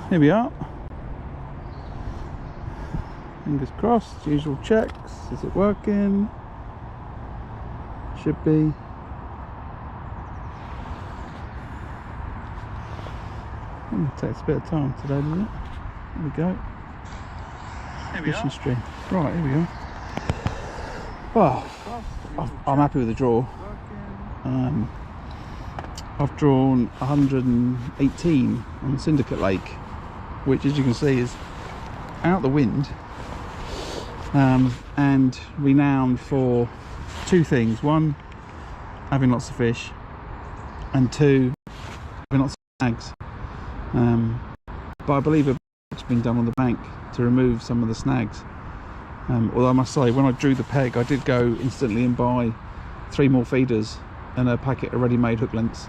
here we are. Fingers crossed, usual checks. Is it working? Should be. It takes a bit of time today, doesn't it? Here we go. Fishing stream. Right, here we go. Well, I'm happy with the draw. I've drawn 118 on Syndicate Lake, which, as you can see, is out the wind, and renowned for two things: one, having lots of fish, and two, having lots of snags. But I believe it's been done on the bank to remove some of the snags. Although I must say, when I drew the peg, I did go instantly and buy 3 more feeders and a packet of ready-made hook lengths,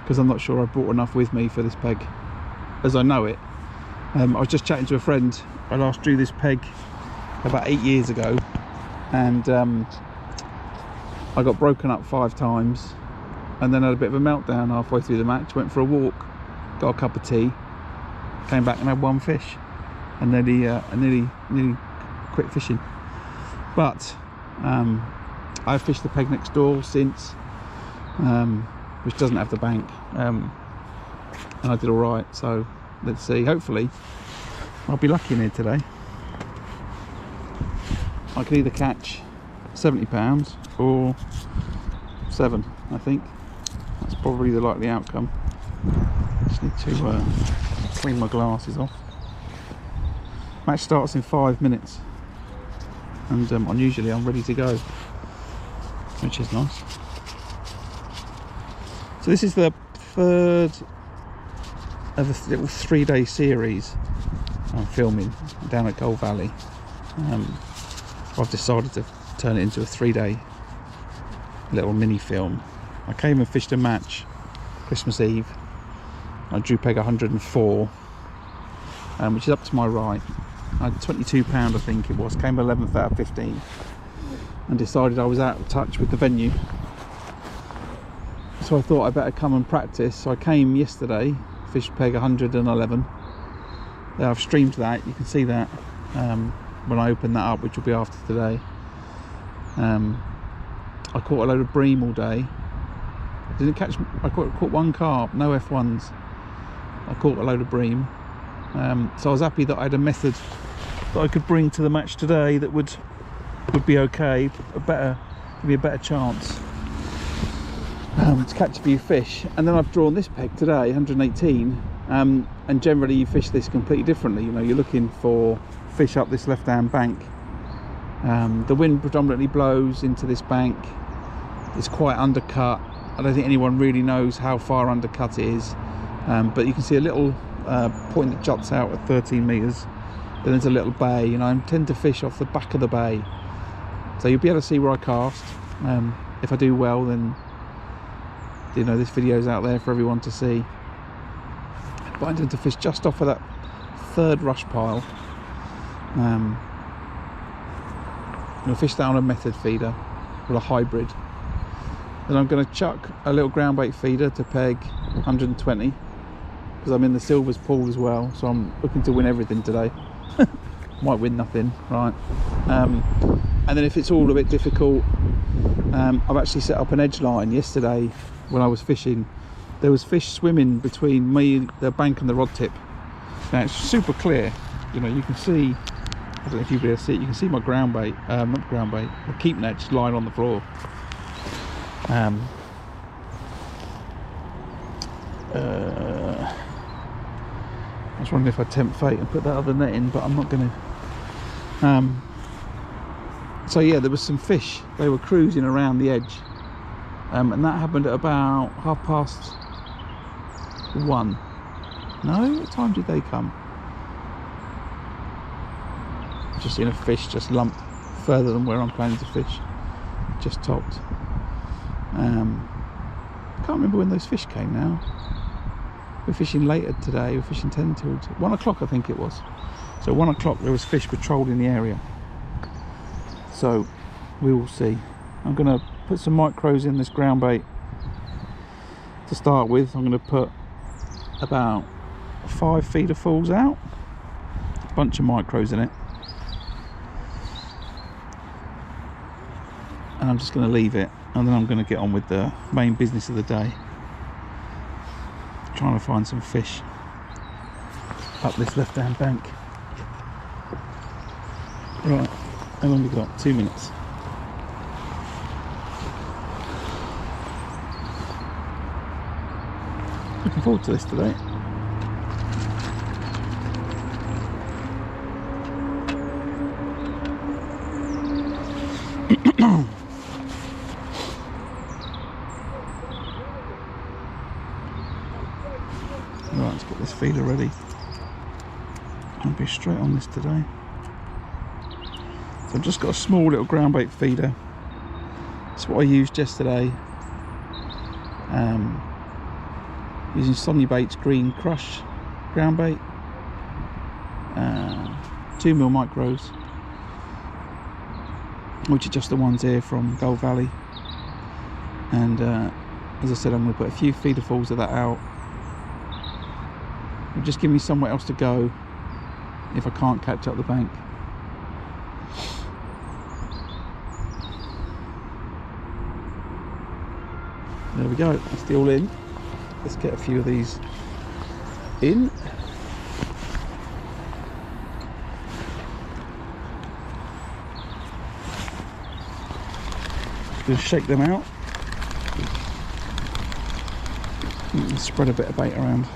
because I'm not sure I brought enough with me for this peg as I know it. I was just chatting to a friend. I last drew this peg about 8 years ago, and I got broken up 5 times, and then had a bit of a meltdown halfway through the match. Went for a walk, got a cup of tea, came back and had 1 fish, and nearly quit fishing. But I've fished the peg next door since, which doesn't have the bank, and I did all right. So let's see, hopefully I'll be lucky in here today. I could either catch 70 pounds or 7, I think. That's probably the likely outcome. Just need to clean my glasses off. Match starts in 5 minutes, and unusually I'm ready to go, which is nice. So this is the third of a little 3-day series I'm filming down at Gold Valley. I've decided to turn it into a 3-day little mini film. I came and fished a match Christmas Eve. I drew peg 104, which is up to my right. I had 22 pound, I think it was. Came 11th out of 15, and decided I was out of touch with the venue. So I thought I better come and practice. So I came yesterday, fished peg 111. I've streamed that. You can see that when I open that up, which will be after today. I caught a load of bream all day. I caught 1 carp, no F1s. I caught a load of bream. So I was happy that I had a method that I could bring to the match today that would be okay, give me a better chance to catch a few fish. And then I've drawn this peg today, 118, and generally you fish this completely differently. You know, you're looking for fish up this left-hand bank. The wind predominantly blows into this bank. It's quite undercut. I don't think anyone really knows how far undercut it is, but you can see a little point that juts out at 13 metres. Then there's a little bay, and I tend to fish off the back of the bay, so you'll be able to see where I cast. If I do well, then you know this video's out there for everyone to see. But I tend to fish just off of that 3rd rush pile. I'll fish that on a method feeder or a hybrid. Then I'm going to chuck a little ground bait feeder to peg 120, because I'm in the silvers pool as well, so I'm looking to win everything today. Might win nothing, right? And then if it's all a bit difficult, I've actually set up an edge line. Yesterday when I was fishing, there was fish swimming between me, the bank, and the rod tip. Now it's super clear, you know, you can see, I don't know if you'll be able to see it, you can see my ground bait, not ground bait, the keep net just lying on the floor. I was wondering if I'd tempt fate and put that other net in, but I'm not going to. So yeah, there was some fish. They were cruising around the edge, and that happened at about 1:30. No, what time did they come? Just seen a fish just lump further than where I'm planning to fish. Just topped. Can't remember when those fish came now. We're fishing later today. We're fishing 10 till 1 o'clock, I think it was. So 1 o'clock there was fish patrolling the area. So we will see. I'm going to put some micros in this ground bait to start with. I'm going to put about 5 feederfuls out, a bunch of micros in it, and I'm just going to leave it, and then I'm going to get on with the main business of the day, trying to find some fish up this left hand bank. Right, how long have we got? 2 minutes. Looking forward to this today. Right, let's get this feeder ready. I'll be straight on this today. So I've just got a small little ground bait feeder. That's what I used yesterday. Using Sonia Bait's Green Crush ground bait. 2mm micros, which are just the ones here from Gull Valley. And as I said, I'm going to put a few feederfuls of that out. It'll just give me somewhere else to go if I can't catch up the bank. There we go, that's the all in. Let's get a few of these in. Just shake them out and spread a bit of bait around.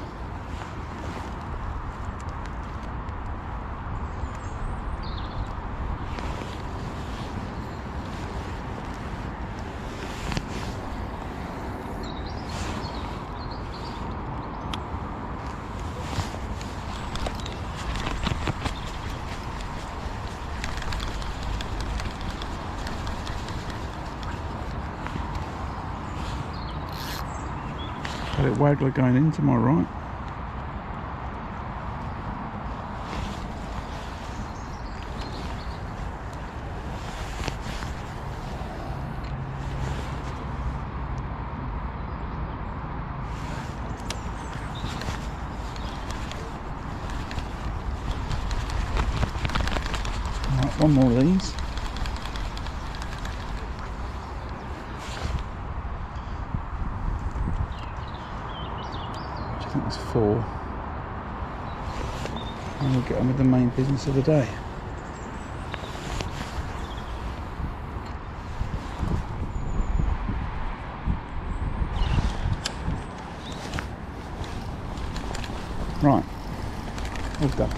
Got it waggler going in to my right. Right, one more of these. I think it's 4, and we'll get on with the main business of the day. Right, all done.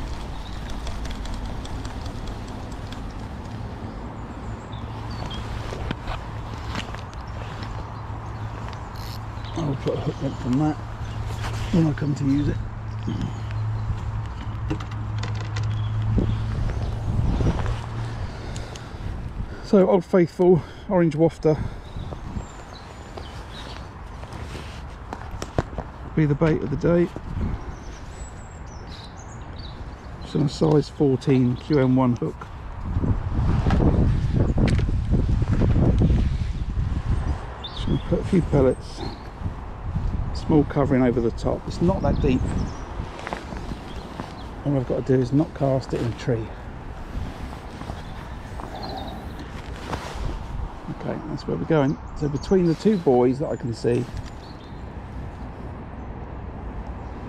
I'll put a hook length on that when I come to use it. So, Old Faithful orange wafter be the bait of the day. Just on a size 14 QM1 hook. Just going to put a few pellets, small covering over the top. It's not that deep. All I've got to do is not cast it in a tree. Okay, that's where we're going. So between the 2 buoys that I can see,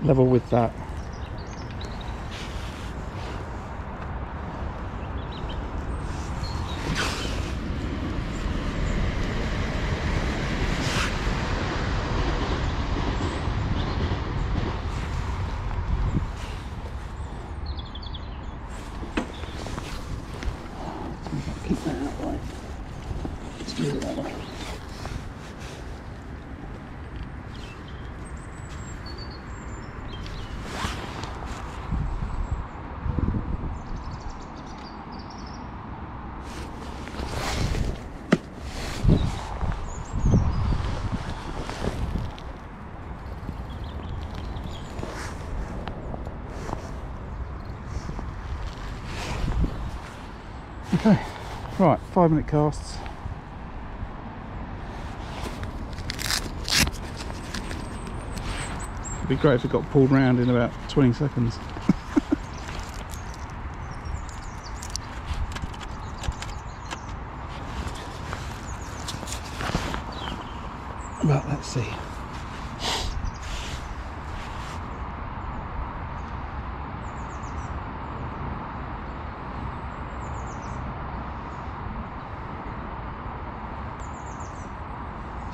level with that. Keep that out right. Let's do it that way. Okay, right, 5-minute casts. be great if it got pulled round in about 20 seconds. But let's see.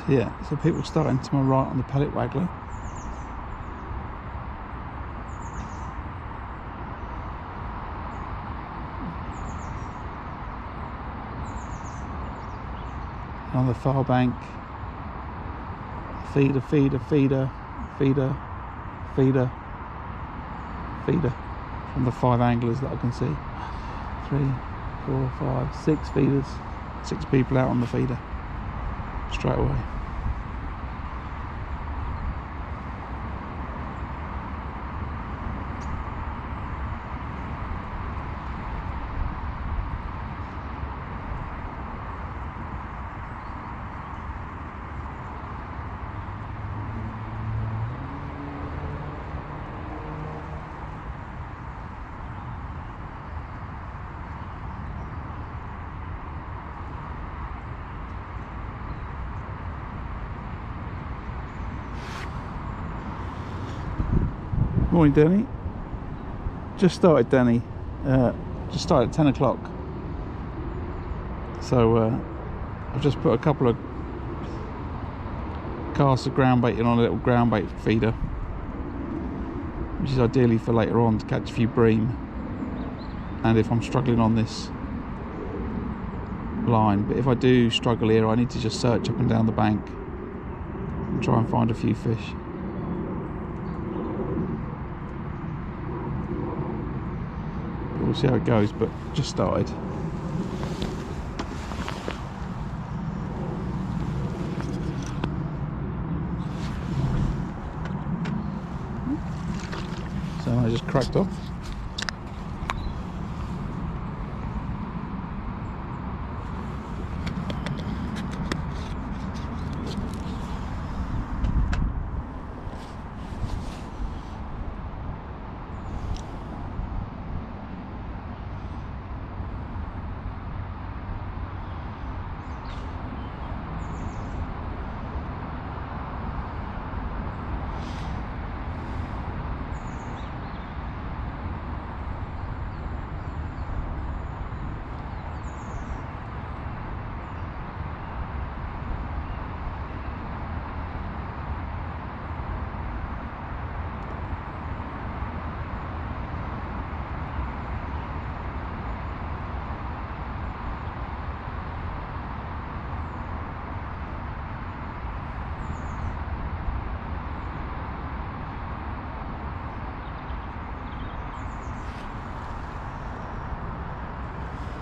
So yeah, so people starting to my right on the pellet waggler. On the far bank, feeder, feeder, feeder, feeder, feeder, feeder, from the 5 anglers that I can see. 3, 4, 5, 6 feeders, 6 people out on the feeder straight away. Morning, Danny. Just started, Danny. Just started at 10 o'clock. So I've just put a couple of casts of ground bait in on a little ground bait feeder, which is ideally for later on to catch a few bream. And if I'm struggling on this line, but if I do struggle here, I need to just search up and down the bank and try and find a few fish. We'll see how it goes, but just started. So I just cracked off.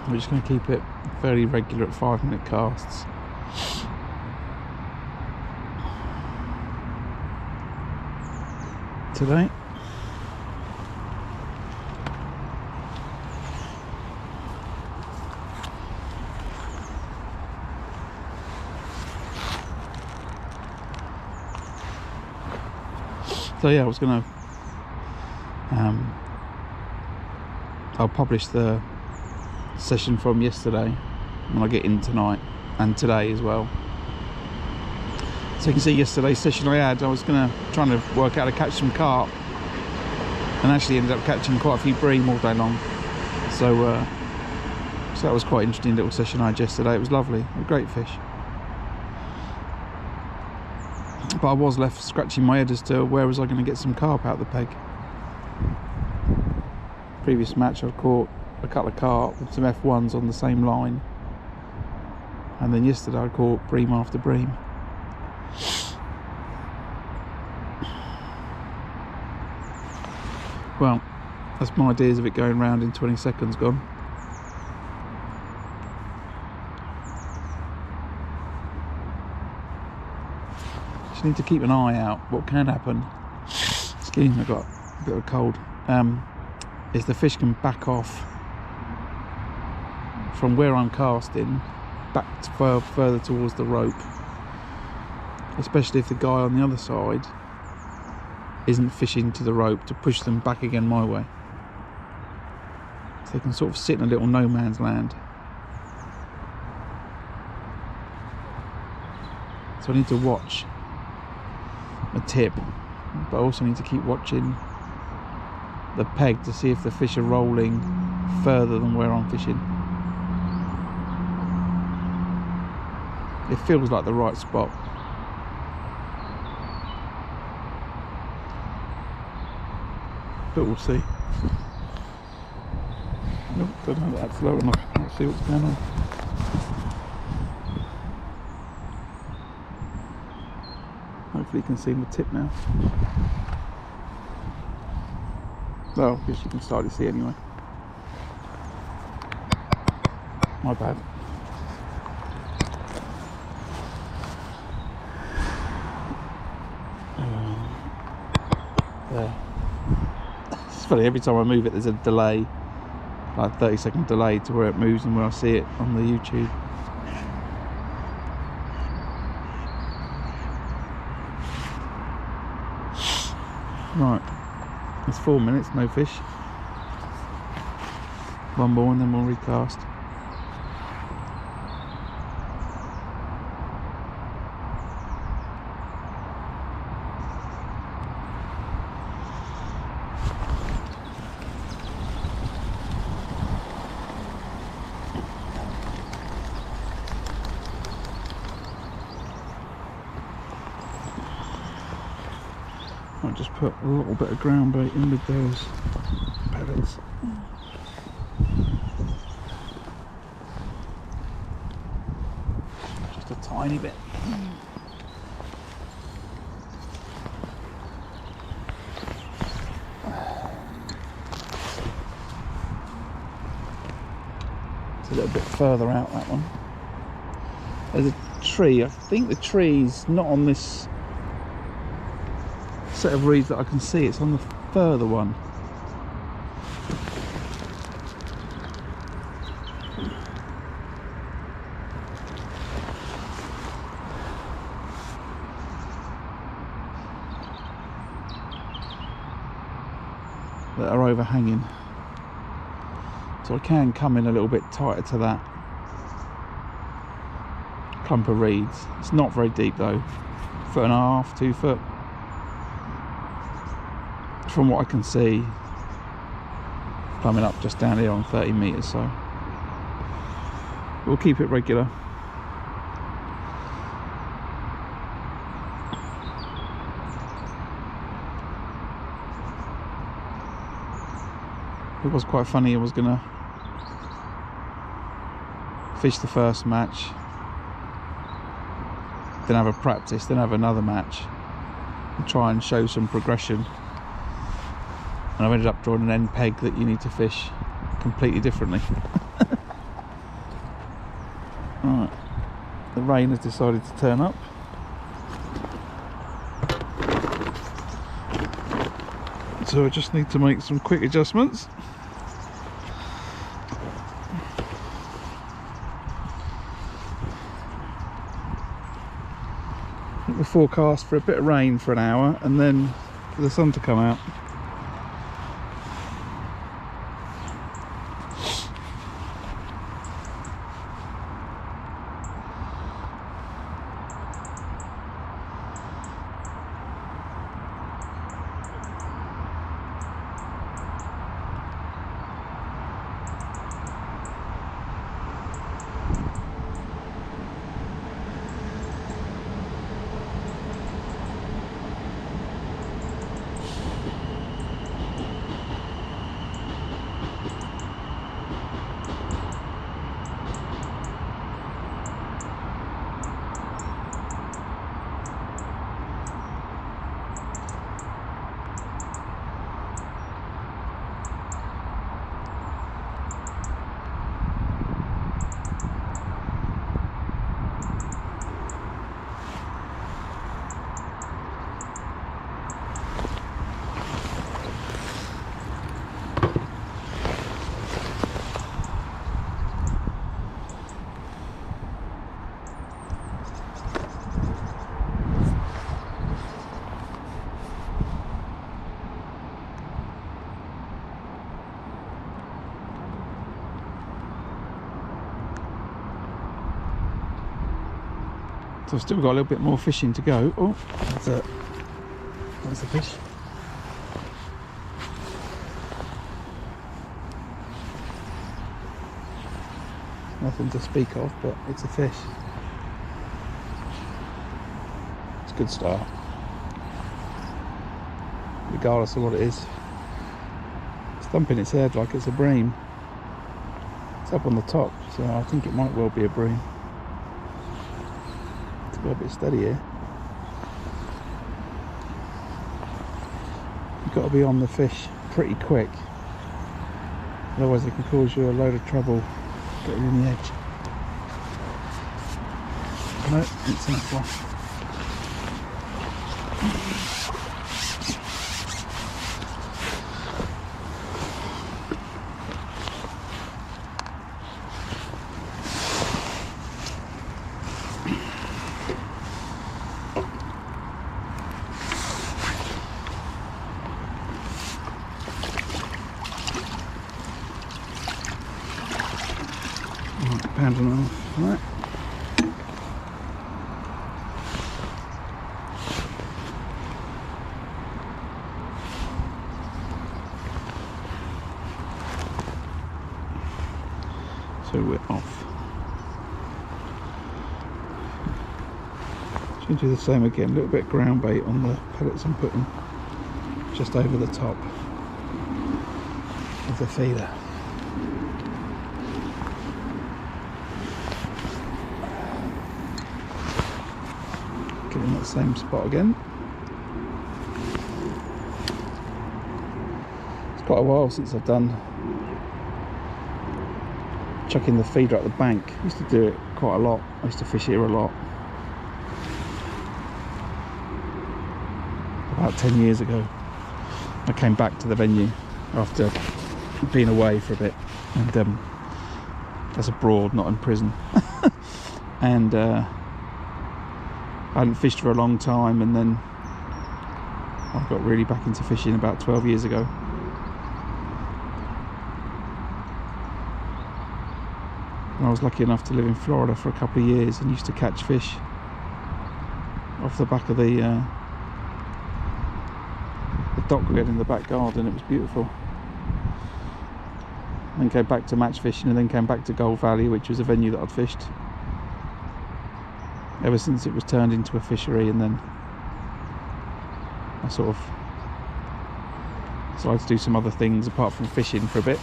We're just going to keep it fairly regular at 5-minute casts. Today. So yeah, I was going to I'll publish the session from yesterday when I get in tonight, and today as well. So you can see yesterday's session I was trying to work out how to catch some carp, and actually ended up catching quite a few bream all day long. So so that was quite an interesting little session I had yesterday. It was lovely, a great fish. But I was left scratching my head as to where was I going to get some carp out of the peg. Previous match I caught a couple of carp with some F1s on the same line, and then yesterday I caught bream after bream. Well, that's my ideas of it going round in 20 seconds gone. Just need to keep an eye out. What can happen, excuse me, I've got a bit of a cold, is the fish can back off from where I'm casting back to further towards the rope, especially if the guy on the other side isn't fishing to the rope to push them back again my way. So they can sort of sit in a little no man's land. So I need to watch a tip, but I also need to keep watching the peg to see if the fish are rolling further than where I'm fishing. It feels like the right spot. But we'll see. Nope, don't know that's low enough. Let's see what's going on. Hopefully you can see my tip now. Well, I guess you can start to see anyway. My bad. There. It's funny, every time I move it there's a delay, like 30-second delay to where it moves and where I see it on the YouTube. Right, it's 4 minutes, no fish. One more and then we'll recast. I'll just put a little bit of ground bait in with those pellets. Just a tiny bit. It's a little bit further out, that one. There's a tree. I think the tree's not on this set of reeds that I can see, it's on the further one. That are overhanging. So I can come in a little bit tighter to that clump of reeds. It's not very deep though. 1.5 feet, 2 foot. From what I can see, climbing up just down here on 30 metres, so we'll keep it regular. It was quite funny. I was gonna fish the first match, then have a practice, then have another match and try and show some progression. And I've ended up drawing an end peg that you need to fish completely differently. Right, the rain has decided to turn up. So I just need to make some quick adjustments. We're forecast for a bit of rain for an hour and then for the sun to come out. So I've still got a little bit more fishing to go. Oh, that's a fish. Nothing to speak of, but it's a fish. It's a good start, regardless of what it is. It's thumping its head like it's a bream. It's up on the top, so I think it might well be a bream. It's got a bit steady here. You've got to be on the fish pretty quick, otherwise it can cause you a load of trouble getting in the edge. No, it's enough one. Pound and a half, right. So we're off. Should do the same again, a little bit of ground bait on the pellets I'm putting just over the top of the feeder. In that same spot again. It's quite a while since I've done chucking the feeder at the bank. I used to do it quite a lot. I used to fish here a lot. About 10 years ago I came back to the venue after being away for a bit, and that's abroad, not in prison. And I hadn't fished for a long time, and then I got really back into fishing about 12 years ago. And I was lucky enough to live in Florida for a couple of years and used to catch fish off the back of the dock we had in the back garden. It was beautiful. Then came back to match fishing, and then came back to Gold Valley, which was a venue that I'd fished ever since it was turned into a fishery. And then I sort of decided to do some other things apart from fishing for a bit.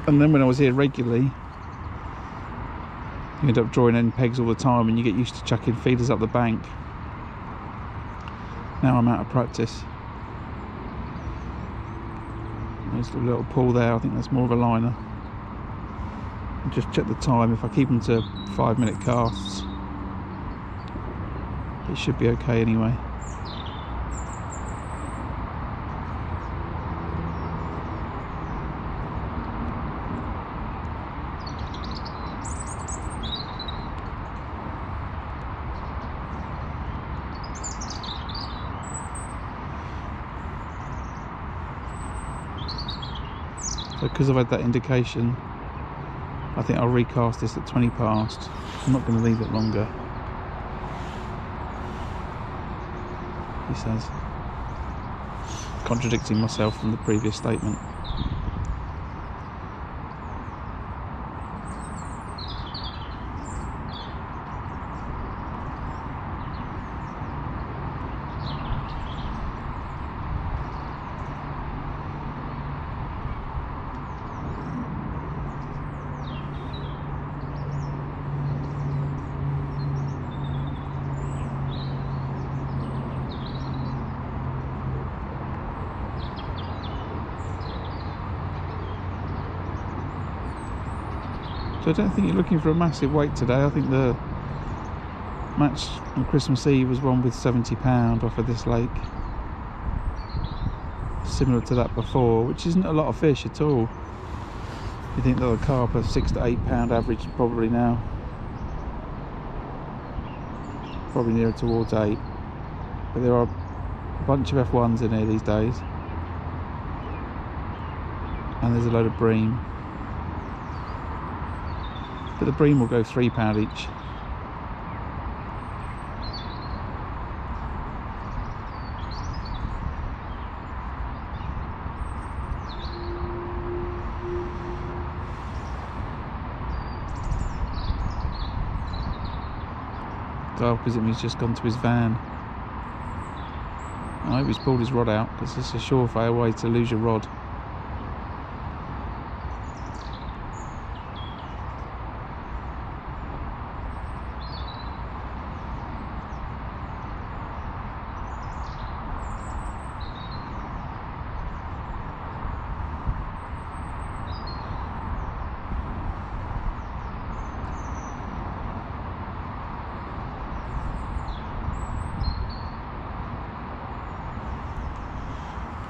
And then when I was here regularly, you end up drawing end pegs all the time, and you get used to chucking feeders up the bank. Now I'm out of practice. There's a little pull there, I think that's more of a liner. And just check the time. If I keep them to 5-minute casts, it should be okay anyway. So because I've had that indication, I think I'll recast this at 20 past. I'm not going to leave it longer, he says, contradicting myself from the previous statement. So I don't think you're looking for a massive weight today. I think the match on Christmas Eve was one with £70 off of this lake, similar to that before, which isn't a lot of fish at all. You think that the carp are £6 to £8 average probably now, probably nearer towards 8, but there are a bunch of F1s in here these days, and there's a load of bream. But the bream will go £3 each. guy opposite me has just gone to his van. I hope he's pulled his rod out, because it's a surefire way to lose your rod.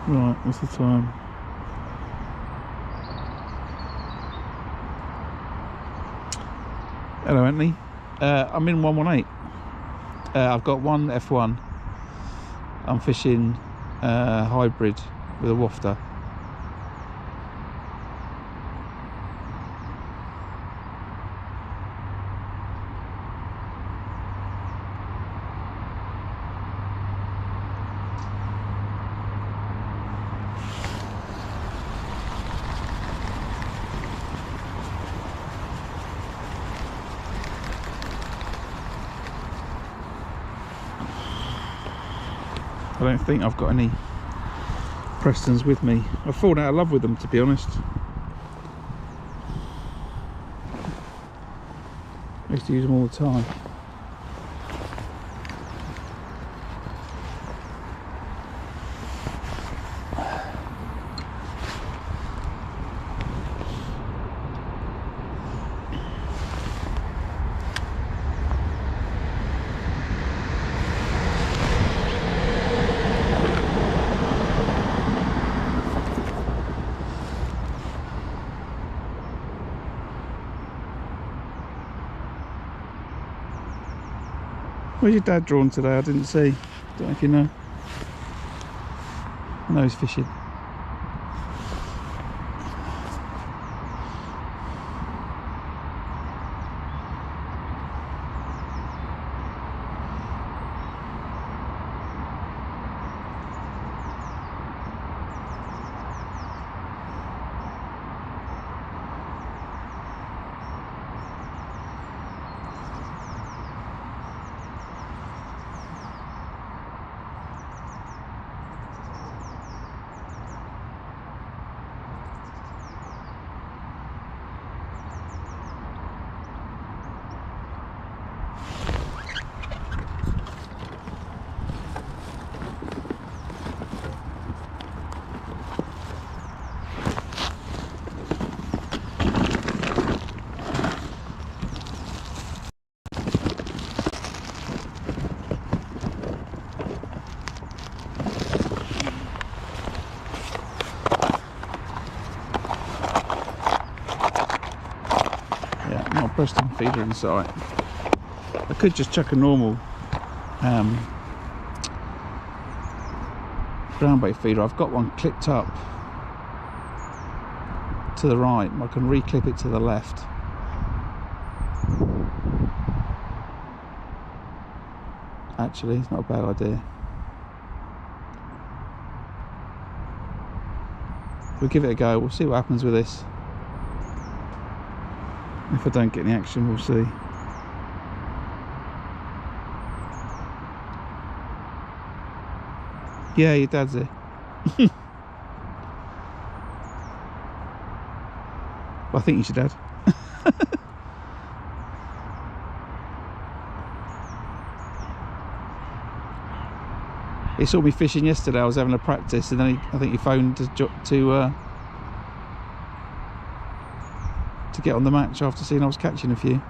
Right, what's the time? Hello Anthony, I'm in 118. I've got one F1. I'm fishing hybrid with a wafter. I don't think I've got any Prestons with me. I've fallen out of love with them, to be honest. I used to use them all the time. Where's your dad drawn today? I didn't see. Don't know if you know. I know he's fishing. Not a Preston feeder in sight. I could just chuck a normal ground bait feeder. I've got one clipped up to the right. I can re-clip it to the left. Actually, it's not a bad idea. We'll give it a go. We'll see what happens with this. If I don't get any action, we'll see. Yeah, your dad's here. I think he's your dad. He saw me fishing yesterday. I was having a practice, and then I think he phoned to get on the match after seeing I was catching a few.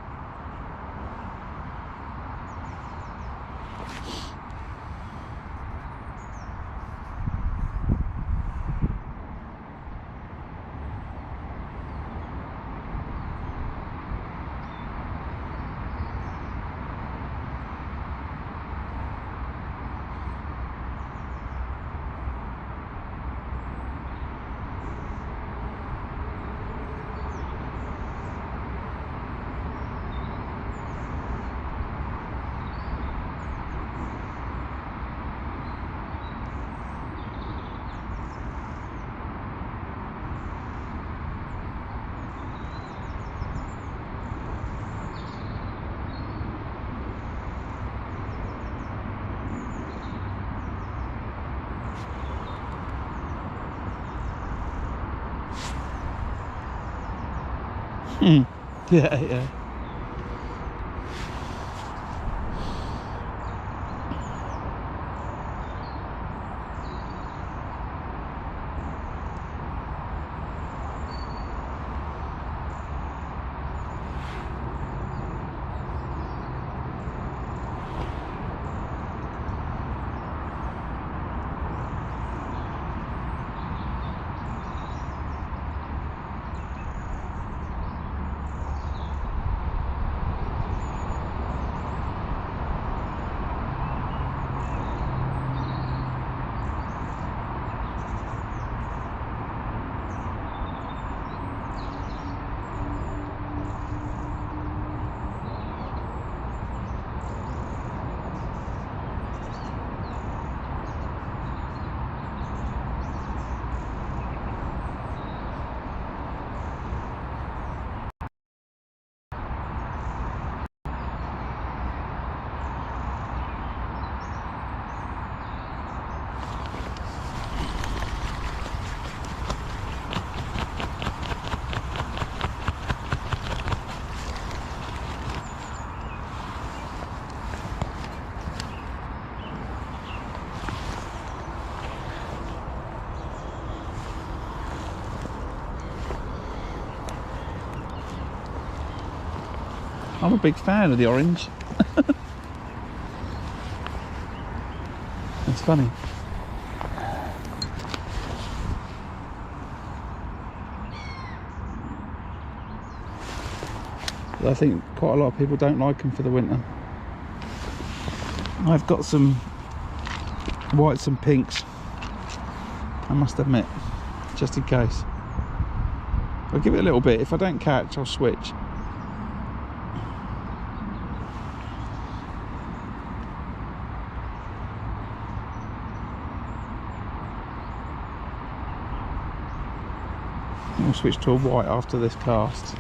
Yeah, yeah. I'm a big fan of the orange. It's funny. But I think quite a lot of people don't like them for the winter. I've got some whites and pinks, I must admit, just in case. I'll give it a little bit. If I don't catch, I'll switch. I'll switch to a white after this cast.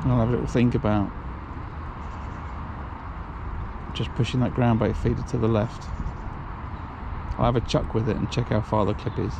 I'll have a little think about just pushing that ground bait feeder to the left. I'll have a chuck with it and check how far the clip is.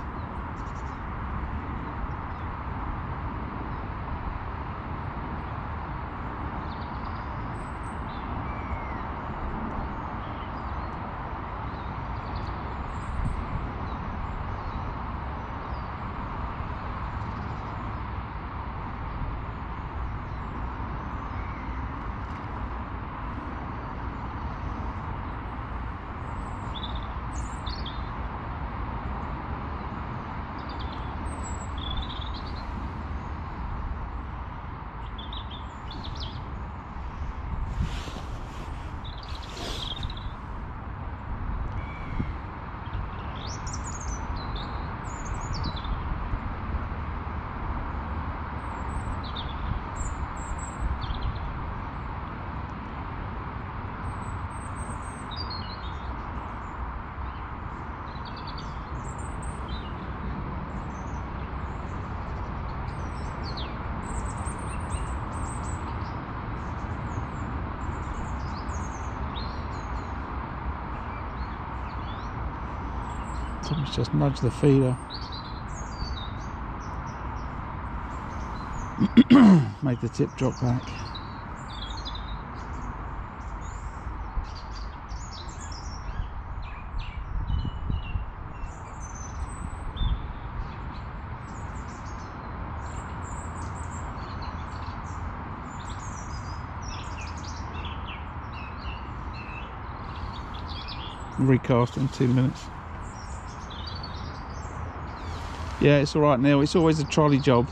Sometimes just nudge the feeder. Make the tip drop back. Recast in 2 minutes. Yeah, it's alright, Neil. It's always a trolley job.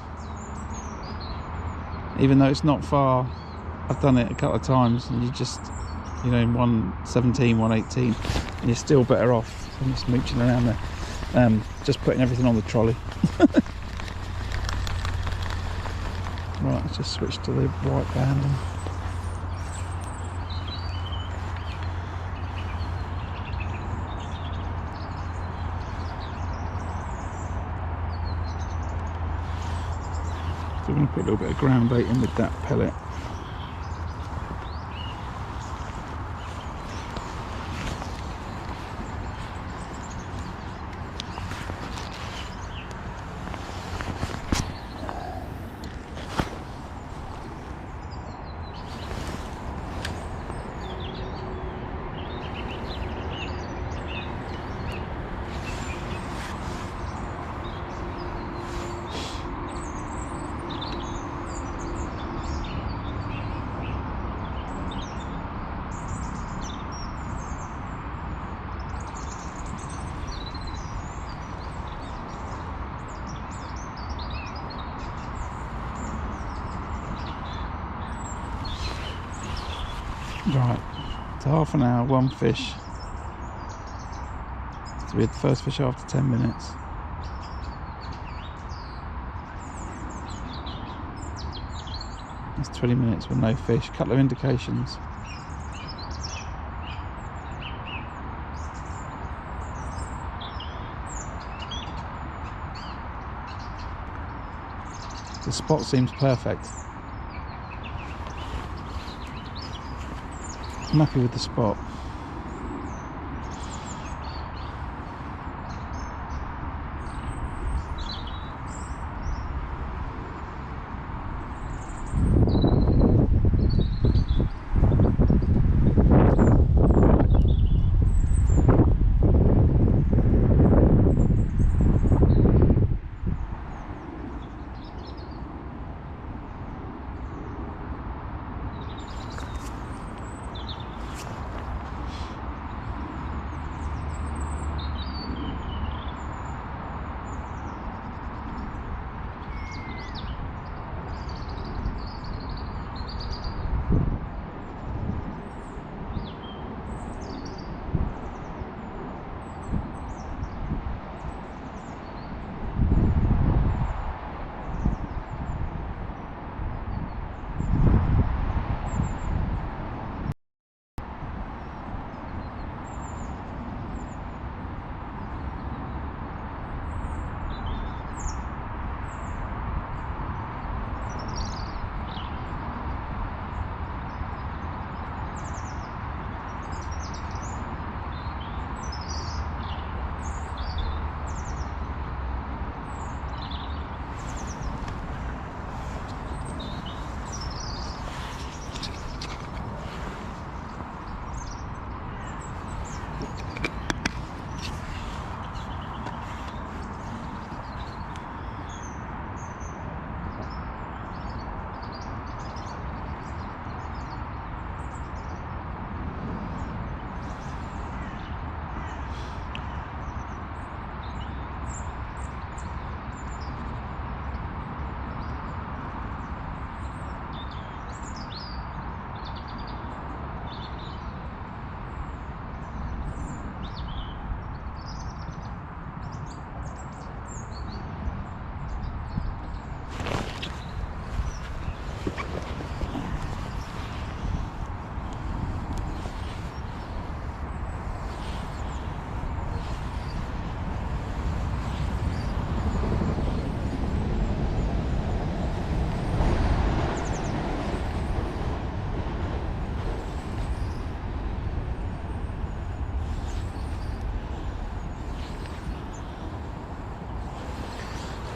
Even though it's not far, I've done it a couple of times, and you just, you know, 117, 118, and you're still better off than just mooching around there. Just putting everything on the trolley. Right, let's just switch to the white band. So I'm going to put a little bit of ground bait in with that pellet. Right, so half an hour, one fish. So we had the first fish after 10 minutes. That's 20 minutes with no fish. Couple of indications. The spot seems perfect. I'm happy with the spot.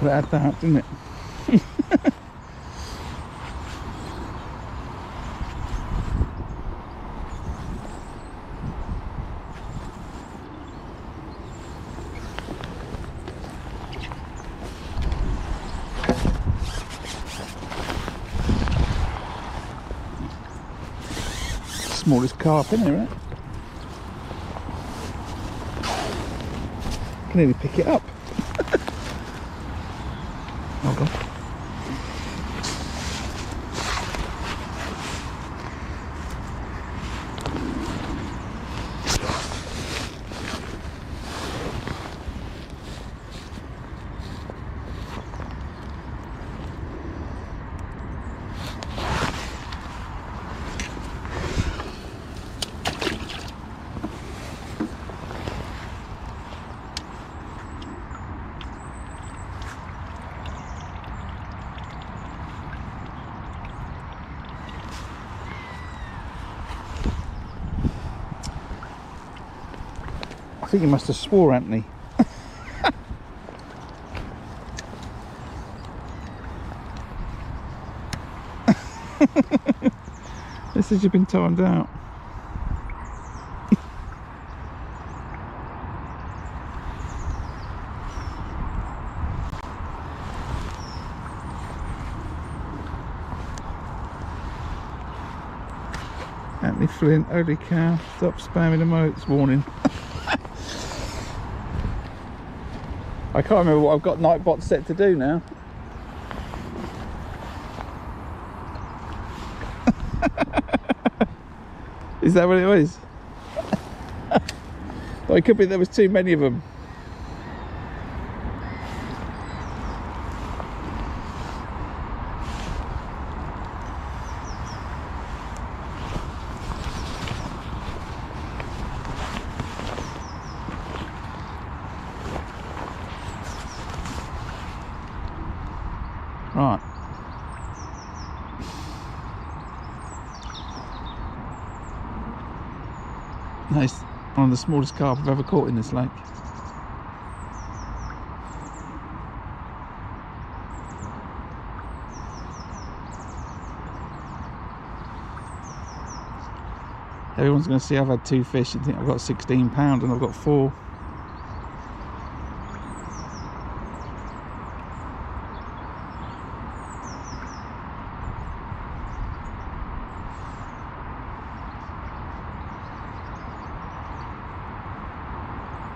But it had that, didn't it? Smallest carp in here, right? Can nearly pick it up. Hold on. I think he must have swore, Anthony. This has just been timed out. Anthony Flint, holy cow, stop spamming emotes, warning. I can't remember what I've got Nightbot set to do now. Is that what it was? Well, it could be there was too many of them. Right. That's one of the smallest carp I've ever caught in this lake. Everyone's going to see I've had 2 fish and think I've got 16 pound and I've got 4.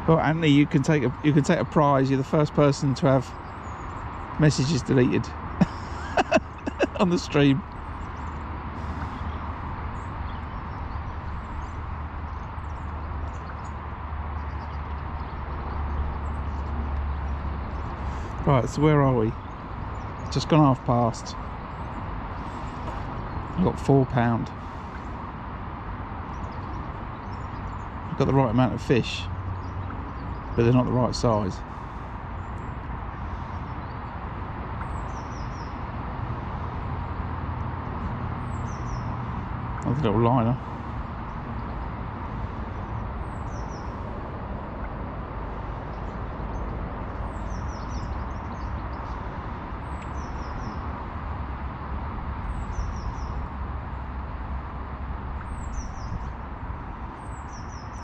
Well, Anthony, you can take a prize. You're the first person to have messages deleted on the stream. Right, so where are we? Just gone half past. I've got 4 pound. I've got the right amount of fish, but they're not the right size. Another little liner.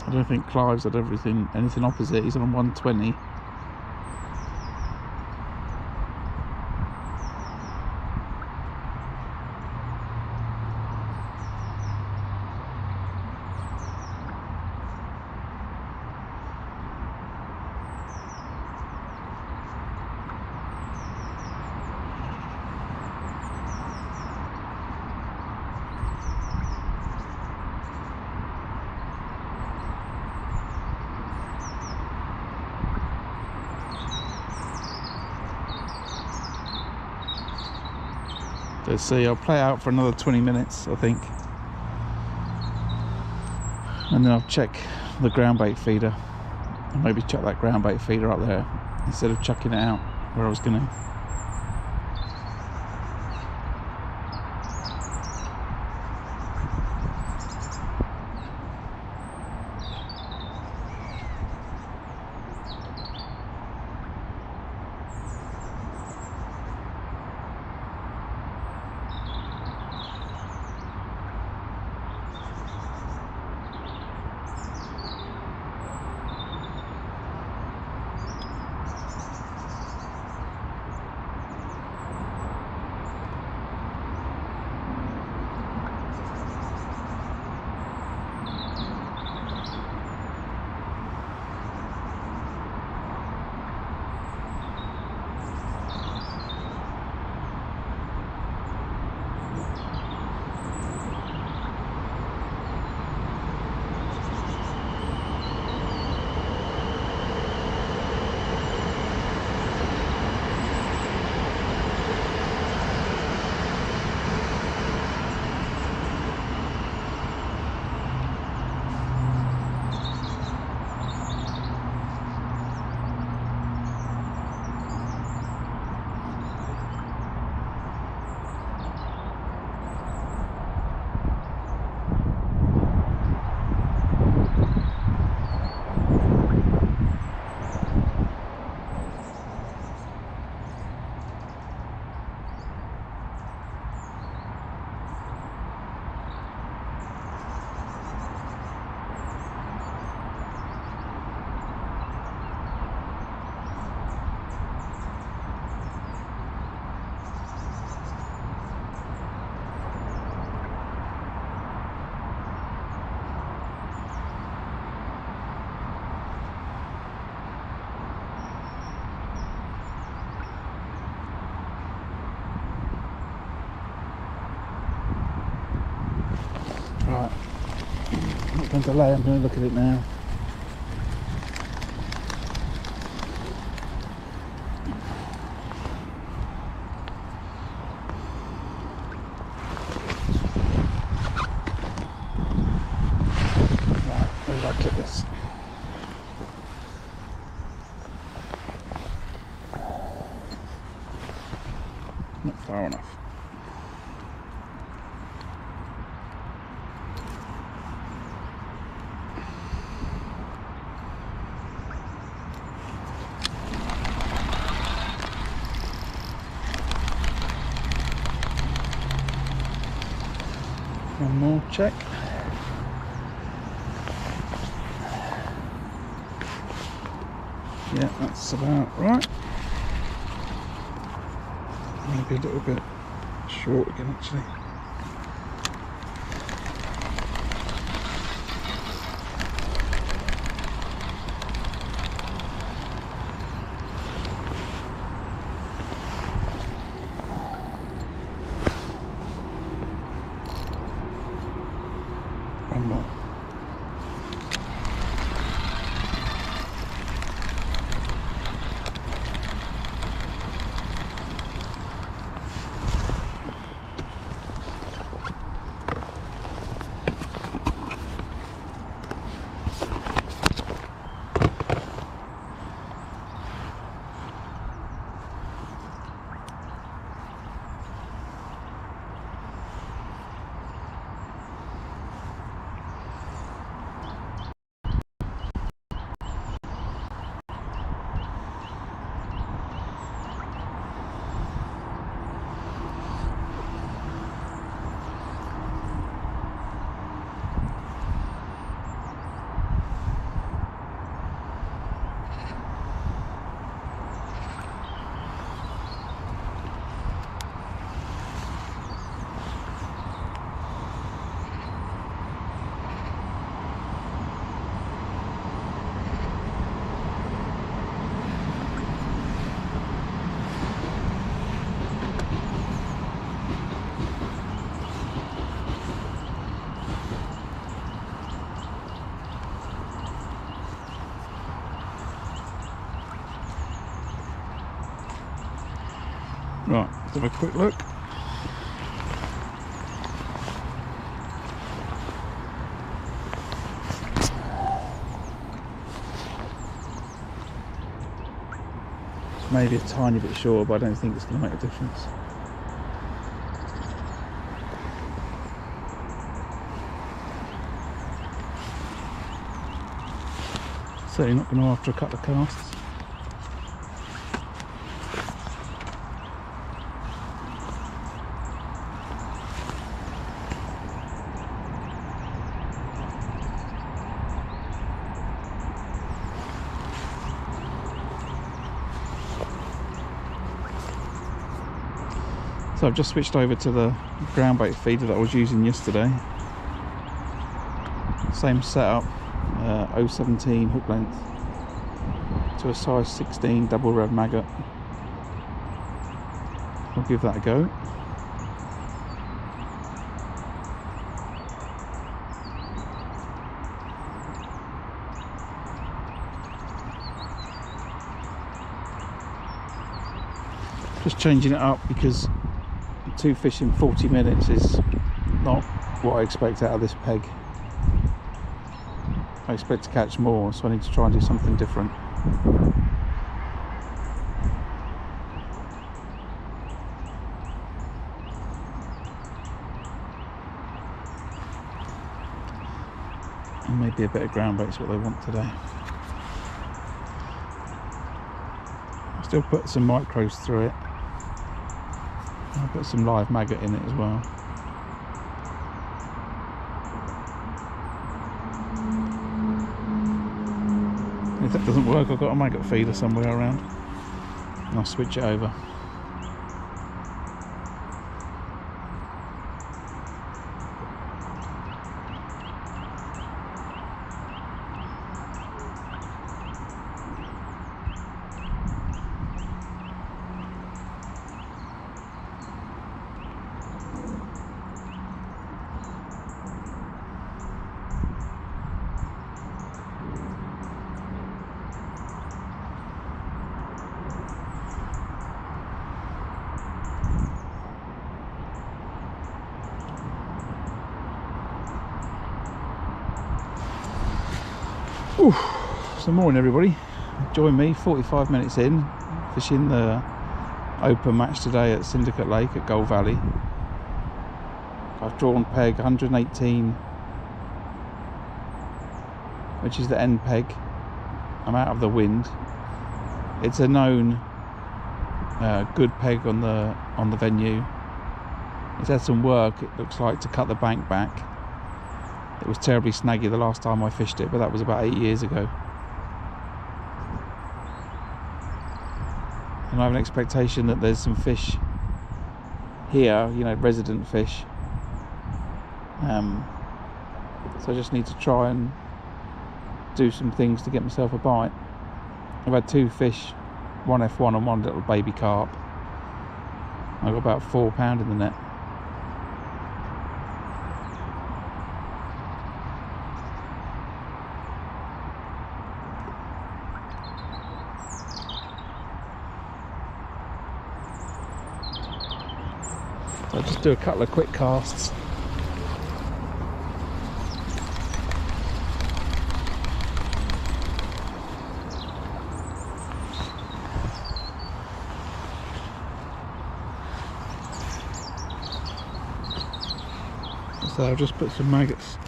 I don't think Clive's had anything opposite. He's on 120. Let's see, I'll play out for another 20 minutes, I think. And then I'll check the ground bait feeder. And maybe chuck that ground bait feeder up there instead of chucking it out where I was going to. It's on delay, I'm going to look at it now. Right, where did I click this? Not far enough. One more check. Yeah, that's about right. Maybe a little bit short again, actually. One more. Right, let's have a quick look. Maybe a tiny bit short, but I don't think it's going to make a difference. Certainly not going to after a couple of casts. So I've just switched over to the ground bait feeder that I was using yesterday. Same setup, 0.17 hook length to a size 16 double rev maggot. I'll give that a go. Just changing it up because 2 fish in 40 minutes is not what I expect out of this peg. I expect to catch more, so I need to try and do something different. And maybe a bit of ground bait's what they want today. I'll still put some micros through it. I'll put some live maggot in it as well. If that doesn't work, I've got a maggot feeder somewhere around and I'll switch it over. Oof. So morning everybody, join me 45 minutes in, fishing the open match today at Syndicate Lake at Gold Valley. I've drawn peg 118, which is the end peg. I'm out of the wind. It's a known good peg on the venue. It's had some work, it looks like, to cut the bank back. It was terribly snaggy the last time I fished it, but that was about 8 years ago. And I have an expectation that there's some fish here, you know, resident fish. So I just need to try and do some things to get myself a bite. I've had 2 fish, one F1 and one little baby carp. I got about £4 in the net. So I'll just do a couple of quick casts. So I'll just put some maggots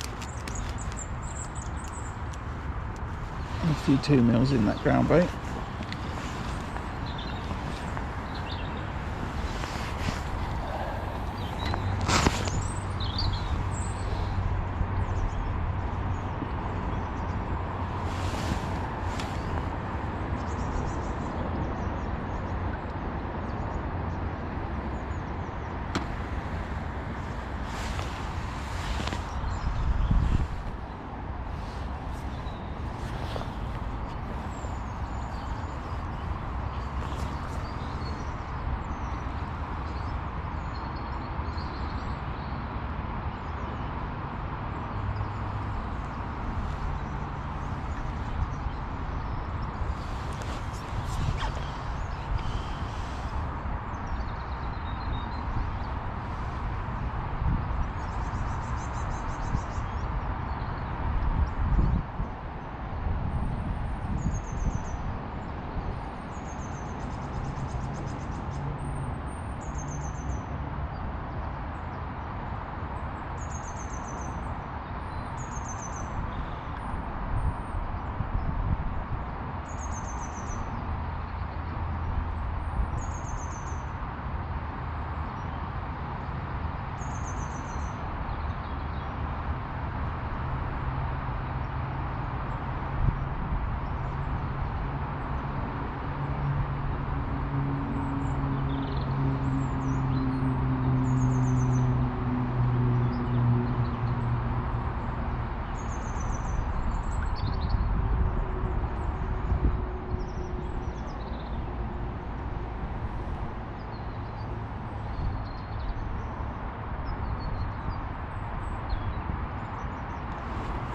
and a few 2 mils in that ground bait.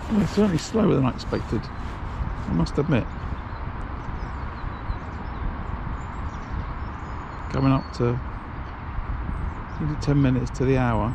Well, it's certainly slower than I expected, I must admit. Coming up to maybe 10 minutes to the hour.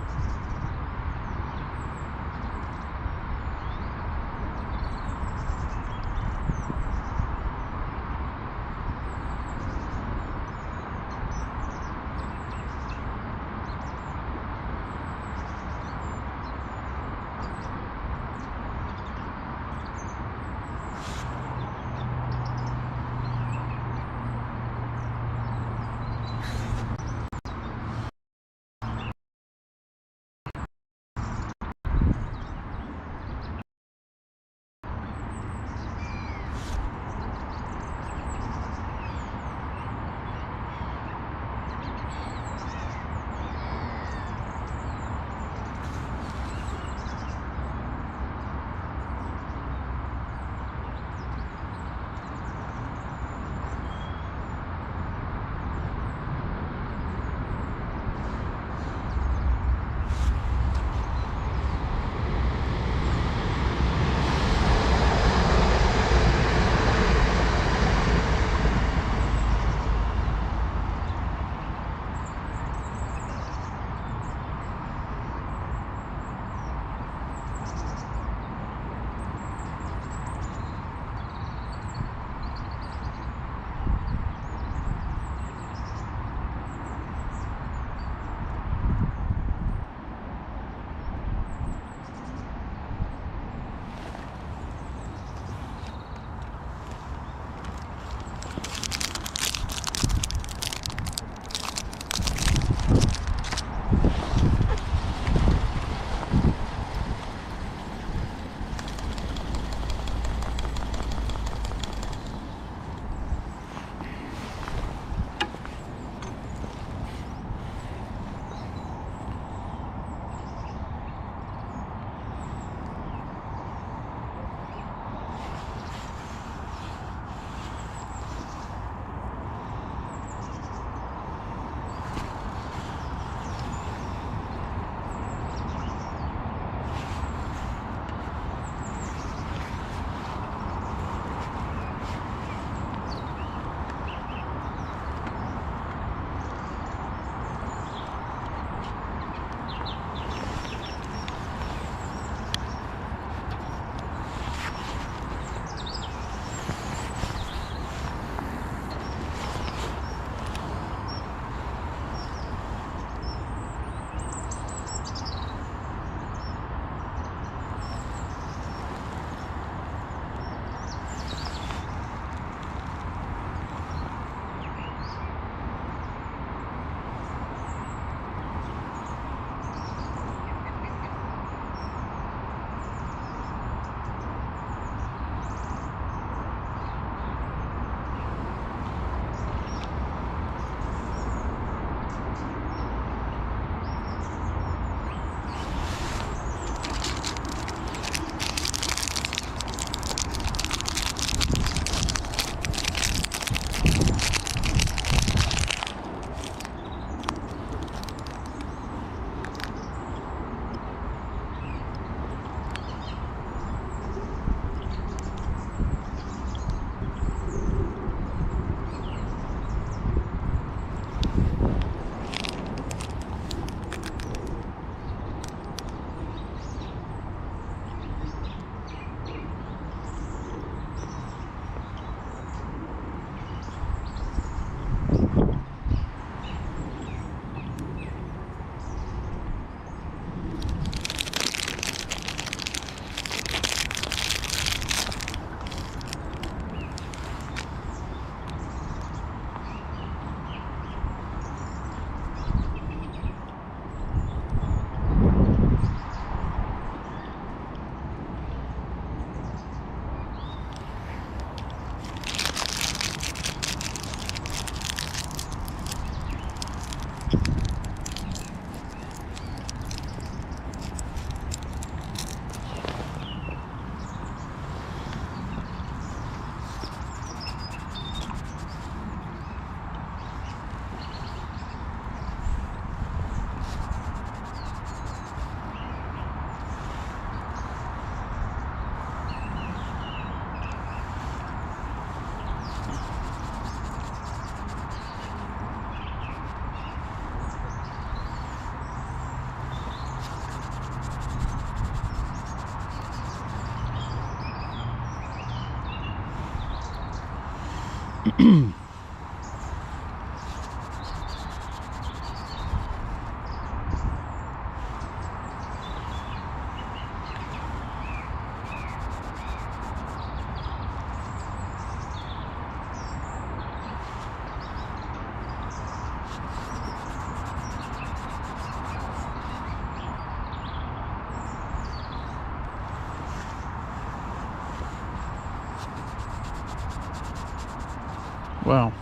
Well,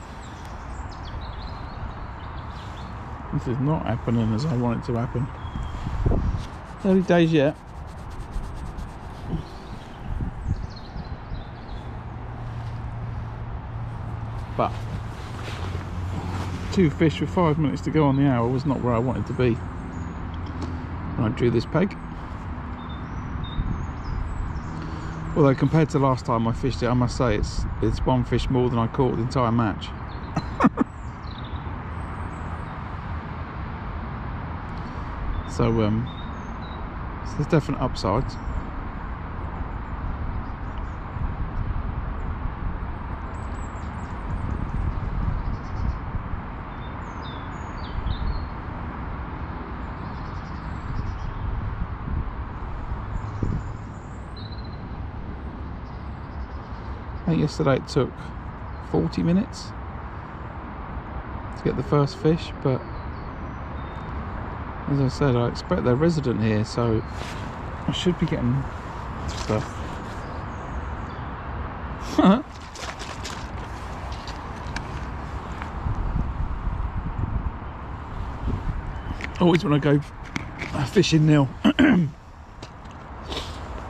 this is not happening as I want it to happen. Early days yet. But 2 fish with 5 minutes to go on the hour was not where I wanted to be when I drew this peg. Although compared to last time I fished it, I must say it's 1 fish more than I caught the entire match. So there's definite upsides. I think yesterday it took 40 minutes to get the first fish, but as I said, I expect they're resident here, so I should be getting stuff. Always when I go fishing nil,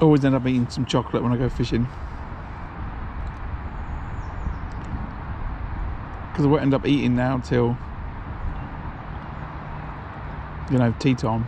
always end up eating some chocolate when I go fishing. Because I won't end up eating now till, you know, tea time.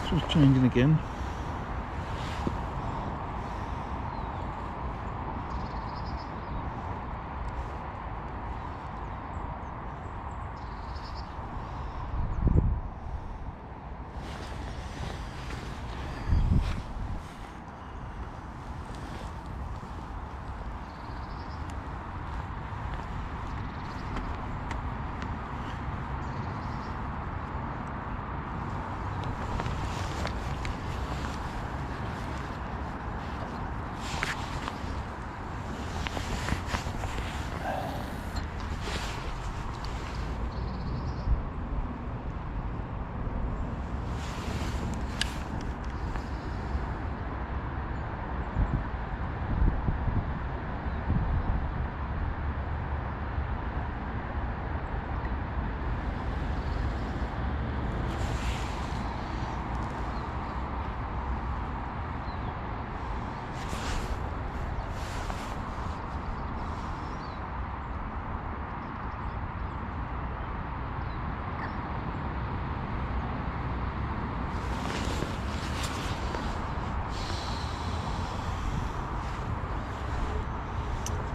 Just changing again.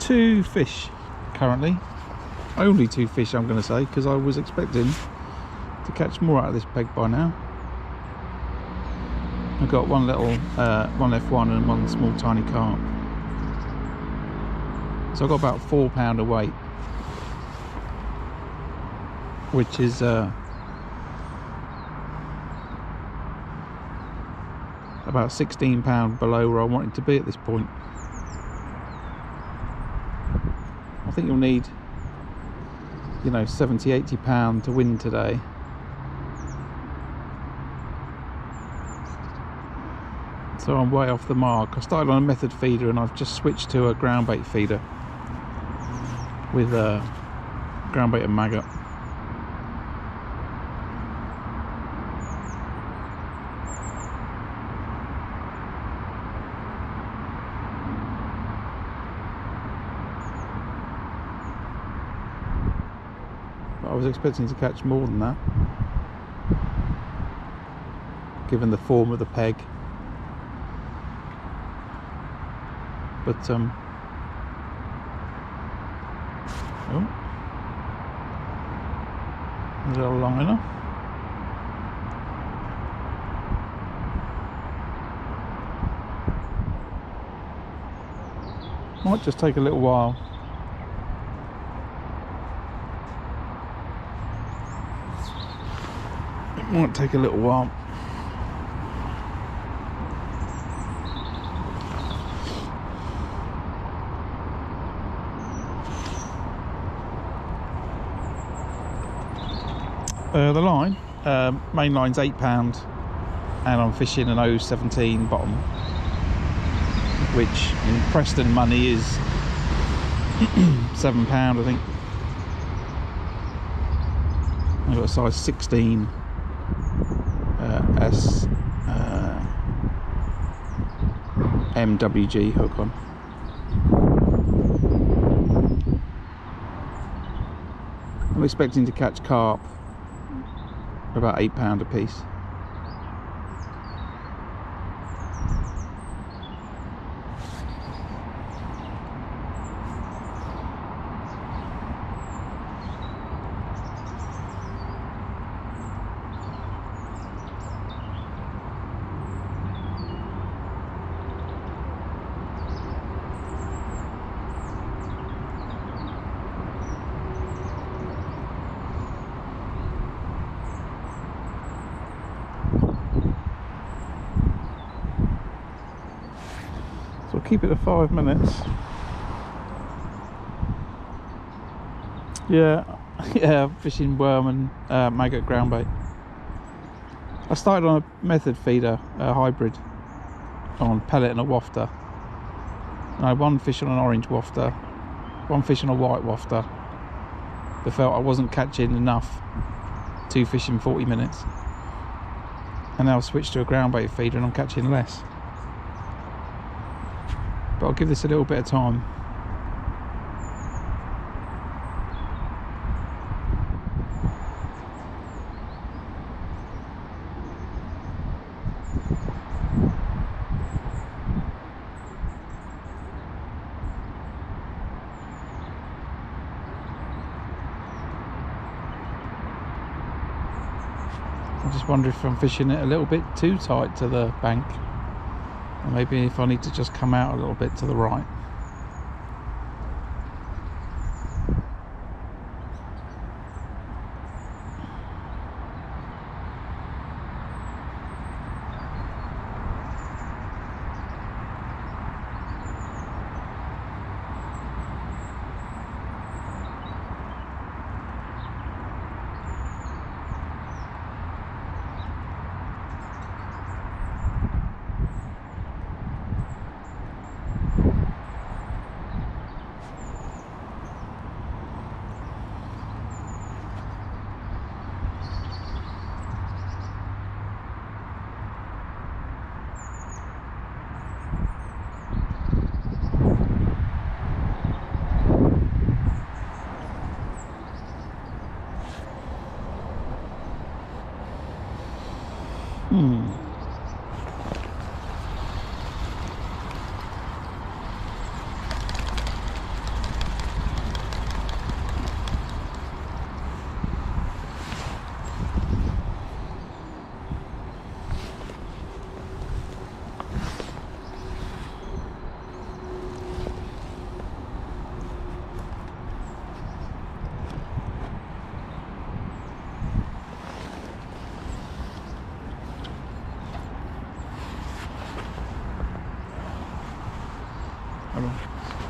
Two fish currently, only two fish I'm going to say, because I was expecting to catch more out of this peg by now. I've got one little one F1 and one small tiny carp, so I've got about £4 a weight, which is about £16 below where I wanted to be at this point. I think you'll need, you know, £70–80 to win today. So I'm way off the mark. I started on a method feeder and I've just switched to a ground bait feeder with ground bait and maggot. I was expecting to catch more than that, given the form of the peg. But oh, there's a little liner. Might just take a little while. Might take a little while. The line, main line's £8 and I'm fishing an 017 bottom, which in Preston money is £7 I think. I've got a size 16 S MWG hook on. I'm expecting to catch carp about £8 a piece. So I'll keep it to 5 minutes. Yeah, fishing worm and maggot ground bait. I started on a method feeder, a hybrid, on pellet and a wafter. And I had one fish on an orange wafter, one fish on a white wafter. I felt I wasn't catching enough to fish in 40 minutes. And now I've switched to a ground bait feeder and I'm catching less. But I'll give this a little bit of time. just wonder if I'm fishing it a little bit too tight to the bank, or maybe if I need to just come out a little bit to the right.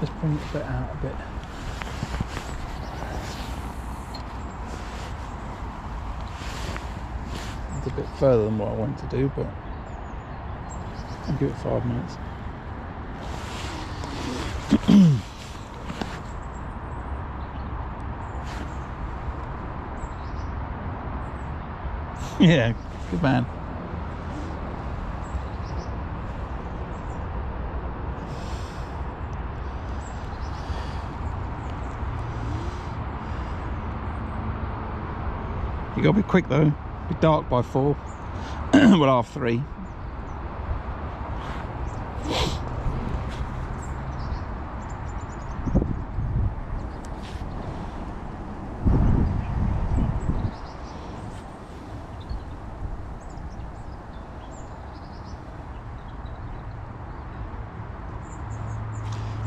Let's bring it a bit out a bit. It's a bit further than what I want to do, but I'll give it 5 minutes. Yeah, good man. You gotta be quick though. Be dark by 4. Well, half 3.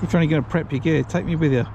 If you're only going to prep your gear, take me with you.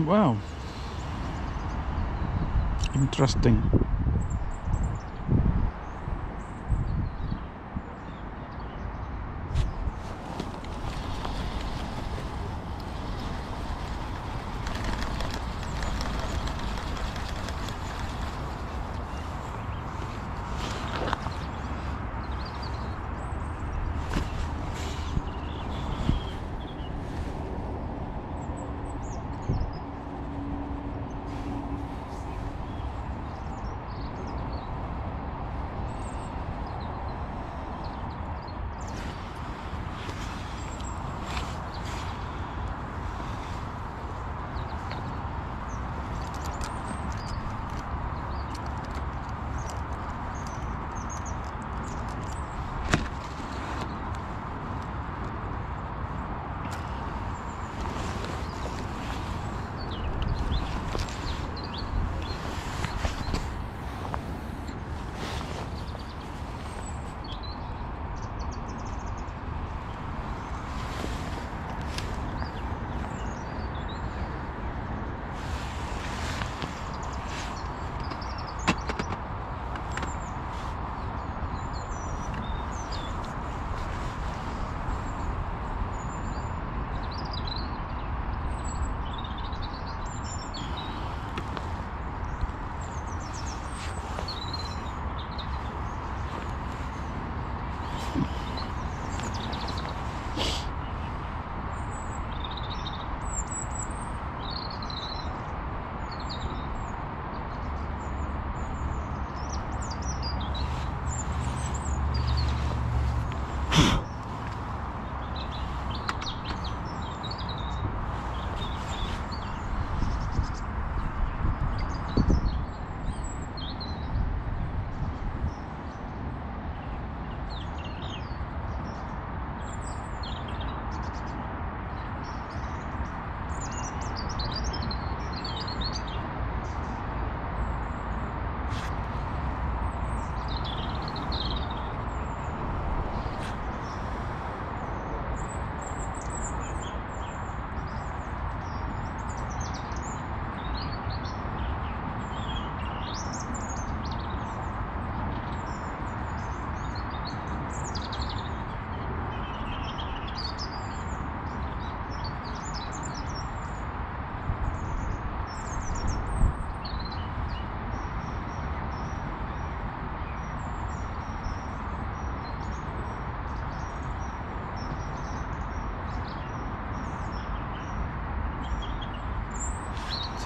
Wow, interesting.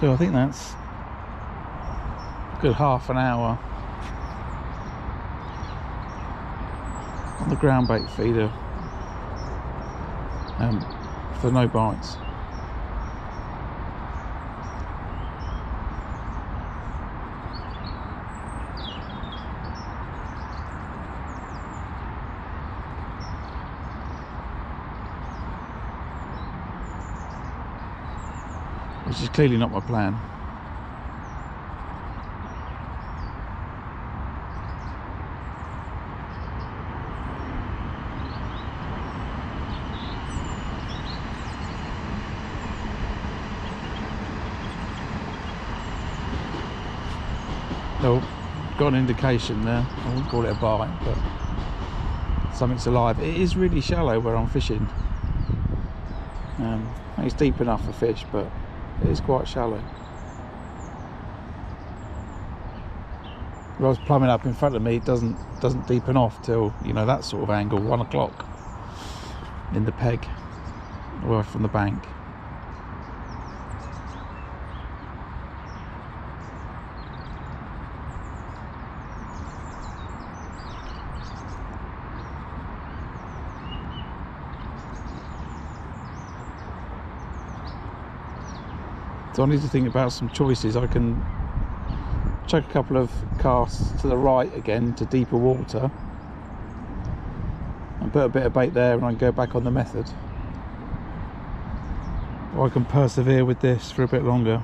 So I think that's a good half an hour on the ground bait feeder for no bites. Which is clearly not my plan. No, got an indication there. I wouldn't call it a bite, but something's alive. It is really shallow where I'm fishing. It's deep enough for fish, but it is quite shallow. If I was plumbing up in front of me, it doesn't deepen off till, you know, that sort of angle, 1 o'clock in the peg, away from the bank. So I need to think about some choices. I can chuck a couple of casts to the right again to deeper water and put a bit of bait there, and I can go back on the method. Or I can persevere with this for a bit longer.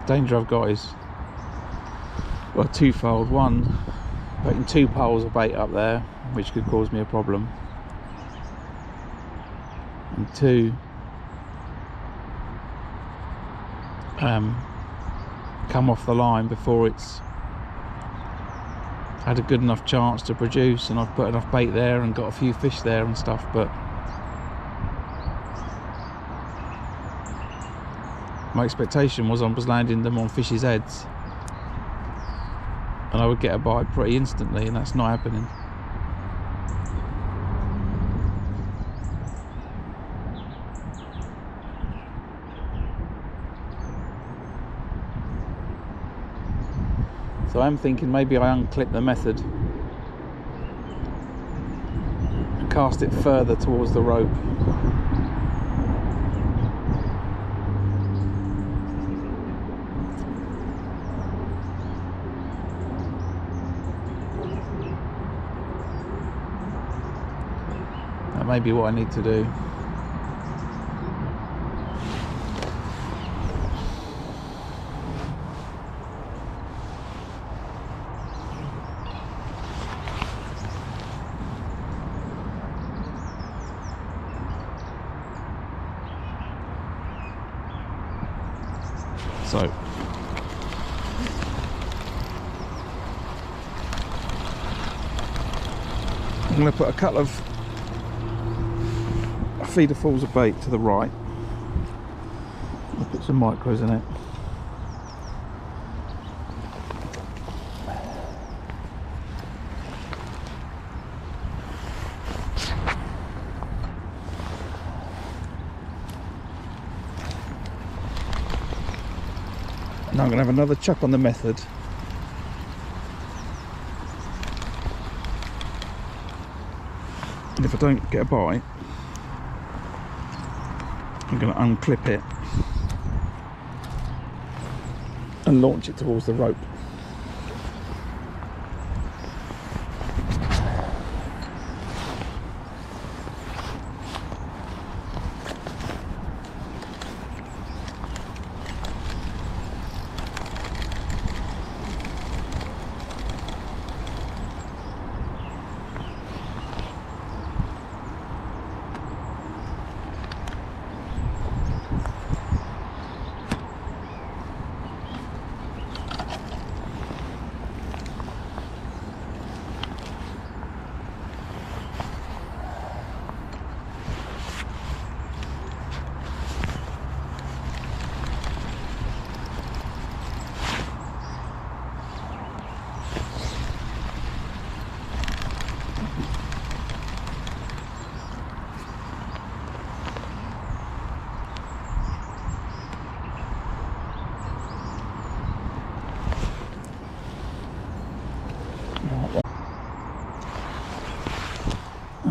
Danger I've got is, well, twofold. One, putting 2 poles of bait up there, which could cause me a problem, and 2, come off the line before it's had a good enough chance to produce, and I've put enough bait there and got a few fish there and stuff, but my expectation was I was landing them on fish's heads and I would get a bite pretty instantly, and that's not happening. So I'm thinking maybe I unclip the method and cast it further towards the rope. That may be what I need to do. So I'm going to put a couple of feederfuls of bait to the right. I'll put some micros in it. Now I'm going to have another chuck on the method. And if I don't get a bite, I'm going to unclip it and launch it towards the rope.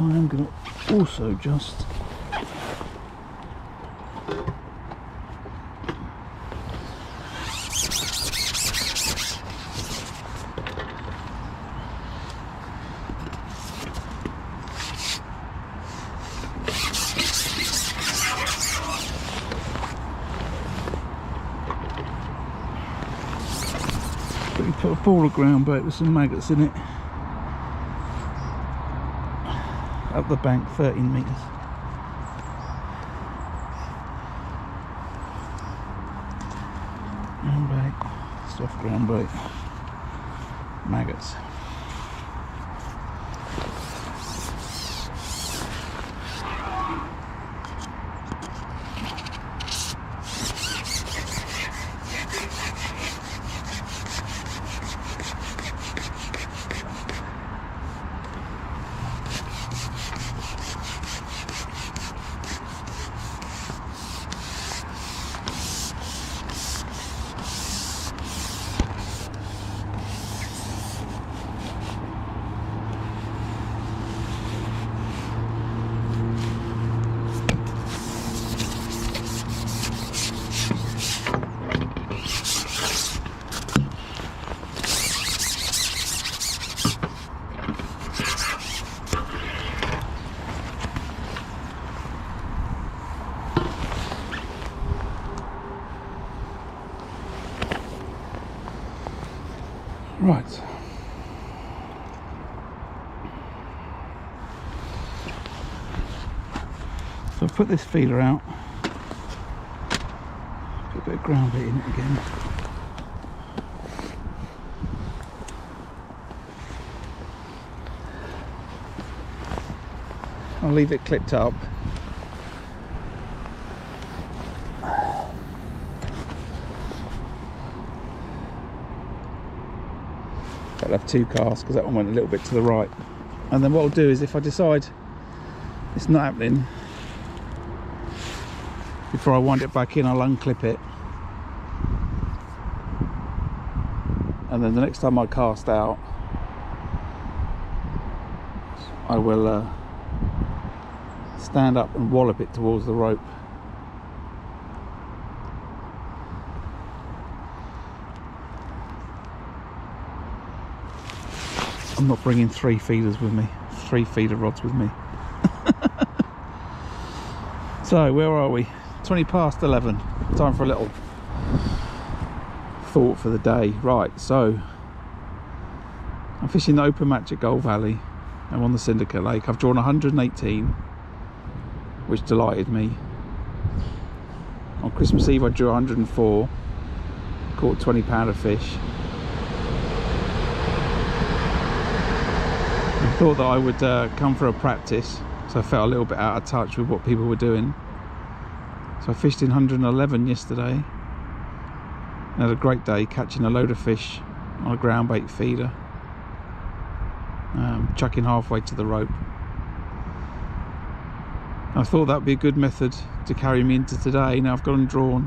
I'm going to also just put a ball of ground bait with some maggots in it up the bank, 13 metres. Ground bait, soft ground bait, maggots. Right. So I'll put this feeder out. Put a bit of ground bait in it again. I'll leave it clipped up. I'll have two casts because that one went a little bit to the right. And then what I'll do is, if I decide it's not happening, before I wind it back in, I'll unclip it. And then the next time I cast out, I will stand up and wallop it towards the rope. I'm not bringing 3 feeders with me, 3 feeder rods with me. So where are we? 20 past 11. Time for a little thought for the day. Right, so I'm fishing the open match at Gold Valley. I'm on the Syndicate Lake. I've drawn 118, which delighted me. On Christmas Eve I drew 104, caught 20 pounder fish. I thought that I would come for a practice, so I felt a little bit out of touch with what people were doing. So I fished in 111 yesterday. I had a great day catching a load of fish on a ground bait feeder, chucking halfway to the rope. I thought that would be a good method to carry me into today. Now I've gone and drawn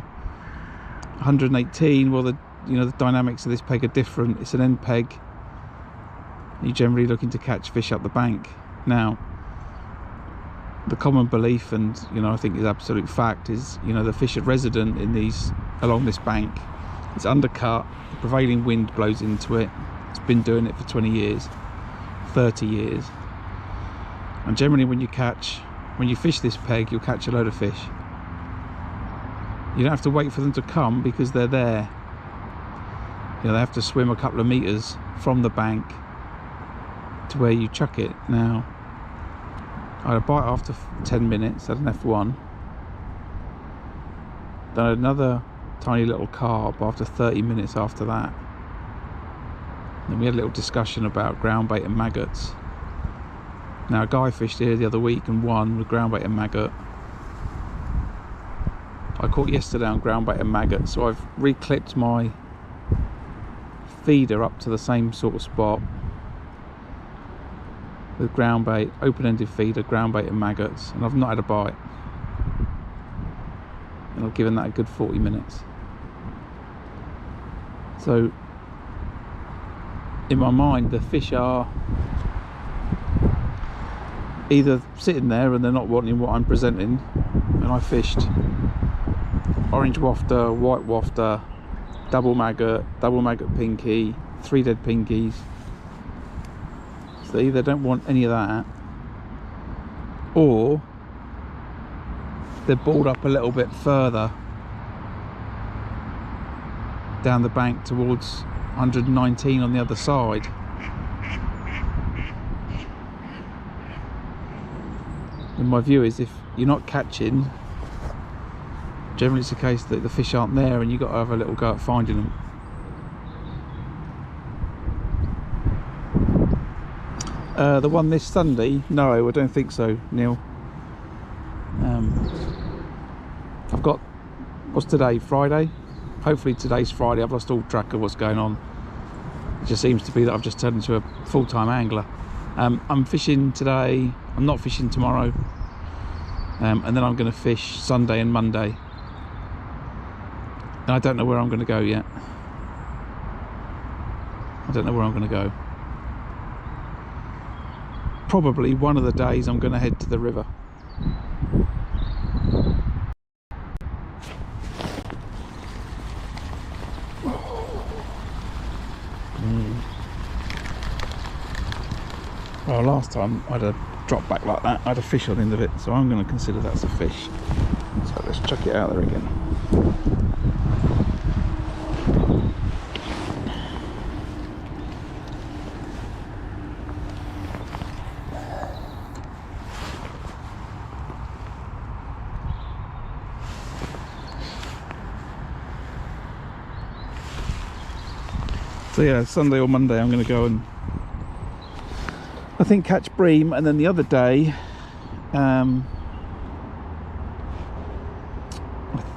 118. Well, the dynamics of this peg are different. It's an end peg. You're generally looking to catch fish up the bank. Now, the common belief, and I think is absolute fact, is the fish are resident in these along this bank. It's undercut. The prevailing wind blows into it. It's been doing it for 20 years, 30 years. And generally, when you fish this peg, you'll catch a load of fish. You don't have to wait for them to come because they're there. They have to swim a couple of meters from the bank to where you chuck it. Now, I had a bite after 10 minutes at an F1, then another tiny little carp after 30 minutes after that. Then we had a little discussion about ground bait and maggots. Now, a guy fished here the other week and won with ground bait and maggot. I caught yesterday on ground bait and maggot, so I've reclipped my feeder up to the same sort of spot with ground bait, open-ended feeder, ground bait and maggots, and I've not had a bite. And I've given that a good 40 minutes. So in my mind, the fish are either sitting there and they're not wanting what I'm presenting, and I fished orange wafter, white wafter, double maggot pinky, 3 dead pinkies. So they either don't want any of that, or they're balled up a little bit further down the bank towards 119 on the other side. And my view is, if you're not catching, generally it's the case that the fish aren't there and you've got to have a little go at finding them. The one this Sunday? No, I don't think so, Neil. I've got, what's today, Friday? Hopefully today's Friday. I've lost all track of what's going on. It just seems to be that I've just turned into a full-time angler. I'm fishing today, I'm not fishing tomorrow, and then I'm going to fish Sunday and Monday, and I don't know where I'm going to go yet. I don't know where I'm going to go. Probably one of the days I'm going to head to the river. Well, last time I had a drop back like that, I had a fish on the end of it, so I'm going to consider that's a fish. So let's chuck it out there again. So yeah, Sunday or Monday I'm going to go and I think catch bream, and then the other day I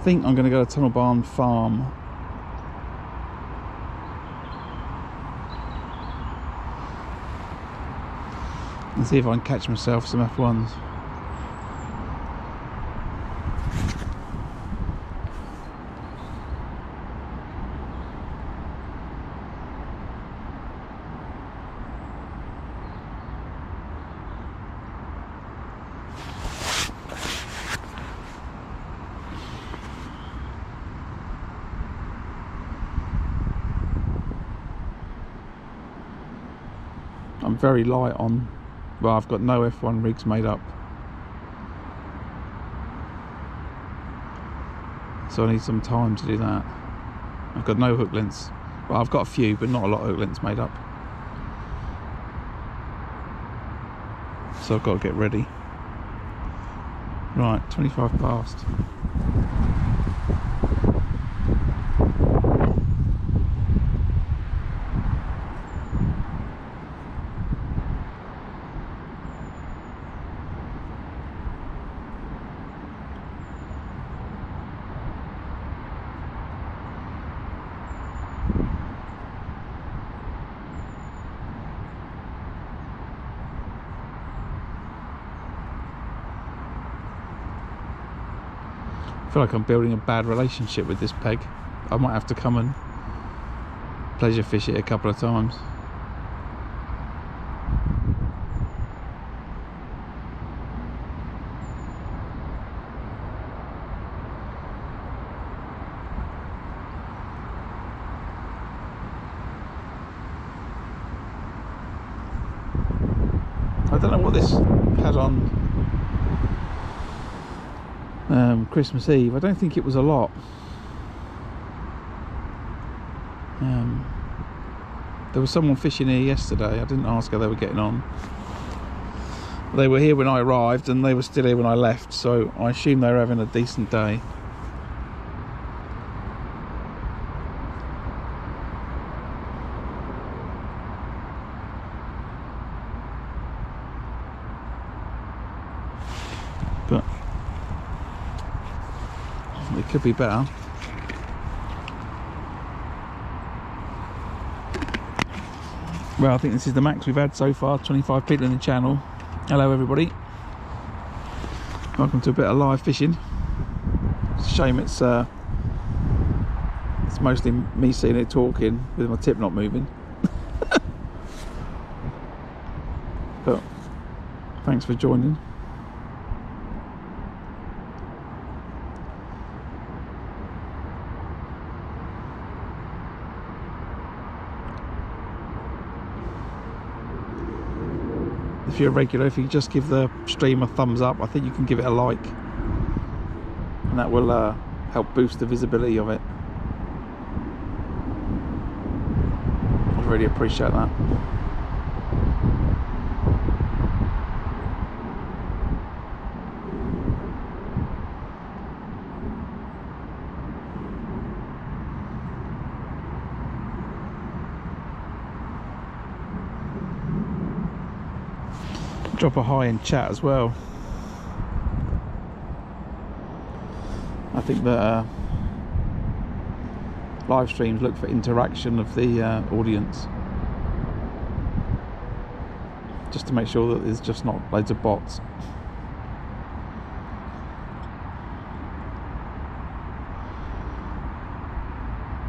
think I'm going to go to Tunnel Barn Farm. And see if I can catch myself some F1s. I'm very light on, well, I've got no F1 rigs made up, so I need some time to do that. I've got no hook lengths, well, I've got a few, but not a lot of hook lengths made up, so I've got to get ready. Right, 25 past. I feel like I'm building a bad relationship with this peg. I might have to come and pleasure fish it a couple of times. I don't know what this had on Christmas Eve. I don't think it was a lot. There was someone fishing here yesterday. I didn't ask how they were getting on. They were here when I arrived and they were still here when I left, so I assume they were having a decent day. But it could be better. Well, I think this is the max we've had so far. 25 people in the channel. Hello everybody, welcome to a bit of live fishing. It's a shame it's mostly me seeing it talking with my tip not moving. But Thanks for joining. If you're a regular, if you just give the stream a thumbs up, I think you can give it a like, and that will help boost the visibility of it. I'd really appreciate that. Drop a hi in chat as well. I think that live streams look for interaction of the audience, just to make sure that there's just not loads of bots.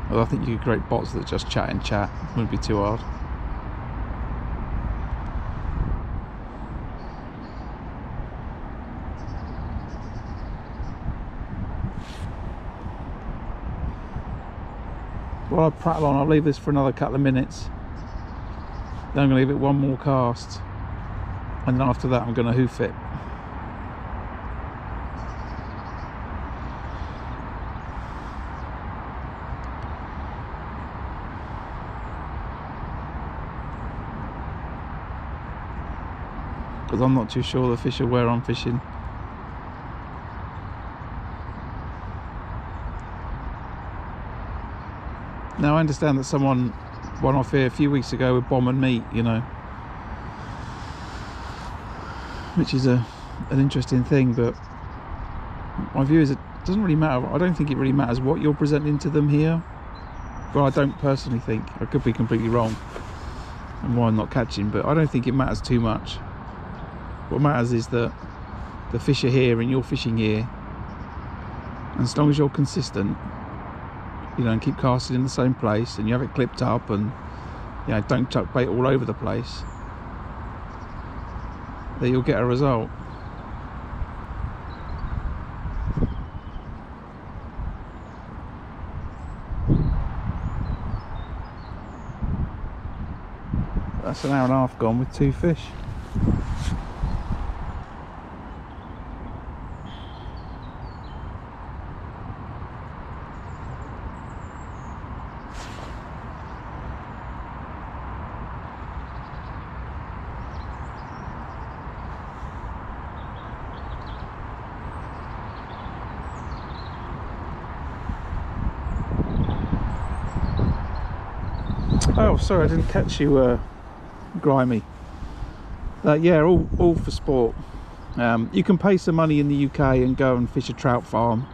Well, I think you could create bots that just chat in chat. It wouldn't be too hard. While I prattle on, I'll leave this for another couple of minutes. Then I'm going to give it one more cast, and then after that I'm going to hoof it. Because I'm not too sure the fish are where I'm fishing. Now I understand that someone went off here a few weeks ago with bomb and meat, you know, which is an interesting thing, but my view is it doesn't really matter. I don't think it really matters what you're presenting to them here. Well, I don't personally think. I could be completely wrong and why I'm not catching, but I don't think it matters too much. What matters is that the fish are here and you're fishing here, and as long as you're consistent, you know, and keep casting in the same place, and you have it clipped up, and you know, don't chuck bait all over the place, then you'll get a result. That's an hour and a half gone with 2 fish. Oh, sorry, I didn't catch you, Grimy. Yeah, all for sport. You can pay some money in the UK and go and fish a trout farm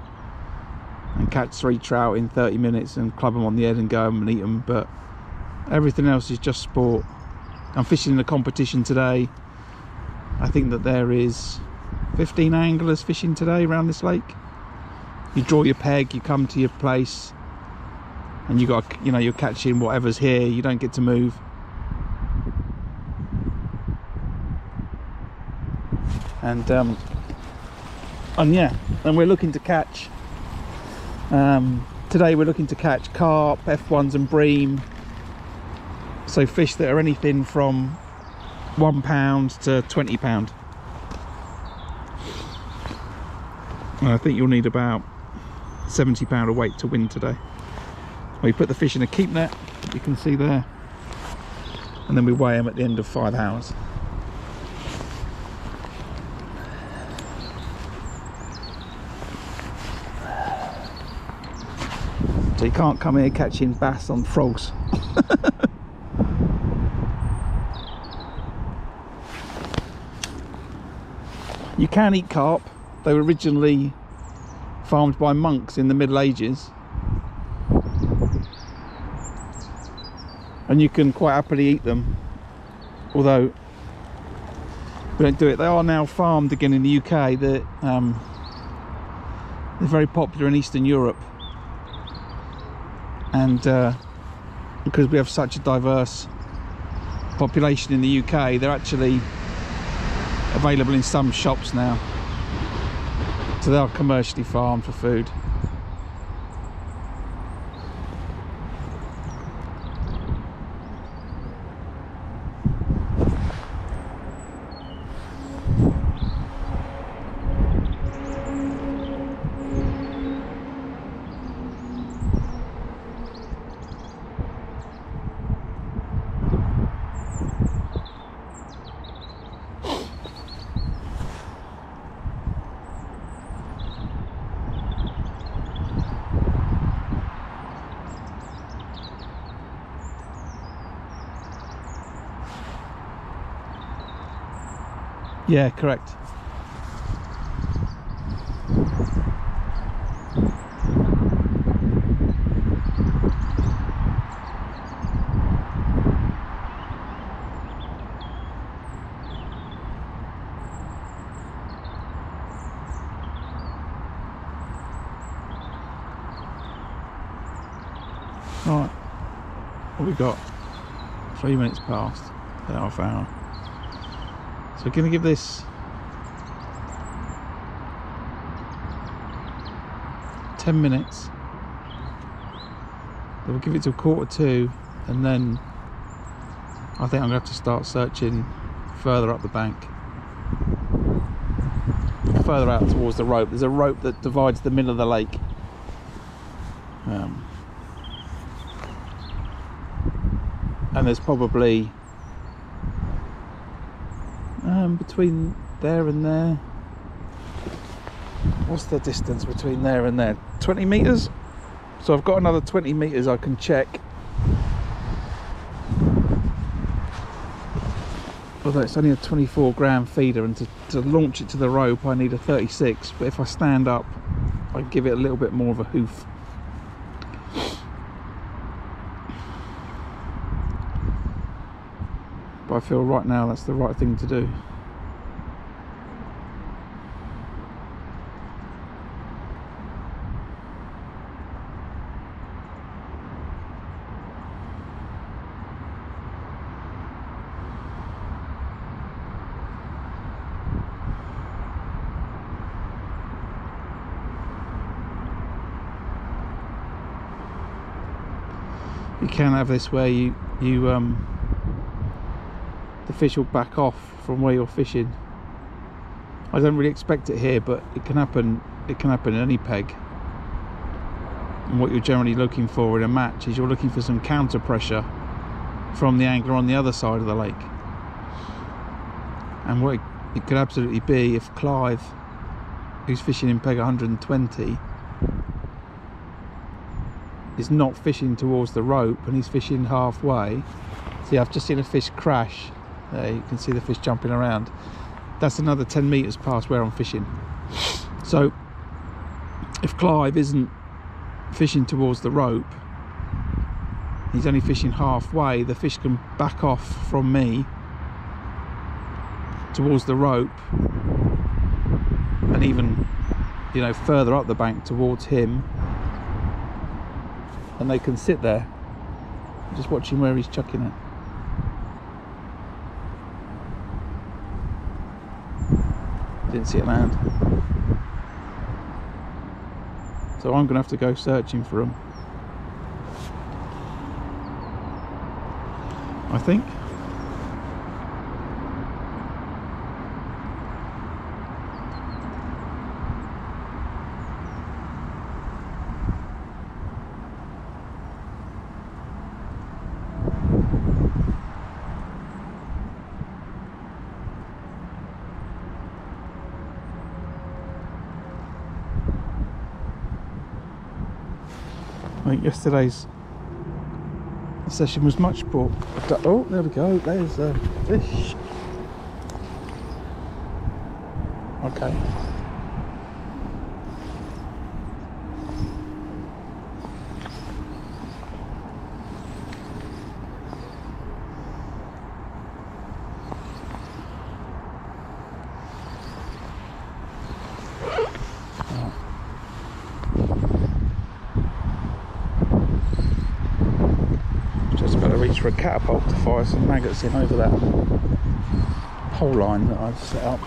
and catch 3 trout in 30 minutes and club them on the head and go and eat them, but everything else is just sport. I'm fishing in a competition today. I think that there is 15 anglers fishing today around this lake. You draw your peg, you come to your place, and you got, you know, you're catching whatever's here. You don't get to move. And yeah, and we're looking to catch today we're looking to catch carp, F1s and bream, so fish that are anything from £1 to £20. And I think you'll need about £70 a weight to win today. We put the fish in a keep net, you can see there, and then we weigh them at the end of 5 hours. So you can't come here catching bass on frogs. You can eat carp. They were originally farmed by monks in the Middle Ages, and you can quite happily eat them, although we don't do it. They are now farmed again in the UK. They're very popular in Eastern Europe, and because we have such a diverse population in the UK, they're actually available in some shops now. So they are commercially farmed for food. Yeah, correct. Right, what we got? 3 minutes past the half hour. So we're going to give this 10 minutes. Then we'll give it to 1:45, and then I think I'm going to have to start searching further up the bank, further out towards the rope. There's a rope that divides the middle of the lake. And there's probably between there and there, what's the distance between there and there? 20 meters. So I've got another 20 meters I can check. Although it's only a 24 gram feeder, and to launch it to the rope I need a 36, but if I stand up I can give it a little bit more of a hoof. But I feel right now that's the right thing to do. You can have this where you the fish will back off from where you're fishing. I don't really expect it here, but it can happen. It can happen in any peg. And what you're generally looking for in a match is you're looking for some counter pressure from the angler on the other side of the lake. And what it could absolutely be if Clive, who's fishing in peg 120, is not fishing towards the rope and he's fishing halfway. See, I've just seen a fish crash. There, you can see the fish jumping around. That's another 10 meters past where I'm fishing. So if Clive isn't fishing towards the rope, he's only fishing halfway, the fish can back off from me towards the rope, and even, you know, further up the bank towards him, and they can sit there just watching where he's chucking it. Didn't see it land, so I'm gonna have to go searching for them, I think. I think yesterday's session was much more. Oh, there we go. There's a fish. Okay. For a catapult to fire some maggots in over that. pole line that I've set up.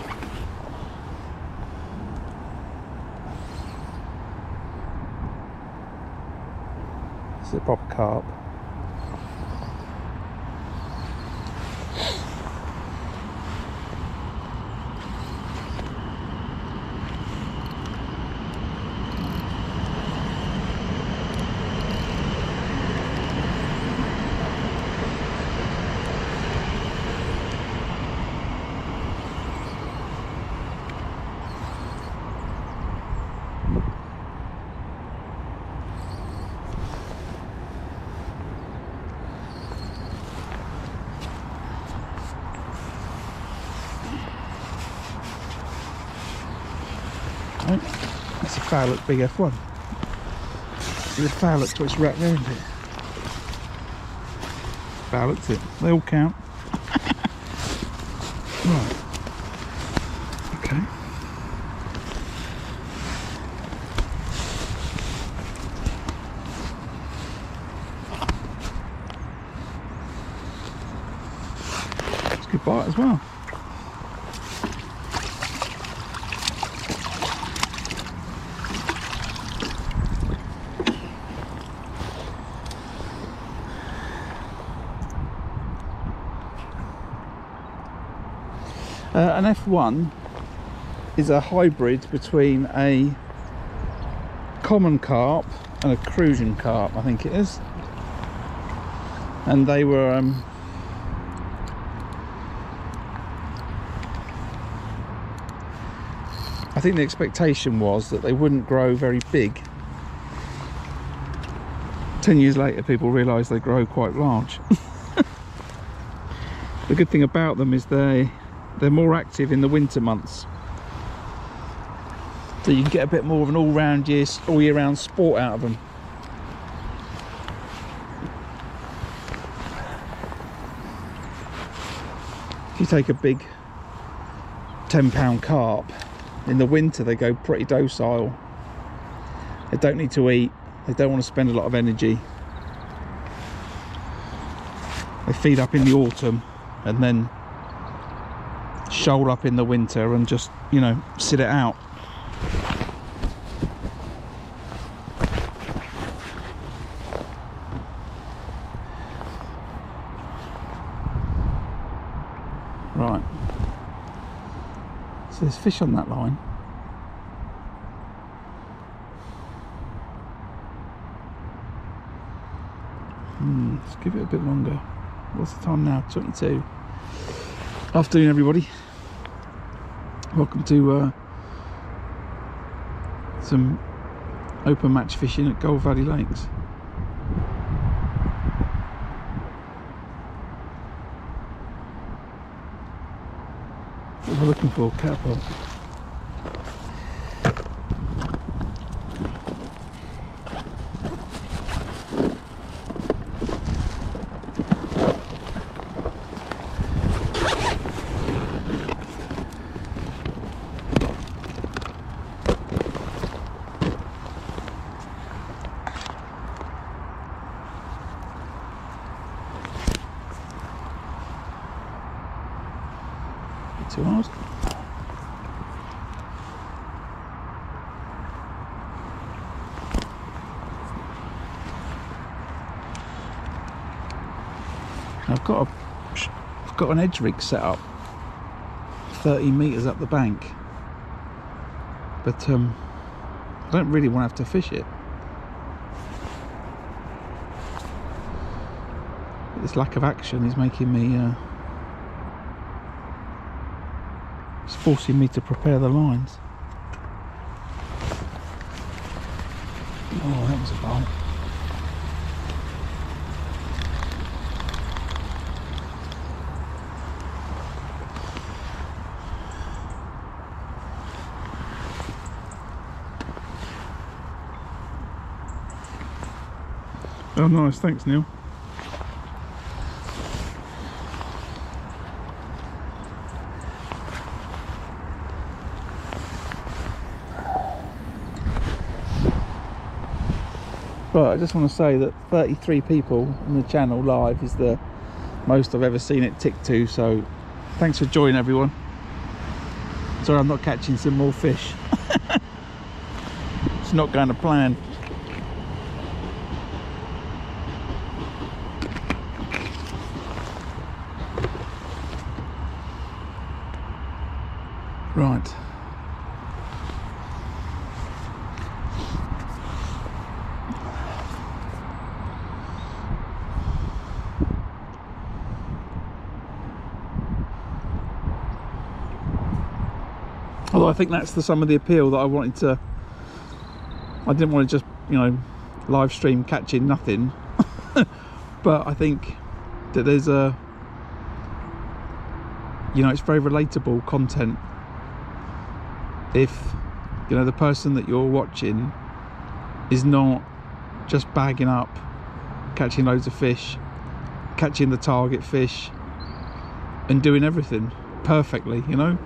This is a proper carp. Right. That's a foul look big F1. It's a foul look to its wrapped around it. Foul looked it. They all count. Right. Okay. It's a good bite as well. An F1 is a hybrid between a common carp and a crucian carp, I think it is. And they were I think the expectation was that they wouldn't grow very big. 10 years later people realised they grow quite large. The good thing about them is they're more active in the winter months, so you can get a bit more of an all year round sport out of them. If you take a big 10-pound carp, in the winter they go pretty docile. They don't need to eat, they don't want to spend a lot of energy. They feed up in the autumn and then shoal up in the winter and just, you know, sit it out. Right, so there's fish on that line. Let's give it a bit longer. What's the time now? 22. Afternoon, everybody. Welcome to some open match fishing at Gold Valley Lakes. What we're looking for, catapult. Too hard. I've got an edge rig set up 30 metres up the bank, but I don't really want to have to fish it. But this lack of action is making me it's forcing me to prepare the lines. Oh, that was a bite. Oh, nice, thanks, Neil. But I just want to say that 33 people on the channel live is the most I've ever seen it tick to, so Thanks for joining, everyone. Sorry I'm not catching some more fish. It's not going to plan. Right. Although I think that's some of the appeal that I wanted to. I didn't want to just, you know, live stream catching nothing. But I think that there's a, you know, it's very relatable content. If, you know, the person that you're watching is not just bagging up, catching loads of fish, catching the target fish, and doing everything perfectly, you know.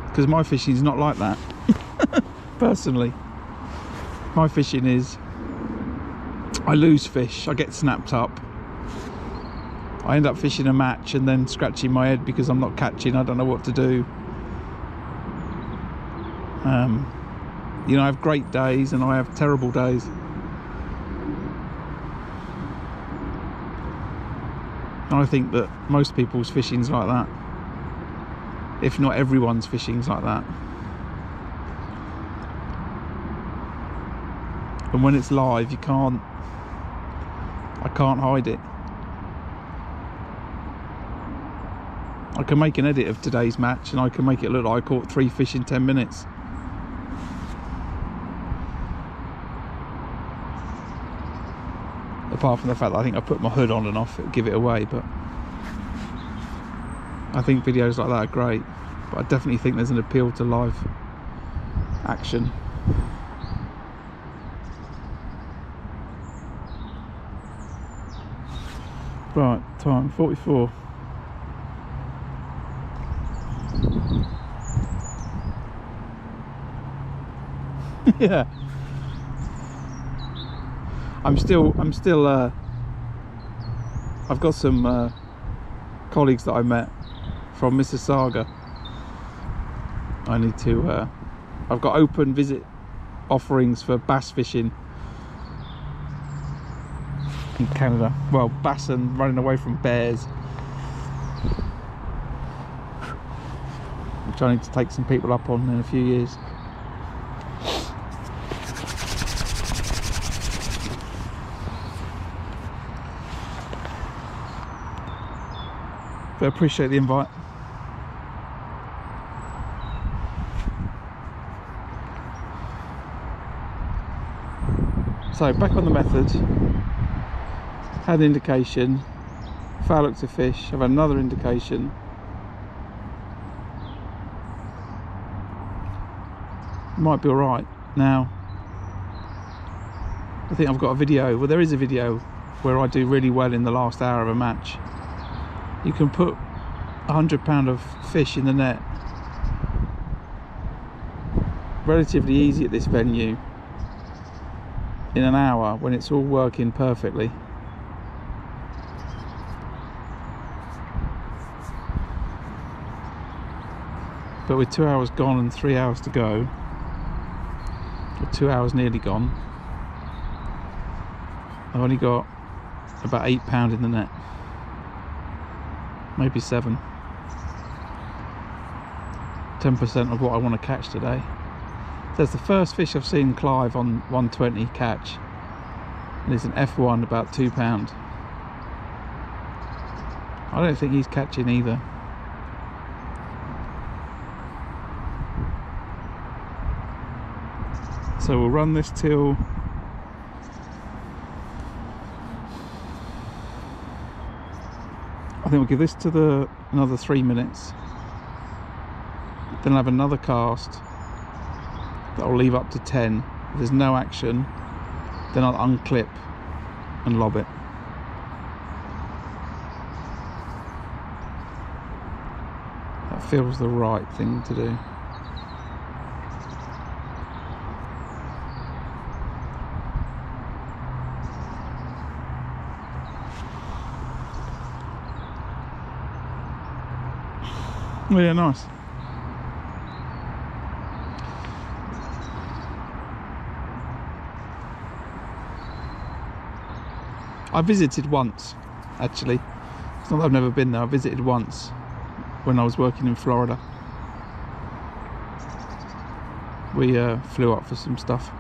Because my fishing is not like that. Personally, my fishing is, I lose fish, I get snapped up, I end up fishing a match and then scratching my head because I'm not catching, I don't know what to do. You know, I have great days and I have terrible days. And I think that most people's fishing's like that. If not everyone's fishing's like that. And when it's live, I can't hide it. I can make an edit of today's match and I can make it look like I caught 3 fish in 10 minutes. Apart from the fact that I think I put my hood on and off, it'll give it away, but I think videos like that are great. But I definitely think there's an appeal to live action. Right, time 44. Yeah. I'm still I've got some colleagues that I met from Mississauga. I need to I've got open visit offerings for bass fishing in Canada. Well, bass and running away from bears, which I need to take some people up on in a few years. But I appreciate the invite. So back on the method. Had an indication, foul looks of fish. I've had another indication. Might be alright. Now, I think I've got a video, well there is a video where I do really well in the last hour of a match. You can put 100 pound of fish in the net relatively easy at this venue in an hour when it's all working perfectly. But with 2 hours gone and 3 hours to go, or 2 hours nearly gone, I've only got about 8 pound in the net. Maybe 7. 10% of what I want to catch today. So it's the first fish I've seen Clive on 120 catch, and it's an F1 about 2 pound. I don't think he's catching either. So we'll run this till I think we'll give this to another 3 minutes. Then I'll have another cast that I'll leave up to 10. If there's no action, then I'll unclip and lob it. That feels the right thing to do. Yeah, nice. I visited once, actually. It's not that I've never been there. I visited once when I was working in Florida. We flew up for some stuff.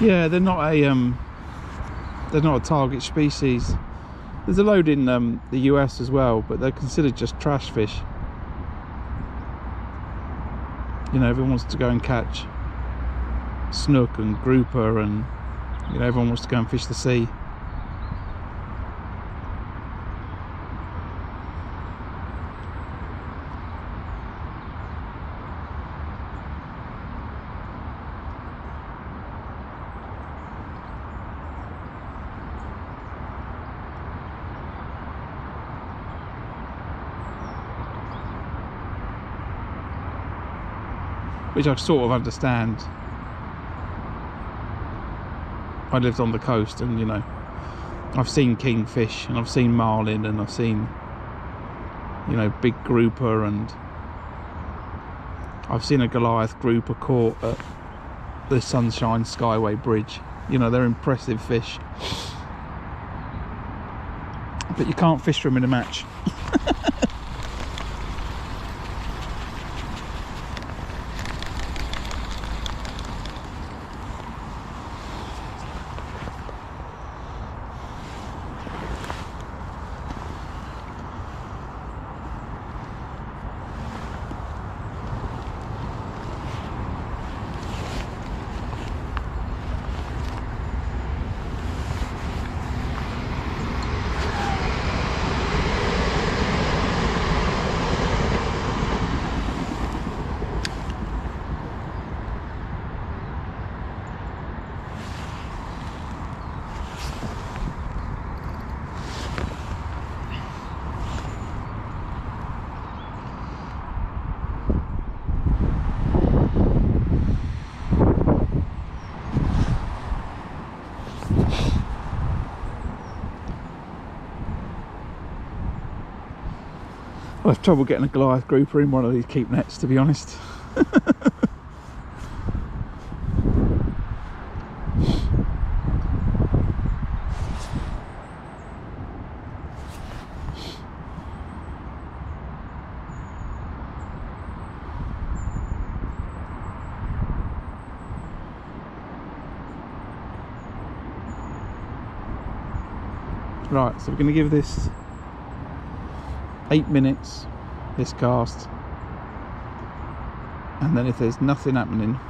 Yeah, they're not a target species. There's a load in the US as well, but they're considered just trash fish. You know, everyone wants to go and catch snook and grouper, and you know, everyone wants to go and fish the sea. Which I sort of understand. I lived on the coast, and you know, I've seen kingfish, and I've seen marlin, and I've seen, you know, big grouper, and I've seen a Goliath grouper caught at the Sunshine Skyway Bridge. You know, they're impressive fish, but you can't fish for them in a match. I have trouble getting a Goliath grouper in one of these keep nets, to be honest. Right, so we're going to give this 8 minutes, this cast, and then if there's nothing happening,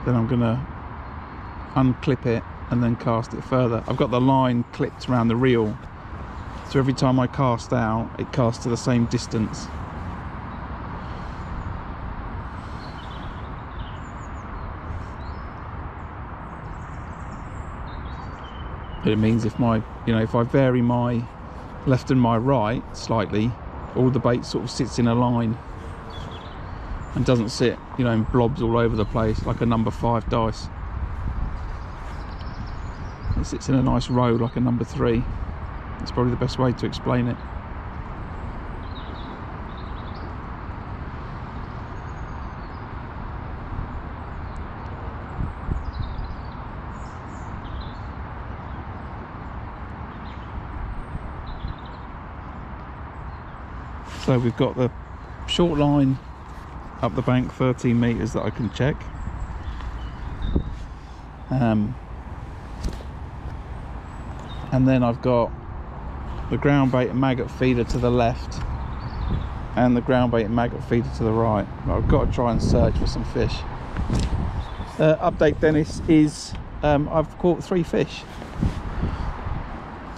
then I'm going to unclip it and then cast it further. I've got the line clipped around the reel, so every time I cast out, it casts to the same distance. But it means if my, if I vary my left and my right slightly, all the bait sort of sits in a line and doesn't sit, in blobs all over the place like a number 5 dice. It sits in a nice row like a number 3. That's probably the best way to explain it. So we've got the short line up the bank, 13 meters, that I can check. And then I've got the ground bait and maggot feeder to the left and the ground bait and maggot feeder to the right. But I've got to try and search for some fish. Update, Dennis, is I've caught 3 fish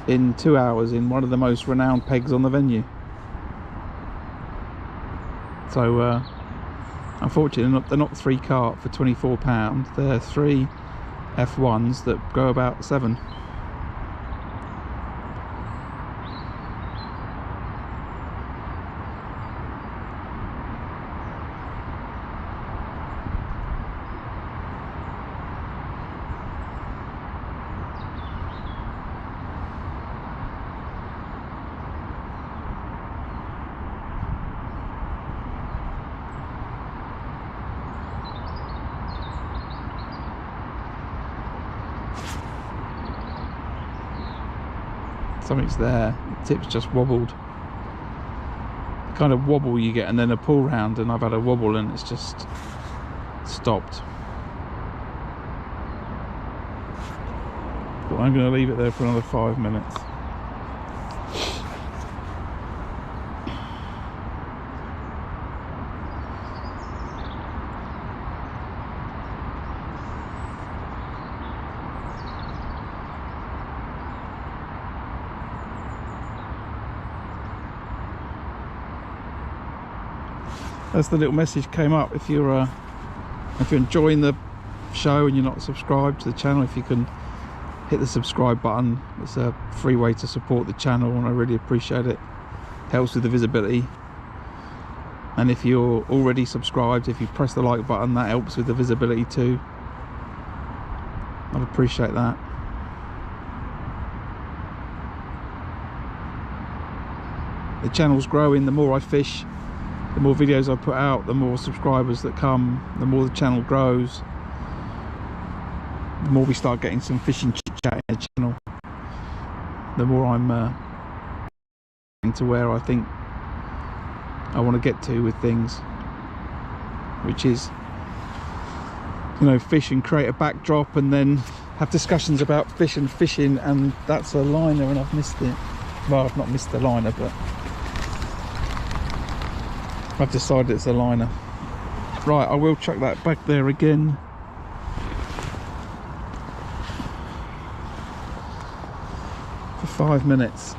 in 2 hours in one of the most renowned pegs on the venue. So unfortunately they're not 3 carp for £24, they're 3 F1s that go about 7. Something's there, the tip's just wobbled. The kind of wobble you get and then a pull round, and I've had a wobble and it's just stopped. But I'm going to leave it there for another 5 minutes. As the little message came up, if you're enjoying the show and you're not subscribed to the channel, if you can hit the subscribe button. It's a free way to support the channel and I really appreciate it. Helps with the visibility. And if you're already subscribed, if you press the like button, that helps with the visibility too. I'd appreciate that. The channel's growing. The more I fish, the more videos I put out, the more subscribers that come, the more the channel grows, the more we start getting some fishing chit chat in the channel, the more I'm to where I think I want to get to with things, which is, fish and create a backdrop and then have discussions about fish and fishing. And that's a liner and I've missed it. Well, I've not missed the liner, but I've decided it's a liner. Right, I will chuck that back there again. For 5 minutes.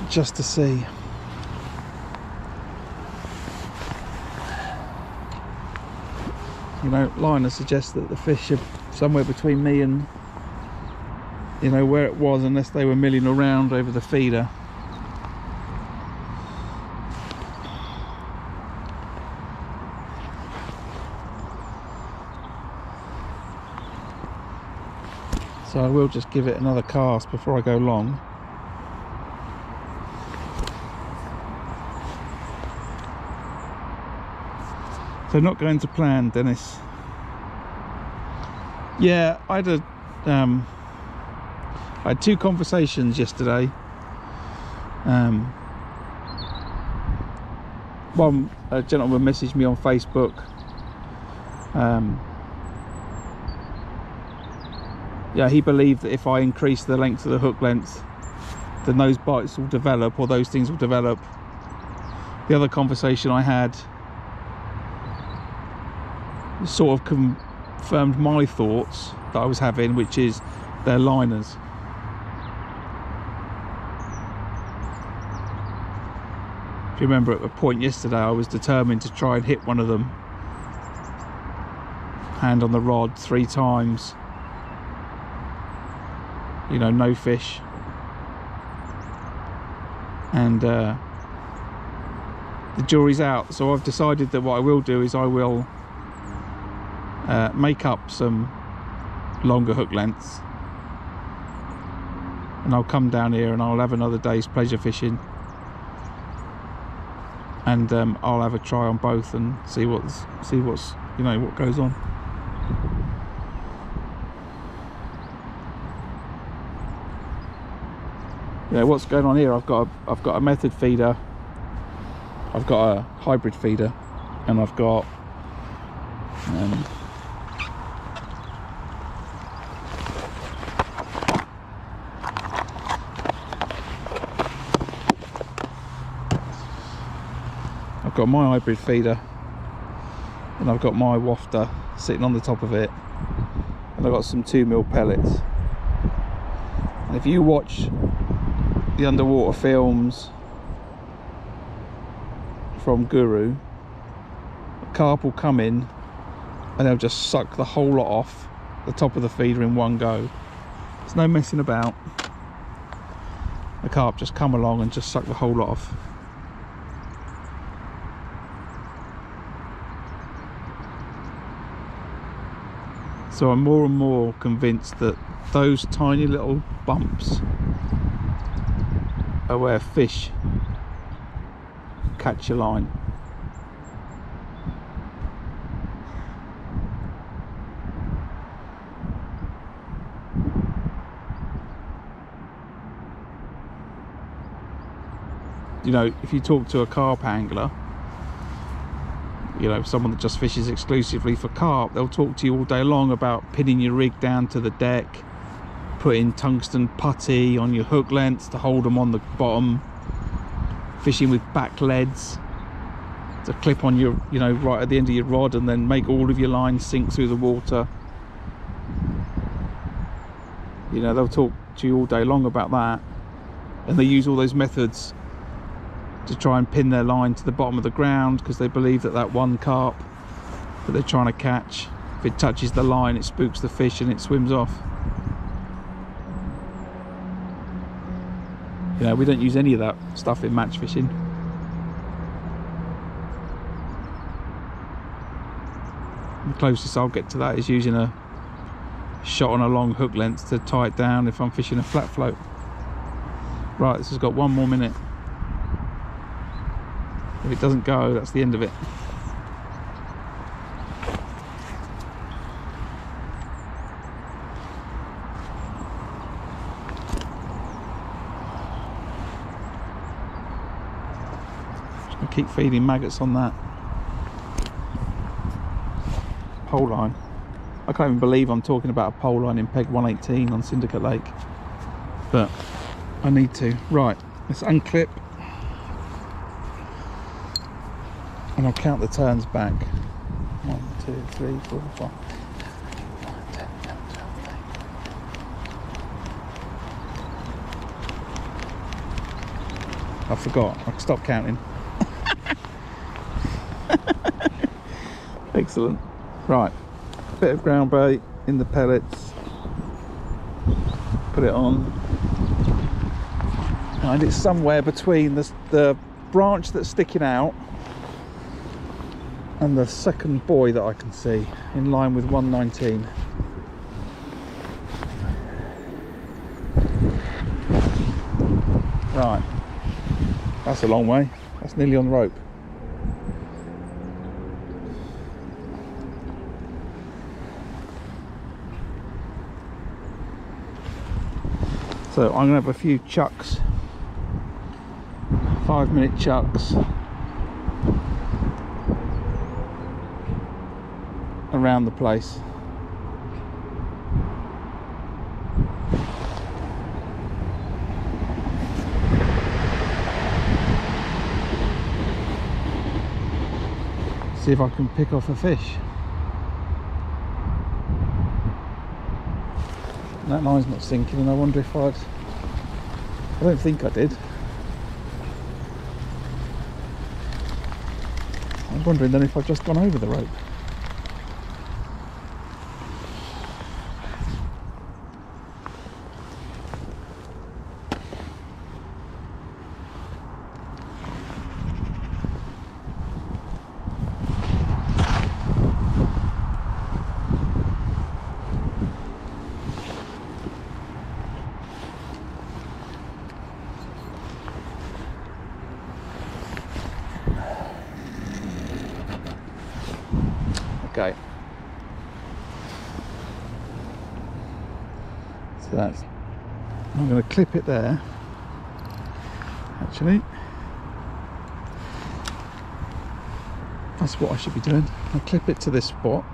Just to see. Liner suggests that the fish are somewhere between me and, where it was, unless they were milling around over the feeder. So I will just give it another cast before I go long. So not going to plan, Dennis. Yeah, I had 2 conversations yesterday. One, a gentleman messaged me on Facebook yeah, he believed that if I increase the length of the hook length, then those bites will develop, or those things will develop. The other conversation I had sort of confirmed my thoughts that I was having, which is they're liners. If you remember, at a point yesterday I was determined to try and hit one of them, hand on the rod 3 times, you know, no fish, and the jury's out. So I've decided that what I will do is I will make up some longer hook lengths, and I'll come down here and I'll have another day's pleasure fishing, and I'll have a try on both and see what's you know, what goes on. Yeah, what's going on here? I've got a method feeder, I've got a hybrid feeder, and I've got my hybrid feeder, and I've got my wafter sitting on the top of it, and I've got some 2mm pellets. And if you watch the underwater films from Guru, a carp will come in and they'll just suck the whole lot off the top of the feeder in one go. There's no messing about. The carp just come along and just suck the whole lot off. So I'm more and more convinced that those tiny little bumps are where fish catch your line. You know, if you talk to a carp angler, you know, someone that just fishes exclusively for carp, they'll talk to you all day long about pinning your rig down to the deck, putting tungsten putty on your hook lengths to hold them on the bottom, fishing with back leads to clip on your, you know, right at the end of your rod, and then make all of your lines sink through the water. You know, they'll talk to you all day long about that, and they use all those methods to try and pin their line to the bottom of the ground, because they believe that that one carp that they're trying to catch, if it touches the line, it spooks the fish and it swims off. You know, we don't use any of that stuff in match fishing. The closest I'll get to that is using a shot on a long hook length to tie it down if I'm fishing a flat float. Right, this has got 1 more minute. If it doesn't go, that's the end of it. Just gonna keep feeding maggots on that pole line. I can't even believe I'm talking about a pole line in peg 118 on Syndicate Lake, but I need to. Right, let's unclip. And I'll count the turns back. 1, 2, 3, 4, 5, 9, 10, 11, 12, 13. I forgot. I stopped counting. Excellent. Right. Bit of ground bait in the pellets. Put it on. And it's somewhere between the branch that's sticking out and the second buoy that I can see, in line with 119. Right, that's a long way. That's nearly on the rope. So I'm gonna have a few chucks, 5-minute chucks around the place. see if I can pick off a fish. That line's not sinking, and I wonder if I don't think I did. I'm wondering then if I've just gone over the rope. Okay, so that's, I'm going to clip it there actually. That's what I should be doing. I'll clip it to this spot,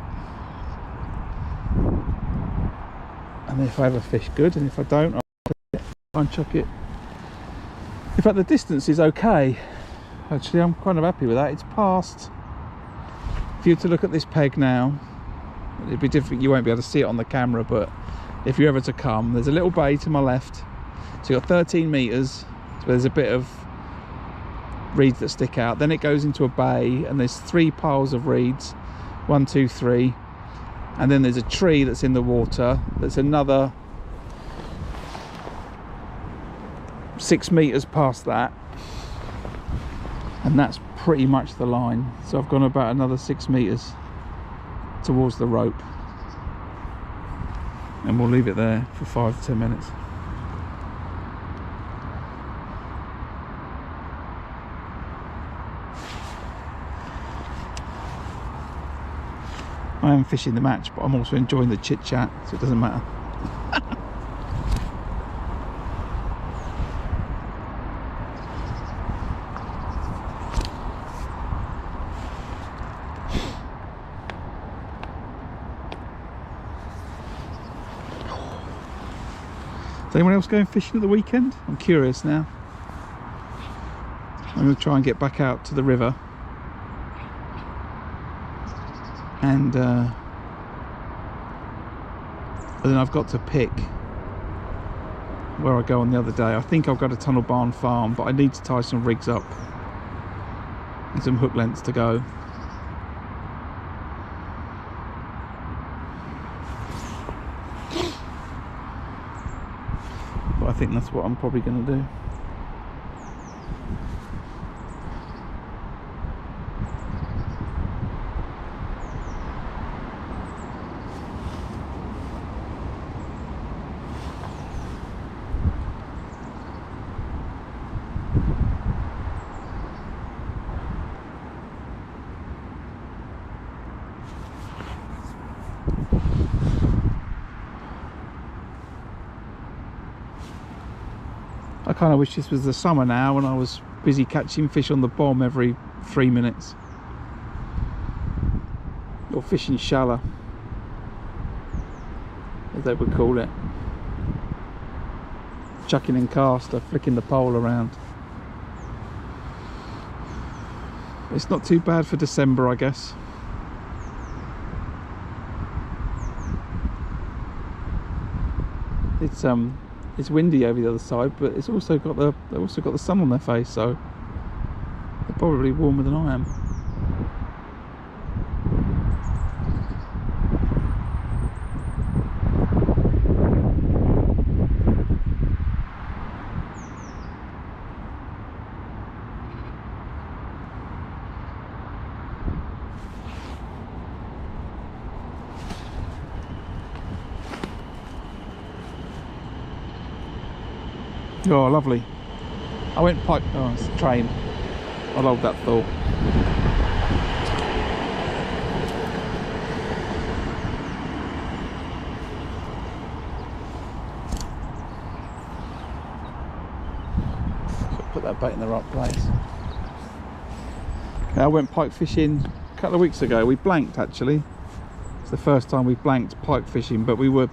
and if I have a fish, good, and if I don't, I'll clip it and chuck it. In fact, the distance is okay actually. I'm kind of happy with that. It's past. If you were to look at this peg now, it'd be different. You won't be able to see it on the camera, but if you're ever to come, there's a little bay to my left. So you've got 13 meters. So there's a bit of reeds that stick out. Then it goes into a bay, and there's 3 piles of reeds, 1, 2, 3, and then there's a tree that's in the water. That's another 6 meters past that, and that's pretty much the line. So I've gone about another 6 meters towards the rope, and we'll leave it there for 5 to 10 minutes. I am fishing the match, but I'm also enjoying the chit chat, so it doesn't matter. Is anyone else going fishing at the weekend? I'm curious now. I'm going to try and get back out to the river, and then I've got to pick where I go on the other day. I think I've got a Tunnel Barn farm, but I need to tie some rigs up and some hook lengths to go. But I think that's what I'm probably going to do. I kind of wish this was the summer now, and I was busy catching fish on the bomb every 3 minutes, or fishing shallow, as they would call it. Chucking in caster, flicking the pole around. It's not too bad for December, I guess. It's windy over the other side, but it's also got the sun on their face, so they're probably warmer than I am. Oh, lovely. I went pike. Oh, it's a train. I'll hold that thought. So put that bait in the right place. Okay, I went pike fishing a couple of weeks ago. We blanked actually. It's the first time we blanked pike fishing, but we were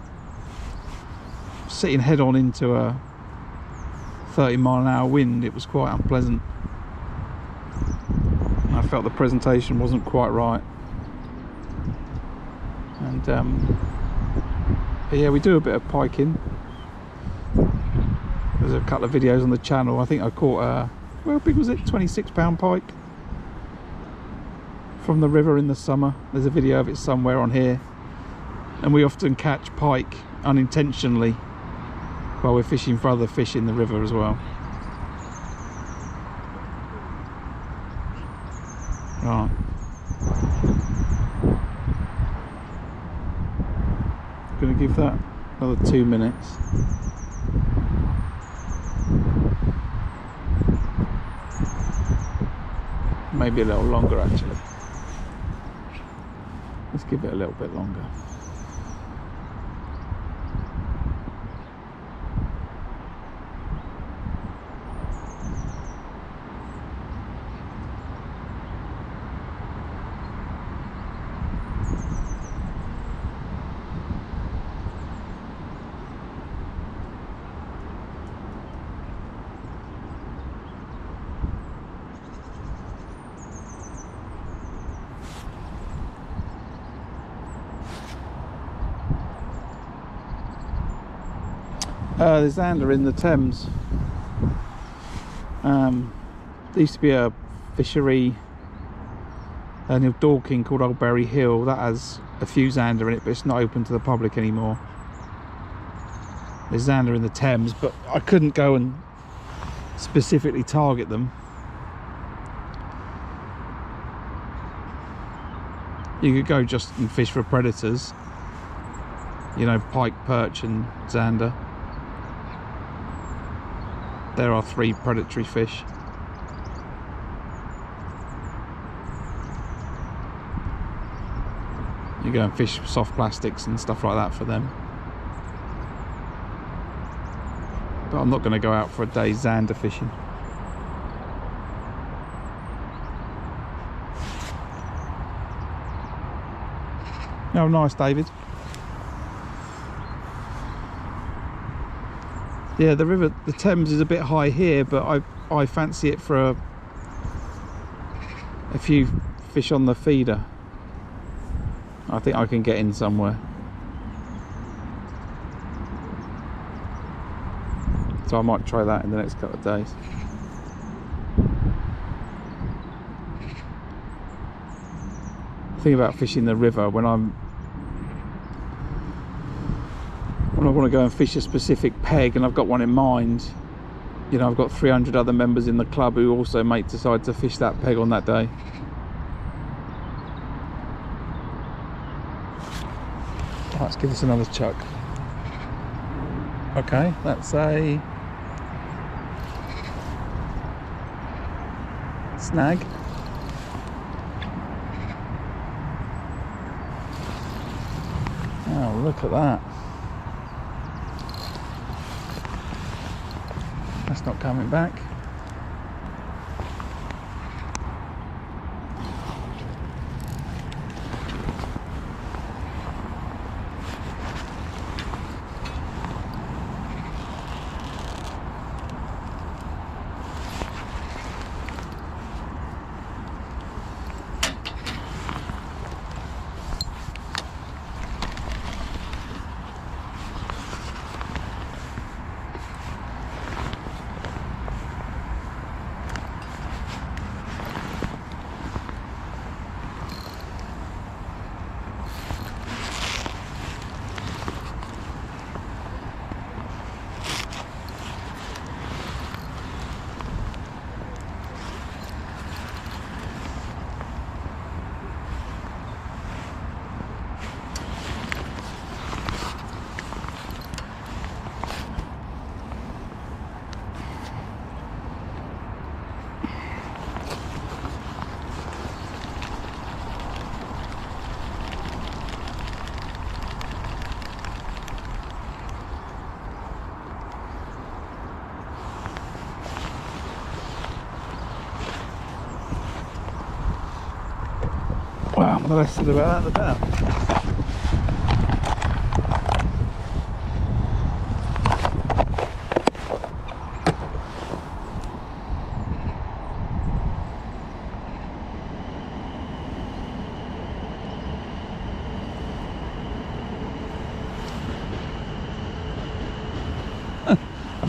sitting head on into a 30-mile-an-hour wind. It was quite unpleasant. I felt the presentation wasn't quite right. And but yeah, we do a bit of piking. There's a couple of videos on the channel. I think I caught a, well, how big was it? 26-pound pike from the river in the summer. There's a video of it somewhere on here. And we often catch pike unintentionally while we're fishing for other fish in the river as well. Right. I'm going to give that another 2 minutes. Maybe a little longer actually. Let's give it a little bit longer. There's zander in the Thames. There used to be a fishery near Dorking called Old Berry Hill that has a few zander in it, but it's not open to the public anymore. There's zander in the Thames, but I couldn't go and specifically target them. You could go just and fish for predators, you know, pike, perch and zander. There are 3 predatory fish. You go and fish soft plastics and stuff like that for them. But I'm not going to go out for a day's zander fishing. Oh, nice, David. Yeah, the river, the Thames is a bit high here, but I fancy it for a few fish on the feeder. I think I can get in somewhere. So I might try that in the next couple of days. The thing about fishing the river, when I want to go and fish a specific peg and I've got one in mind, you know, I've got 300 other members in the club who also may decide to fish that peg on that day. Let's give this another chuck. Okay, that's a snag. Oh, look at that. That's not coming back. Wow, the less said about that, the better.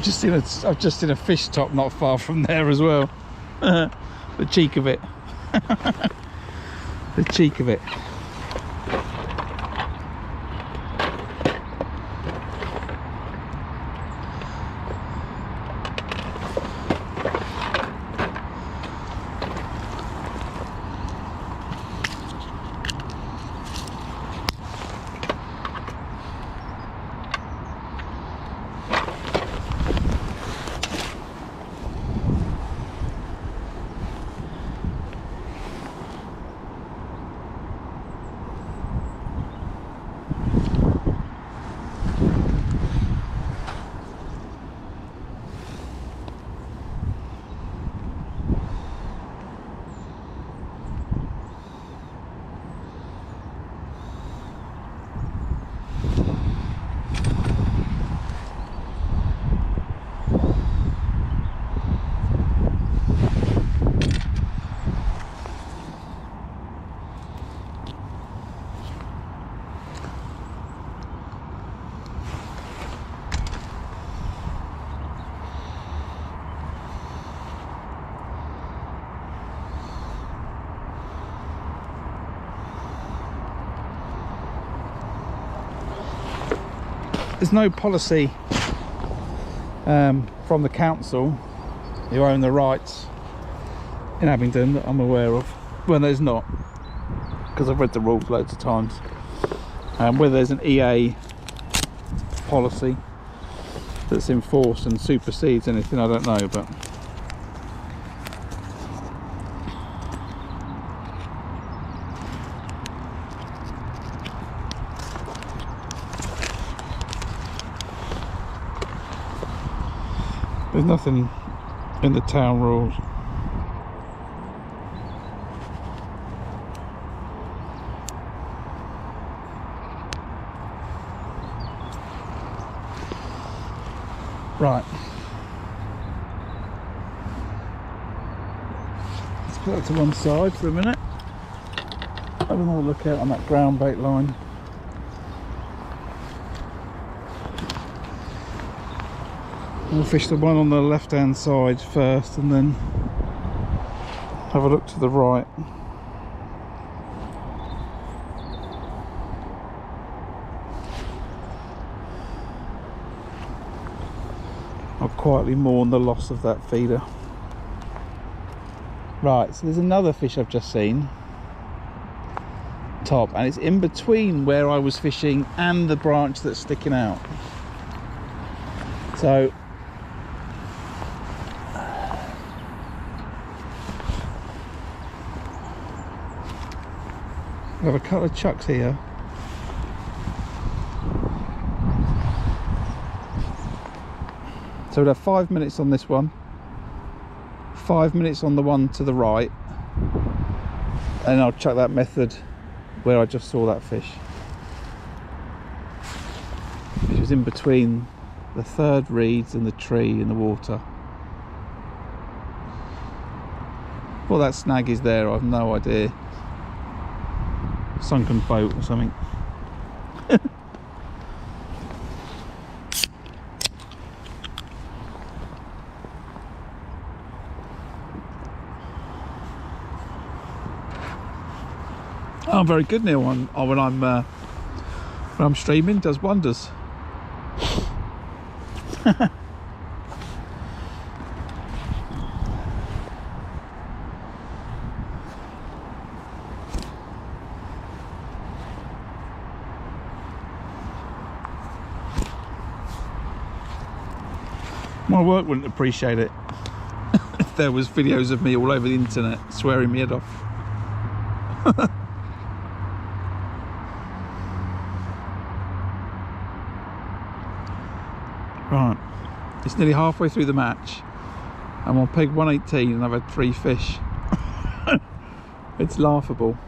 I've just seen a fish top not far from there as well. The cheek of it. The cheek of it. There's no policy from the council who own the rights in Abingdon that I'm aware of. Well, there's not, because I've read the rules loads of times. Whether there's an EA policy that's enforced and supersedes anything, I don't know, but there's nothing in the town rules. Right. Let's put that to one side for a minute. Have another look out on that ground bait line. We'll fish the one on the left hand side first and then have a look to the right. I'll quietly mourn the loss of that feeder. Right, so there's another fish I've just seen, top, and it's in between where I was fishing and the branch that's sticking out. So we have a couple of chucks here. So we'll have 5 minutes on this one, 5 minutes on the one to the right, and I'll chuck that method where I just saw that fish. It was in between the third reeds and the tree in the water. Well, that snag is there, I've no idea. Sunken boat or something. Oh, very good, Neil. When I'm streaming, does wonders. My work wouldn't appreciate it if there was videos of me all over the internet swearing me head off. Right, it's nearly halfway through the match. I'm on peg 118 and I've had 3 fish. It's laughable.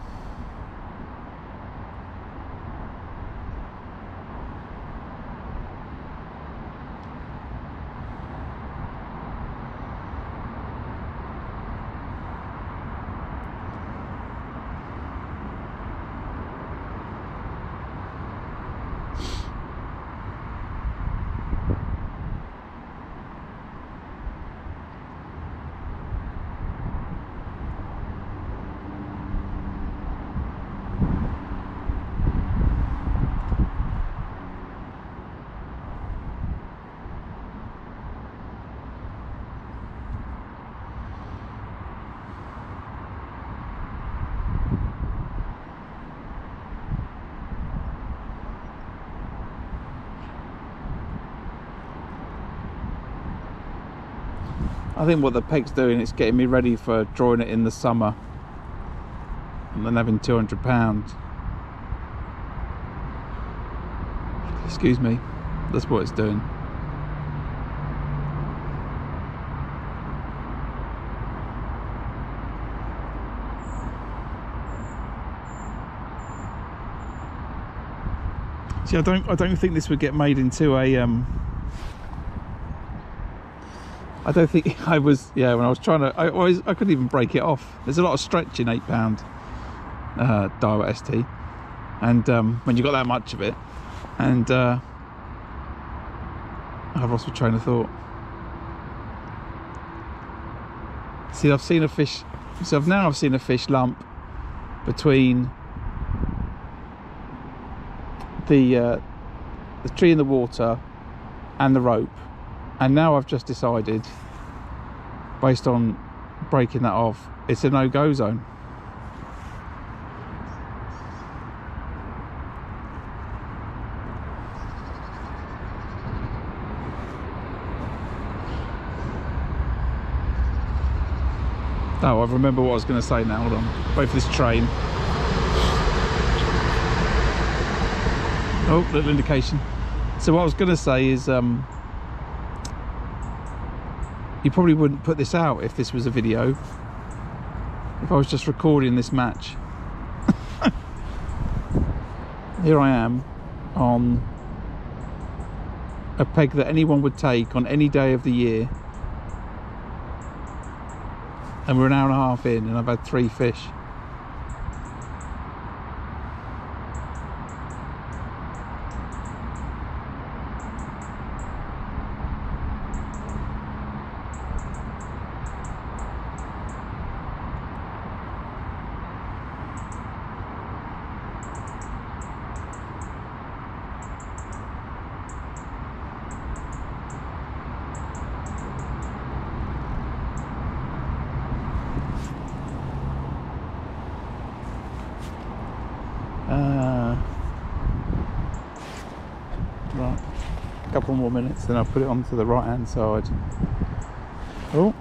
I think what the peg's doing, it's getting me ready for drawing it in the summer and then having 200 pounds. Excuse me, that's what it's doing. See, I don't think this would get made into a I don't think I was, yeah, when I was trying to, I couldn't even break it off. There's a lot of stretch in 8-pound Daiwa ST, and when you got that much of it, and I've lost my train of thought. See, I've seen a fish, so I've seen a fish lump between the tree in the water and the rope, and now I've just decided, based on breaking that off, it's a no-go zone. Oh, I remember what I was going to say now. Hold on, wait for this train. Oh, little indication. So what I was going to say is, you probably wouldn't put this out if this was a video, if I was just recording this match. Here I am on a peg that anyone would take on any day of the year, and we're an hour and a half in and I've had 3 fish. Right, a couple more minutes, then I'll put it onto the right hand side. Oh,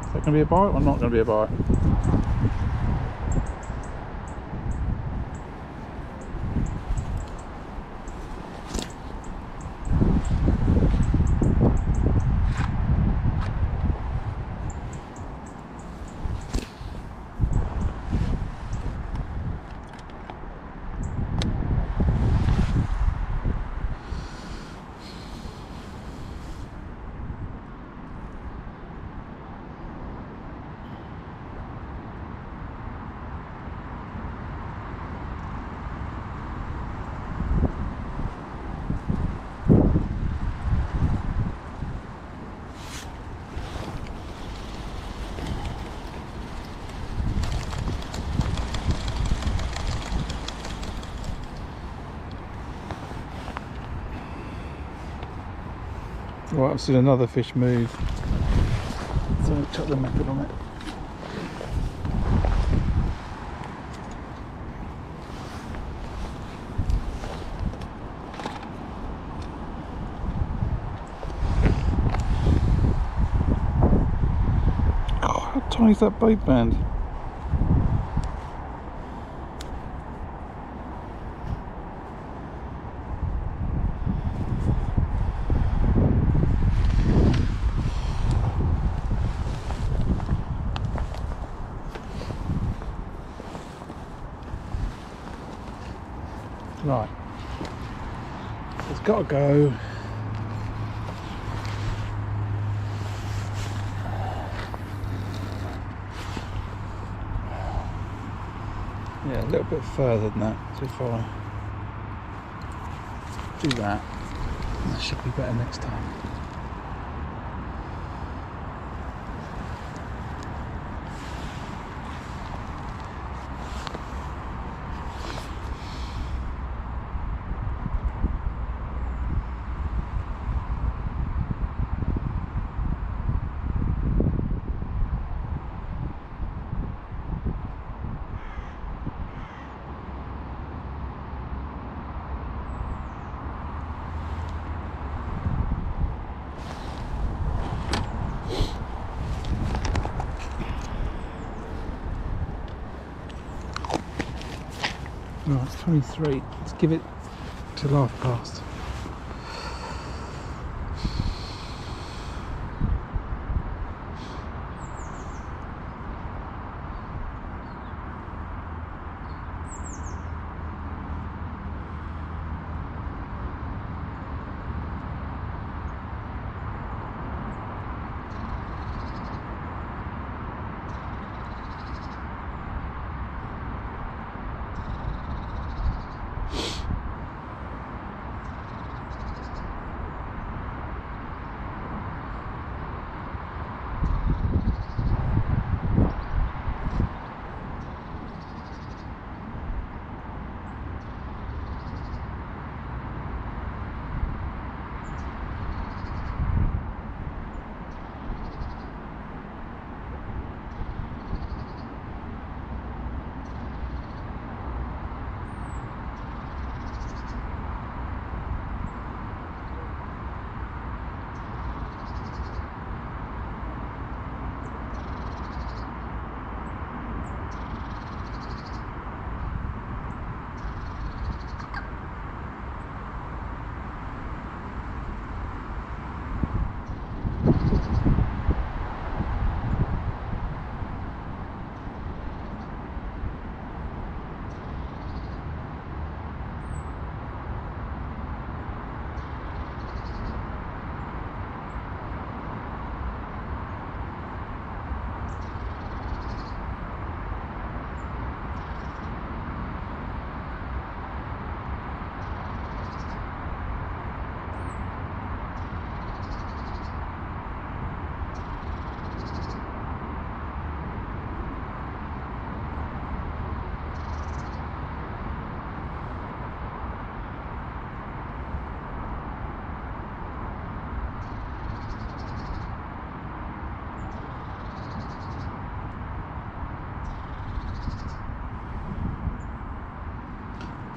is that going to be a bite or not going to be a bite? Right, I've seen another fish move, so I'll chuck the method on it. Oh, how tiny is that bait band? Right, it's got to go. Yeah, a little bit further than that. So if I do that, that should be better next time. Right, it's 23. Let's give it till half past.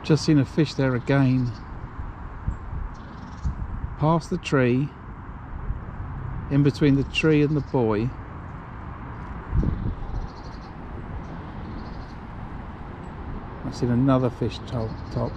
Just seen a fish there again, past the tree, in between the tree and the buoy. I've seen another fish top.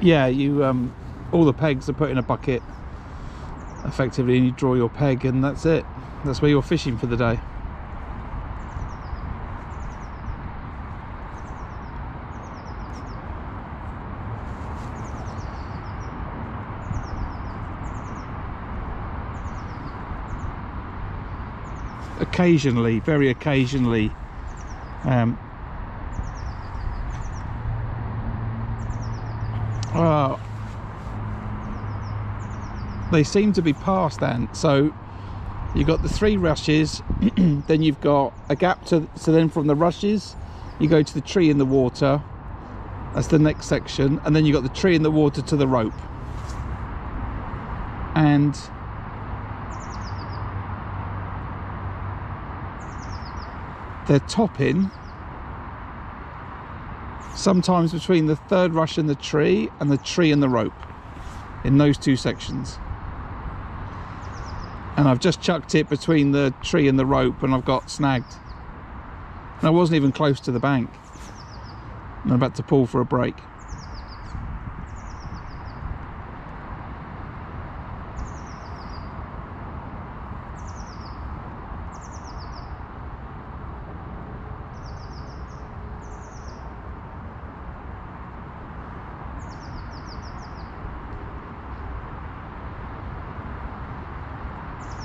Yeah, you all the pegs are put in a bucket effectively, and you draw your peg, and that's it. That's where you're fishing for the day. Occasionally, very occasionally, they seem to be past then. So you've got the 3 rushes, then you've got a gap so then from the rushes you go to the tree in the water. That's the next section, and then you've got the tree in the water to the rope. And they're topping sometimes between the 3rd rush and the tree and the rope, in those 2 sections. And I've just chucked it between the tree and the rope, and I've got snagged. And I wasn't even close to the bank. And I'm about to pull for a break.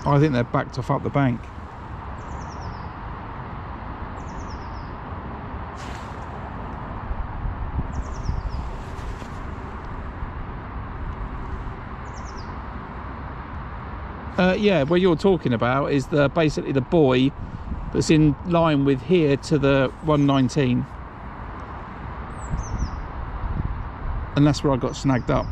I think they're backed off up the bank. Yeah, what you're talking about is basically the buoy that's in line with here to the 119, and that's where I got snagged up.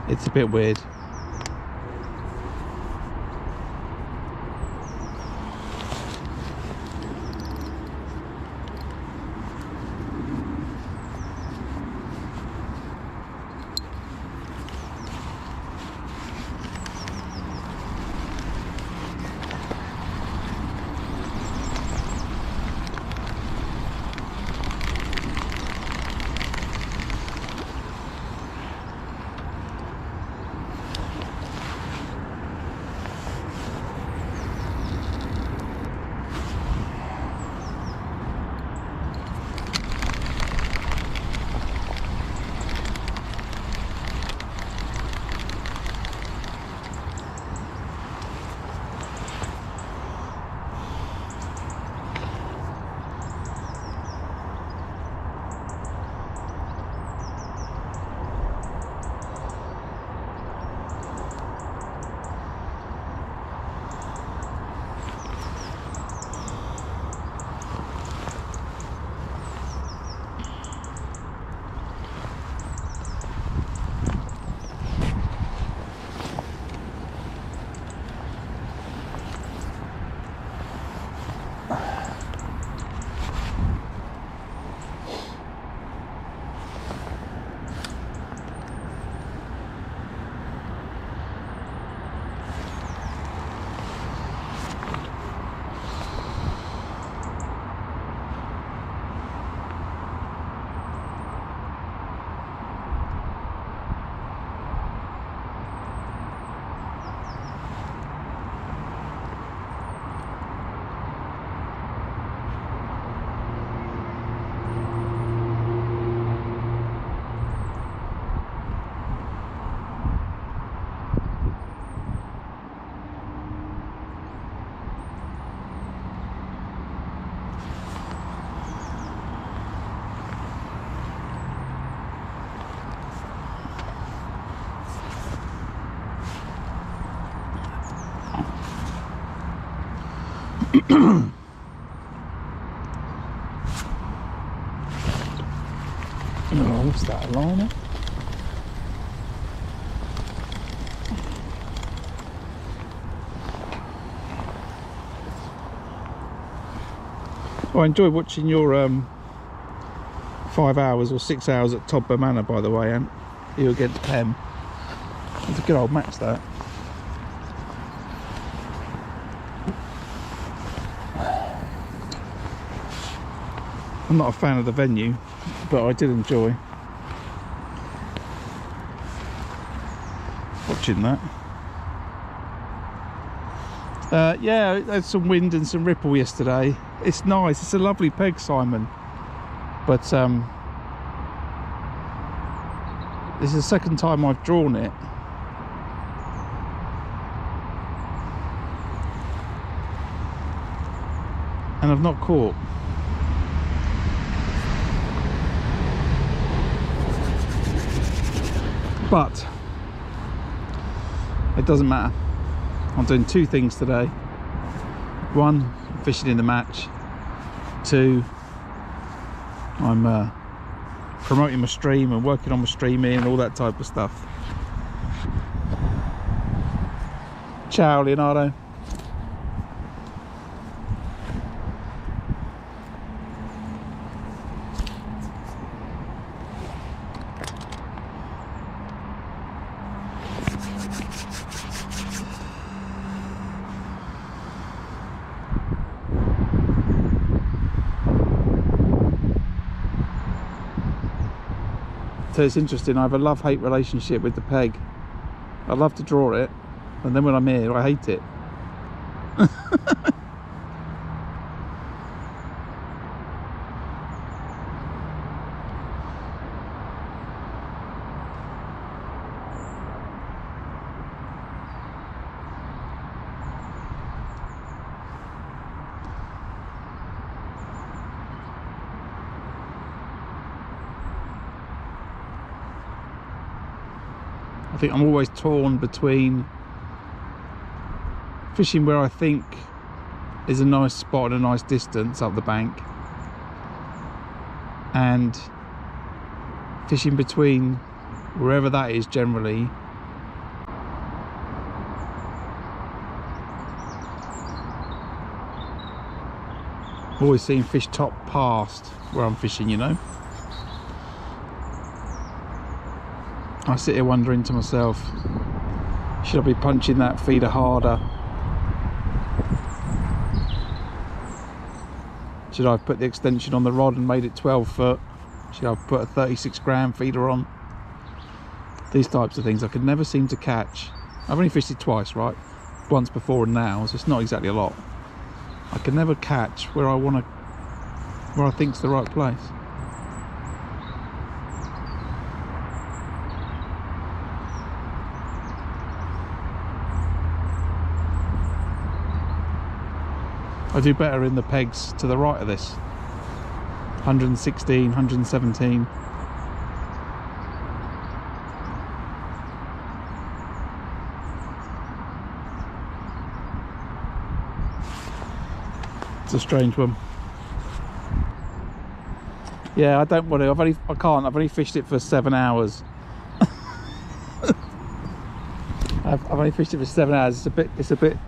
It's a bit weird. Oh, what's that, a liner? Oh, I enjoy watching your 5 hours or 6 hours at Todber Manor, by the way, Ant. You against Pem. It's a good old match, that. I'm not a fan of the venue, but I did enjoy watching that. Yeah, had some wind and some ripple yesterday. It's nice. It's a lovely peg, Simon. But this is the second time I've drawn it. And I've not caught. But it doesn't matter. I'm doing two things today. One, I'm fishing in the match. Two, I'm promoting my stream and working on my streaming and all that type of stuff. Ciao, Leonardo. So it's interesting, I have a love-hate relationship with the peg. I love to draw it, and then when I'm here I hate it. I think I'm always torn between fishing where I think is a nice spot and a nice distance up the bank, and fishing between wherever that is generally. I've always seen fish top past where I'm fishing, you know. I sit here wondering to myself, should I be punching that feeder harder? Should I have put the extension on the rod and made it 12 foot? Should I have put a 36 gram feeder on? These types of things I could never seem to catch. I've only fished it twice, right? Once before and now, so it's not exactly a lot. I can never catch where I think's the right place. I do better in the pegs to the right of this. 116, 117. It's a strange one. Yeah, I don't want to. I can't. I've only fished it for 7 hours. I've only fished it for 7 hours. It's a bit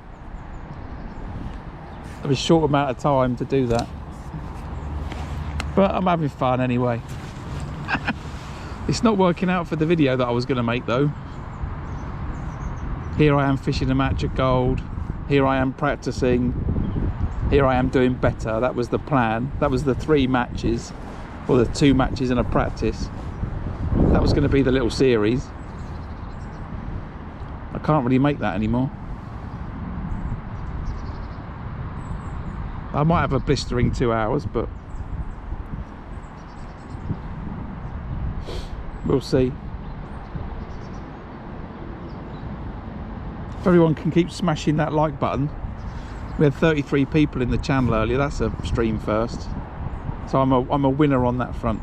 of a short amount of time to do that, but I'm having fun anyway. It's not working out for the video that I was going to make though. Here I am fishing a match at gold. Here I am practicing. Here I am doing better. That was the plan. That was the 3 matches, or the 2 matches and a practice. That was going to be the little series. I can't really make that anymore. I might have a blistering 2 hours, but we'll see. If everyone can keep smashing that like button. We had 33 people in the channel earlier. That's a stream first, so I'm a winner on that front.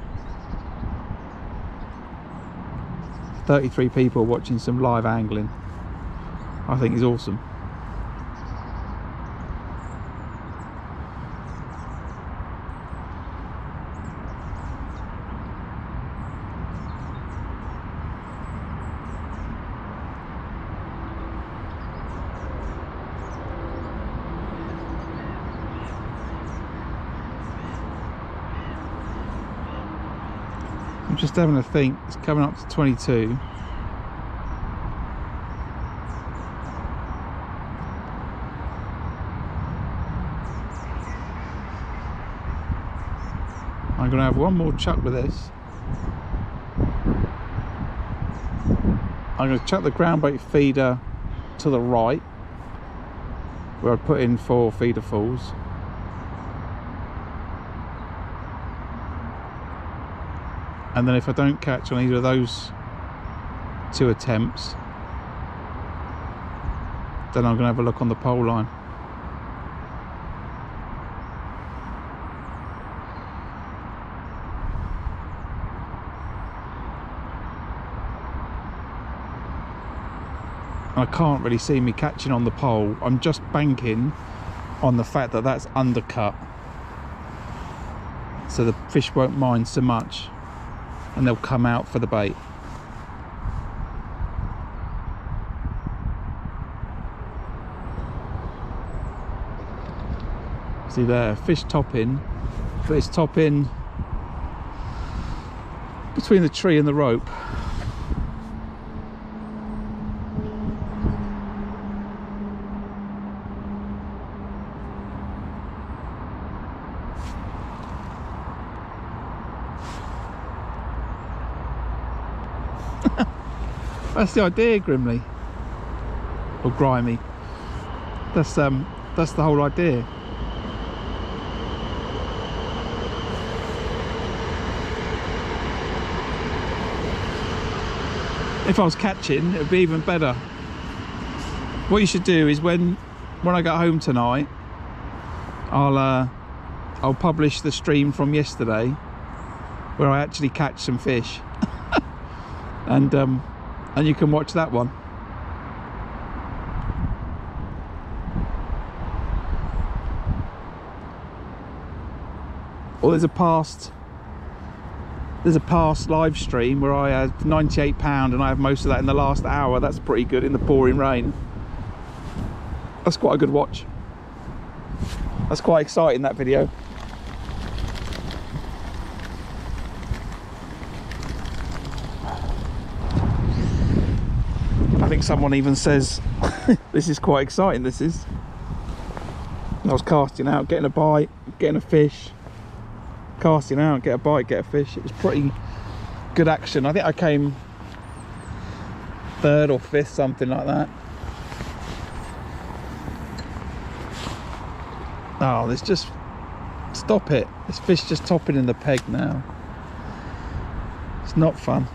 33 people watching some live angling, I think is awesome. I'm just having a think. It's coming up to 22. I'm going to have one more chuck with this. I'm going to chuck the ground bait feeder to the right, where I put in 4 feeder falls. And then if I don't catch on either of those 2 attempts, then I'm going to have a look on the pole line. I can't really see me catching on the pole. I'm just banking on the fact that that's undercut, so the fish won't mind so much and they'll come out for the bait. See there, fish topping, but it's topping between the tree and the rope. That's the idea, Grimley. or grimy. That's the whole idea. If I was catching, it would be even better. What you should do is when I get home tonight, I'll publish the stream from yesterday where I actually catch some fish, and you can watch that one. Or there's a past live stream where I had £98 and I have most of that in the last hour. That's pretty good in the pouring rain. That's quite a good watch. That's quite exciting, that video. I think someone even says this is quite exciting. This is. I was casting out, getting a bite, getting a fish. Casting out, get a bite, get a fish. It was pretty good action. I think I came 3rd or 5th, something like that. Oh, there's just, stop it. This fish just topping in the peg now. It's not fun.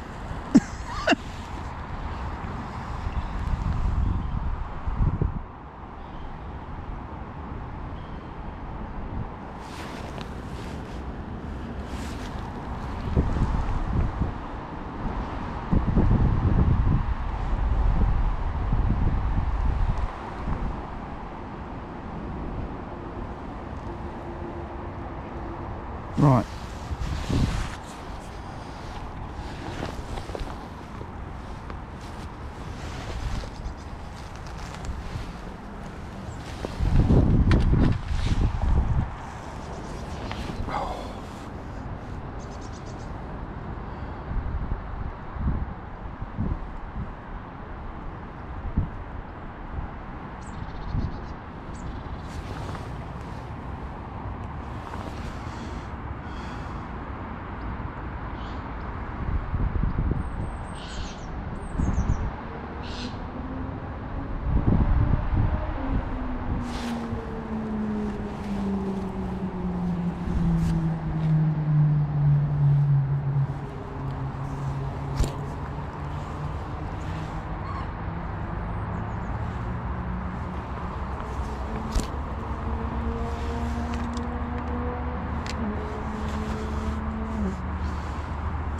Right.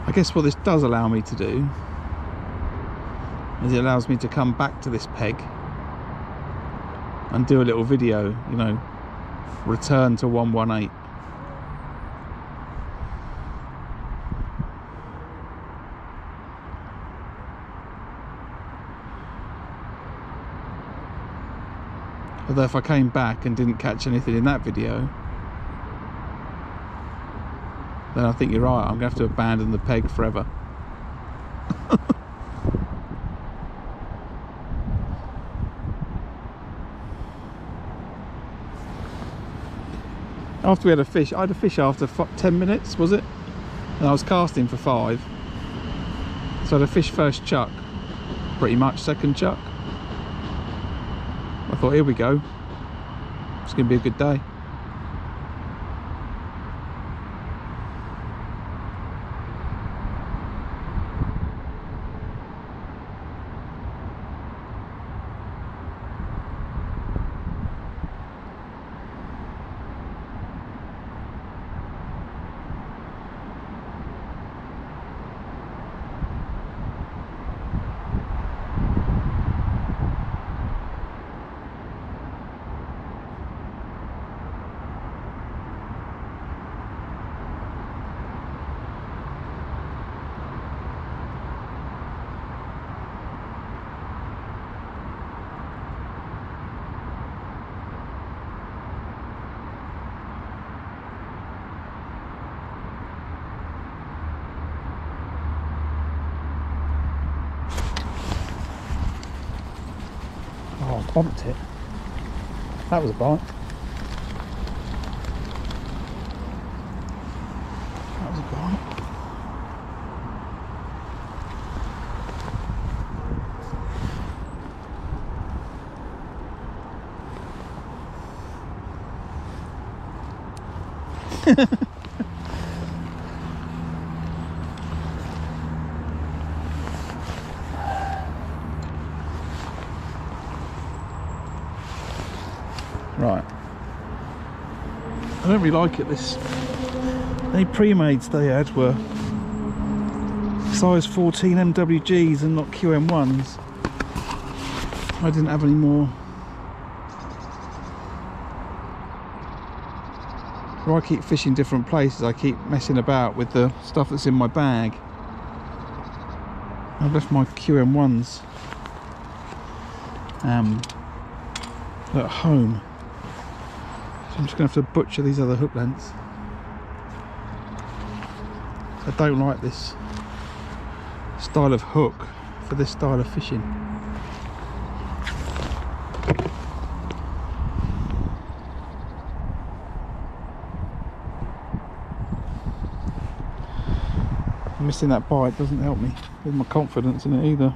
I guess what this does allow me to do is it allows me to come back to this peg and do a little video, you know, return to 118. Although if I came back and didn't catch anything in that video, then I think you're right, I'm going to have to abandon the peg forever. After we had a fish, I had a fish after 10 minutes, was it? And I was casting for 5. So I had a fish first chuck, pretty much second chuck. I thought, here we go. It's going to be a good day. Oh, I bumped it. That was a bite. That was a bite. Right. I don't really like it. This, any pre-mades they had were size 14 MWGs and not QM1s. I didn't have any more. Where I keep fishing different places, I keep messing about with the stuff that's in my bag. I've left my QM1s at home. So I'm just going to have to butcher these other hook lengths. I don't like this style of hook for this style of fishing. Missing that bite doesn't help me with my confidence in it either.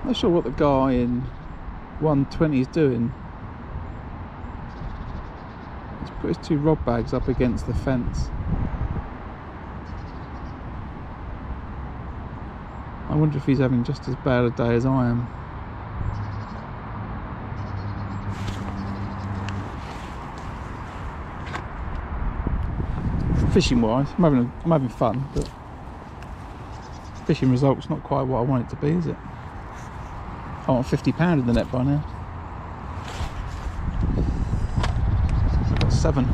Not sure what the guy in 120 is doing. He's put his two rod bags up against the fence. I wonder if he's having just as bad a day as I am. Fishing wise, I'm having fun, but fishing results not quite what I want it to be, is it? I want £50 in the net by now. I've got 7.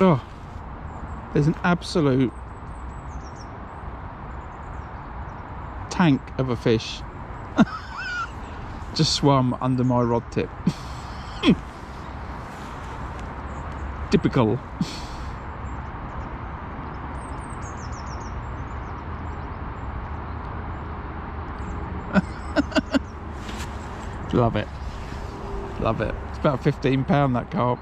Oh, there's an absolute tank of a fish just swam under my rod tip. Typical. Love it, love it. It's about £15 that carp.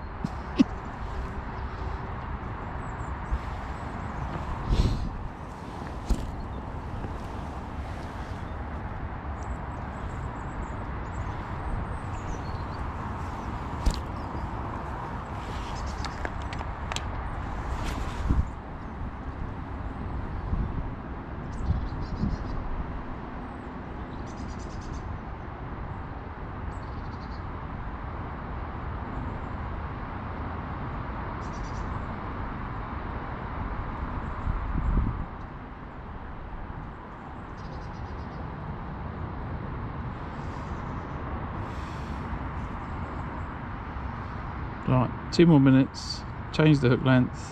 Right, 2 more minutes, change the hook length.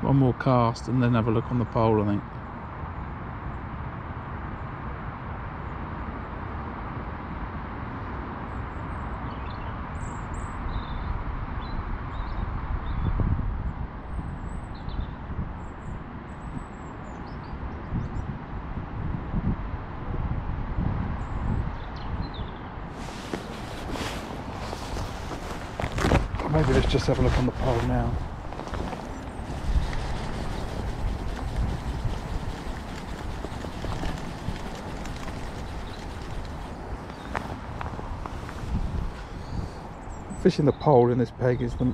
One more cast and then have a look on the pole, I think. Maybe let's just have a look on the pole now. Fishing the pole in this peg is the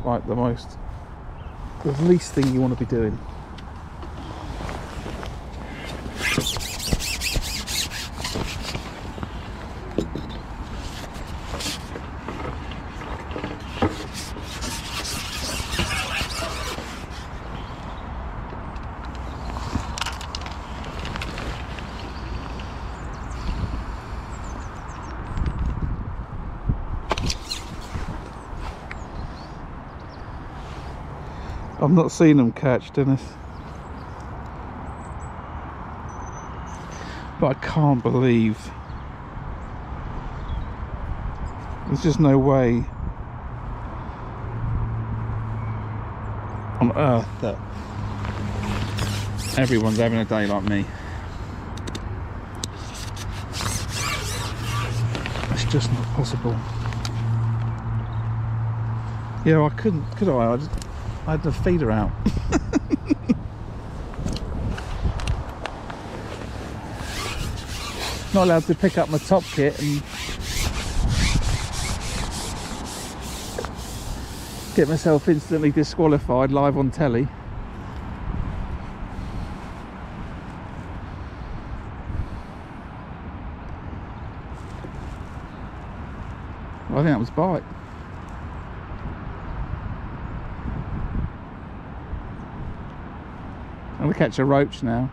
least thing you want to be doing. I've not seen them catch, Dennis, but I can't believe there's just no way on earth that everyone's having a day like me. It's just not possible. Yeah, I couldn't, could I? I had the feeder out. Not allowed to pick up my top kit and get myself instantly disqualified live on telly. Well, I think that was bite. I'm going to catch a roach now.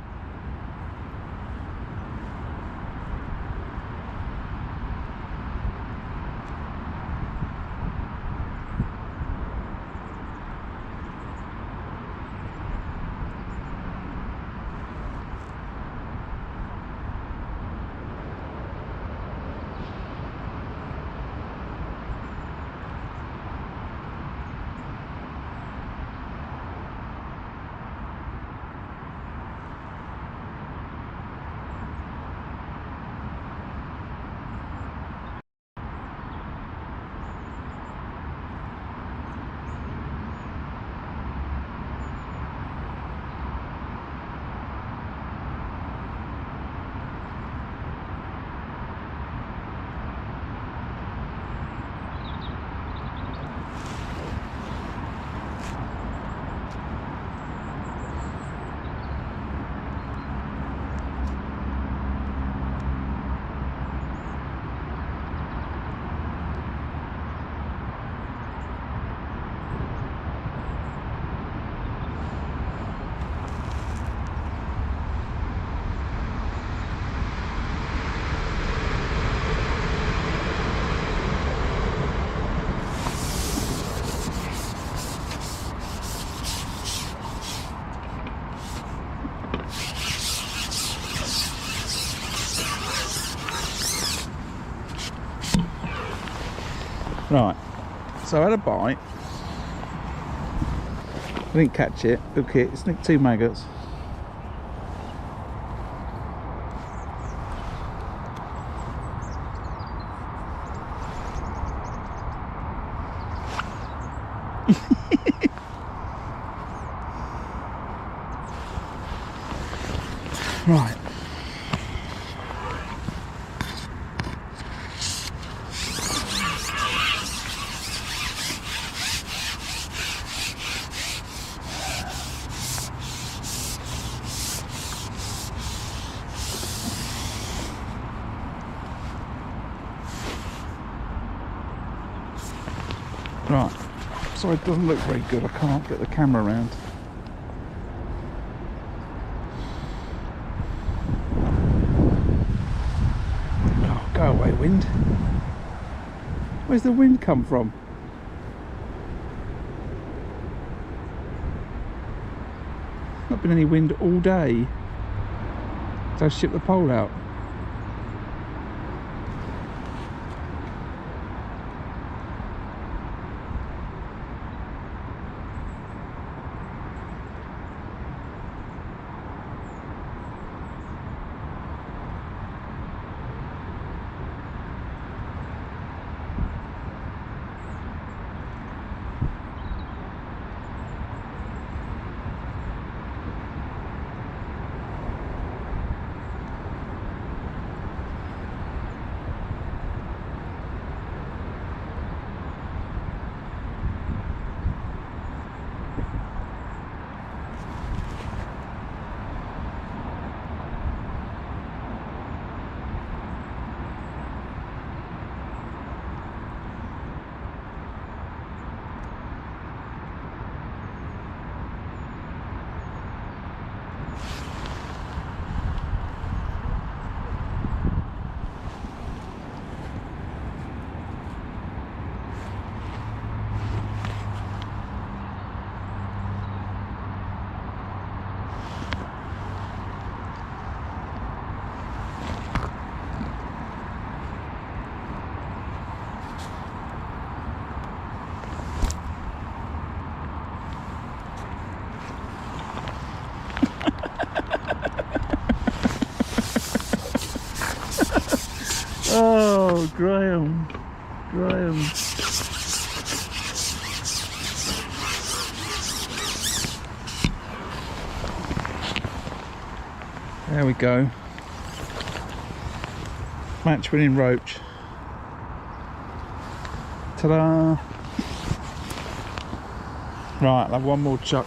Right, so I had a bite. I didn't catch it. Okay, it's nicked 2 maggots. Right. Right, so it doesn't look very good. I can't get the camera around. Oh, go away, wind. Where's the wind come from? Not been any wind all day. So I shipped the pole out. Oh, Graham. Graham. There we go. Match winning roach. Ta-da! Right, I'll have one more chuck.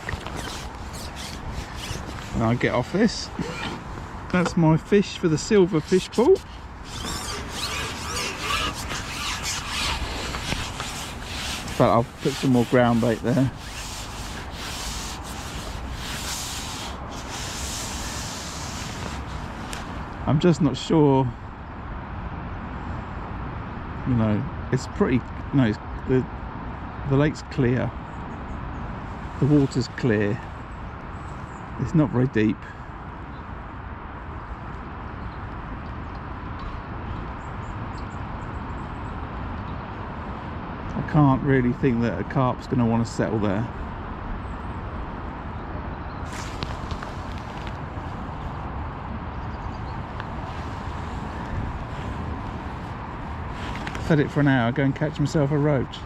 And I'll get off this. That's my fish for the silver fish pool. But I'll put some more ground bait there. I'm just not sure, you know, it's pretty, no, it's, the lake's clear, the water's clear, it's not very deep. I can't really think that a carp's going to want to settle there. Fed it for an hour, go and catch myself a roach.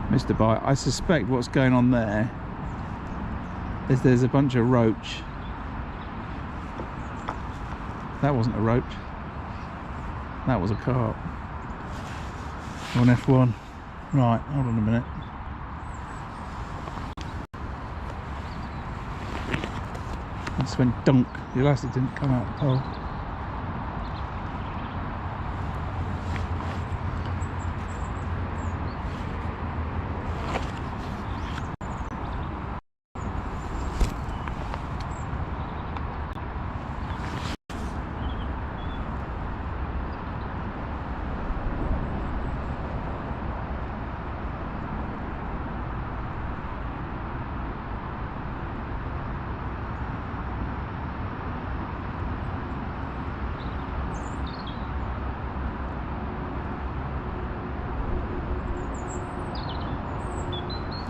Mr. Bite, I suspect what's going on there is there's a bunch of roach. That wasn't a roach, that was a carp on F1. Right, hold on a minute. I just went dunk, the elastic didn't come out the pole.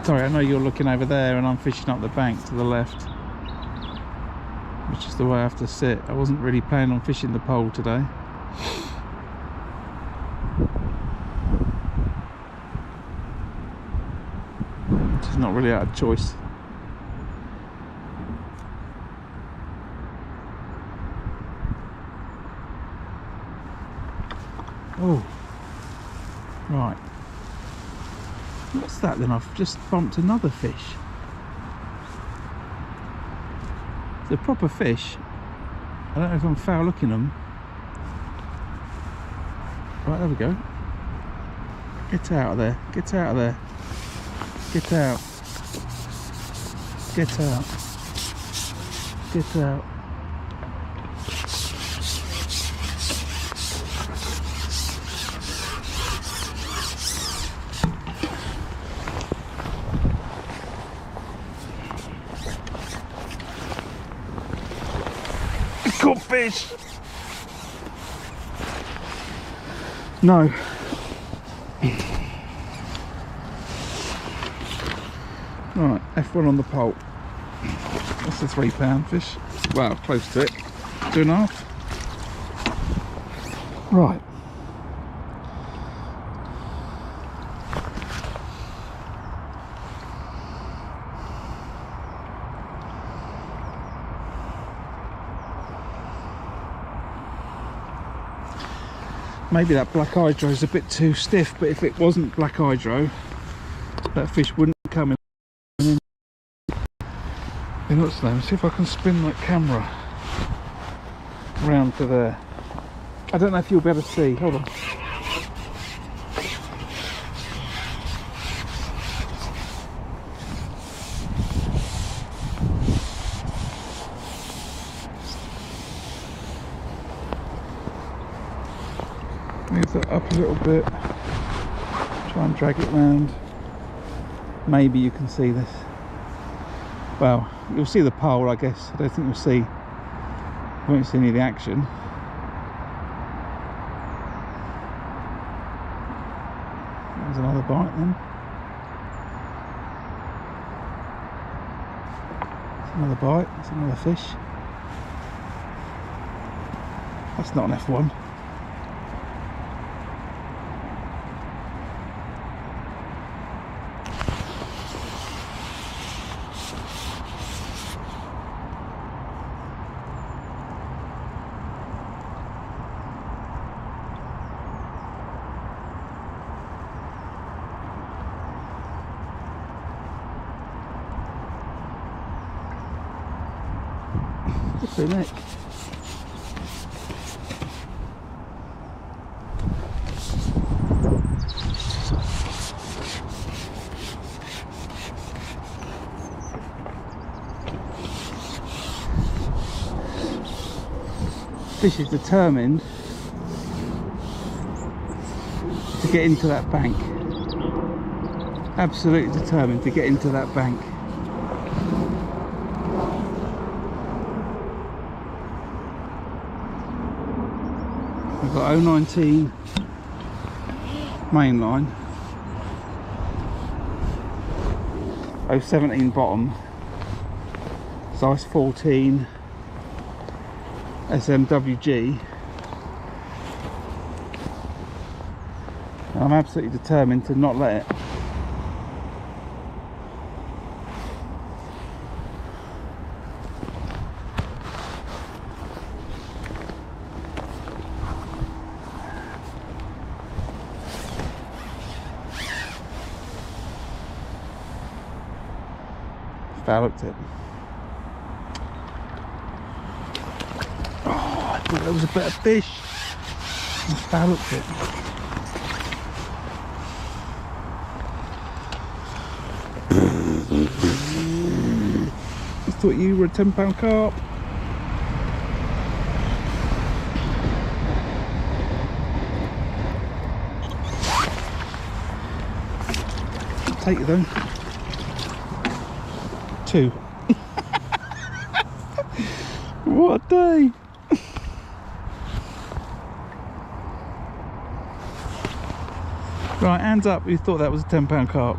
Sorry, I know you're looking over there and I'm fishing up the bank to the left, which is the way I have to sit. I wasn't really planning on fishing the pole today. It's not really out of choice. Oh, right. What's that then? I've just bumped another fish. It's a proper fish. I don't know if I'm foul looking them. Right, there we go. Get out of there. Get out of there. Get out. Get out. Get out. Caught fish. No. Right, F1 on the pole. That's a £3 fish. Well, close to it. 2.5. Right. Maybe that black hydro is a bit too stiff, but if it wasn't black hydro, that fish wouldn't come in. Hey, look, let me see if I can spin that camera round to there. I don't know if you'll be able to see. Hold on. Move that up a little bit. Try and drag it round. maybe you can see this. Well, you'll see the pole, I guess. I don't think you'll see, won't see any of the action. There's another bite then. That's another bite, that's another fish. That's not an F1. What's the neck? Fish is determined to get into that bank. Absolutely determined to get into that bank. We've got 019 main line, 017 bottom, size 14 SMWG. I'm absolutely determined to not let it. Fouled it. Oh, I thought that was a better fish. I fouled it. I thought you were a £10 carp. Take it though. 2. What a day! Right, hands up, you thought that was a £10 carp.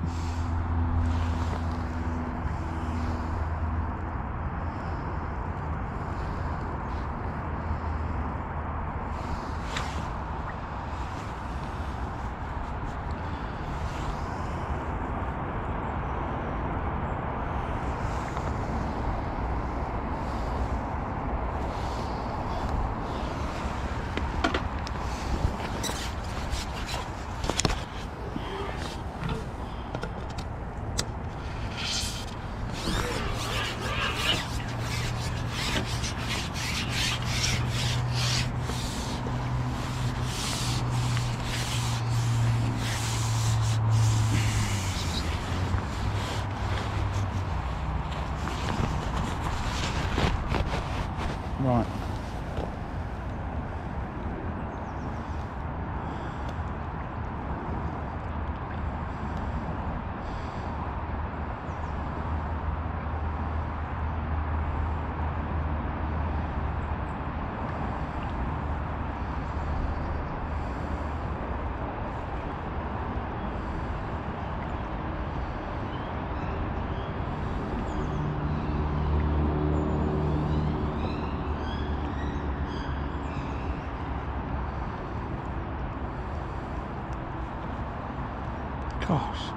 Right. Gosh.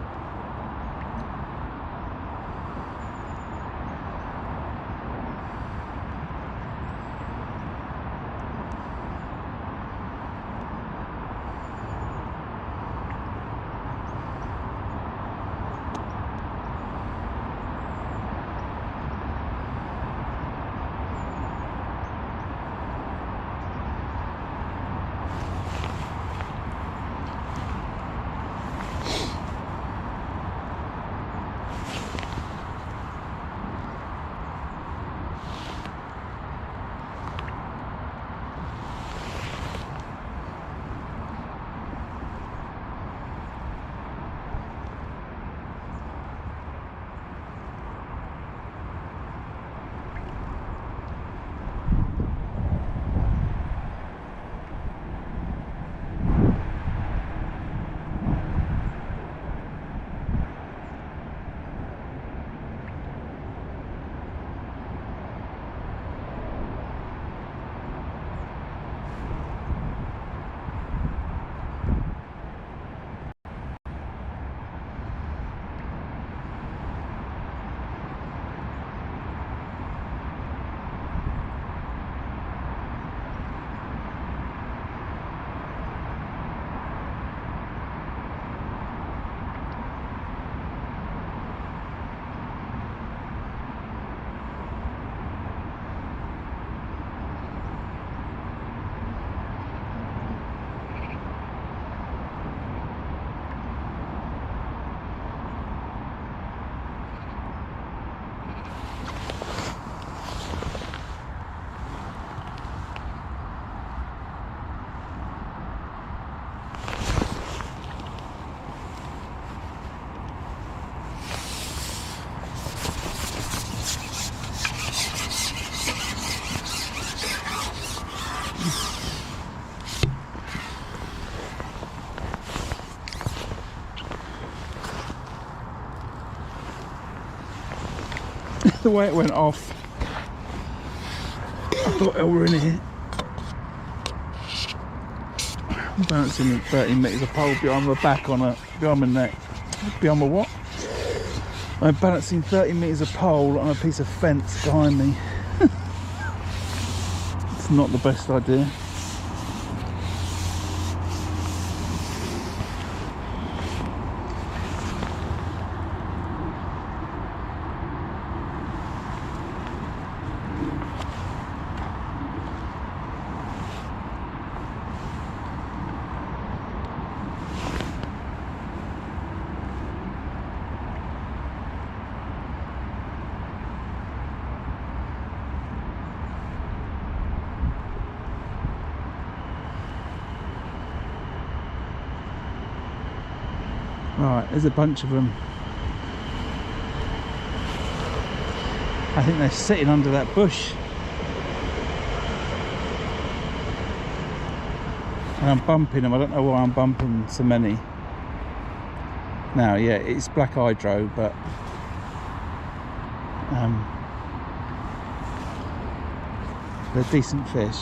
the way it went off. I thought they were in here. I'm balancing at 30 metres of pole behind my back behind my neck. Behind my what? I'm balancing 30 metres of pole on a piece of fence behind me. It's not the best idea. Right, there's a bunch of them. I think they're sitting under that bush. And I'm bumping them. I don't know why I'm bumping so many. Now, yeah, it's black hydro, but they're decent fish.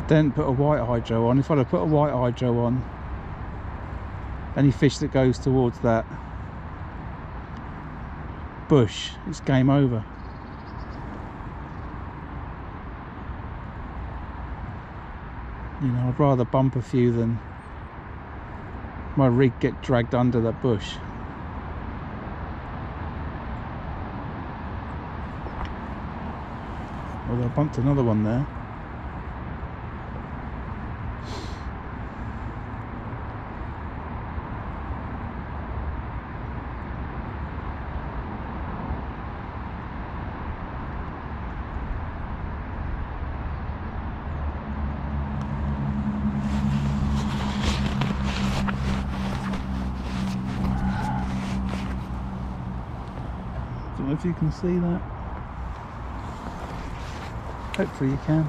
Then put a white hydro on. If I'd have put a white hydro on, any fish that goes towards that bush, it's game over. You know, I'd rather bump a few than my rig get dragged under that bush. Although I bumped another one there. I don't know if you can see that. Hopefully you can.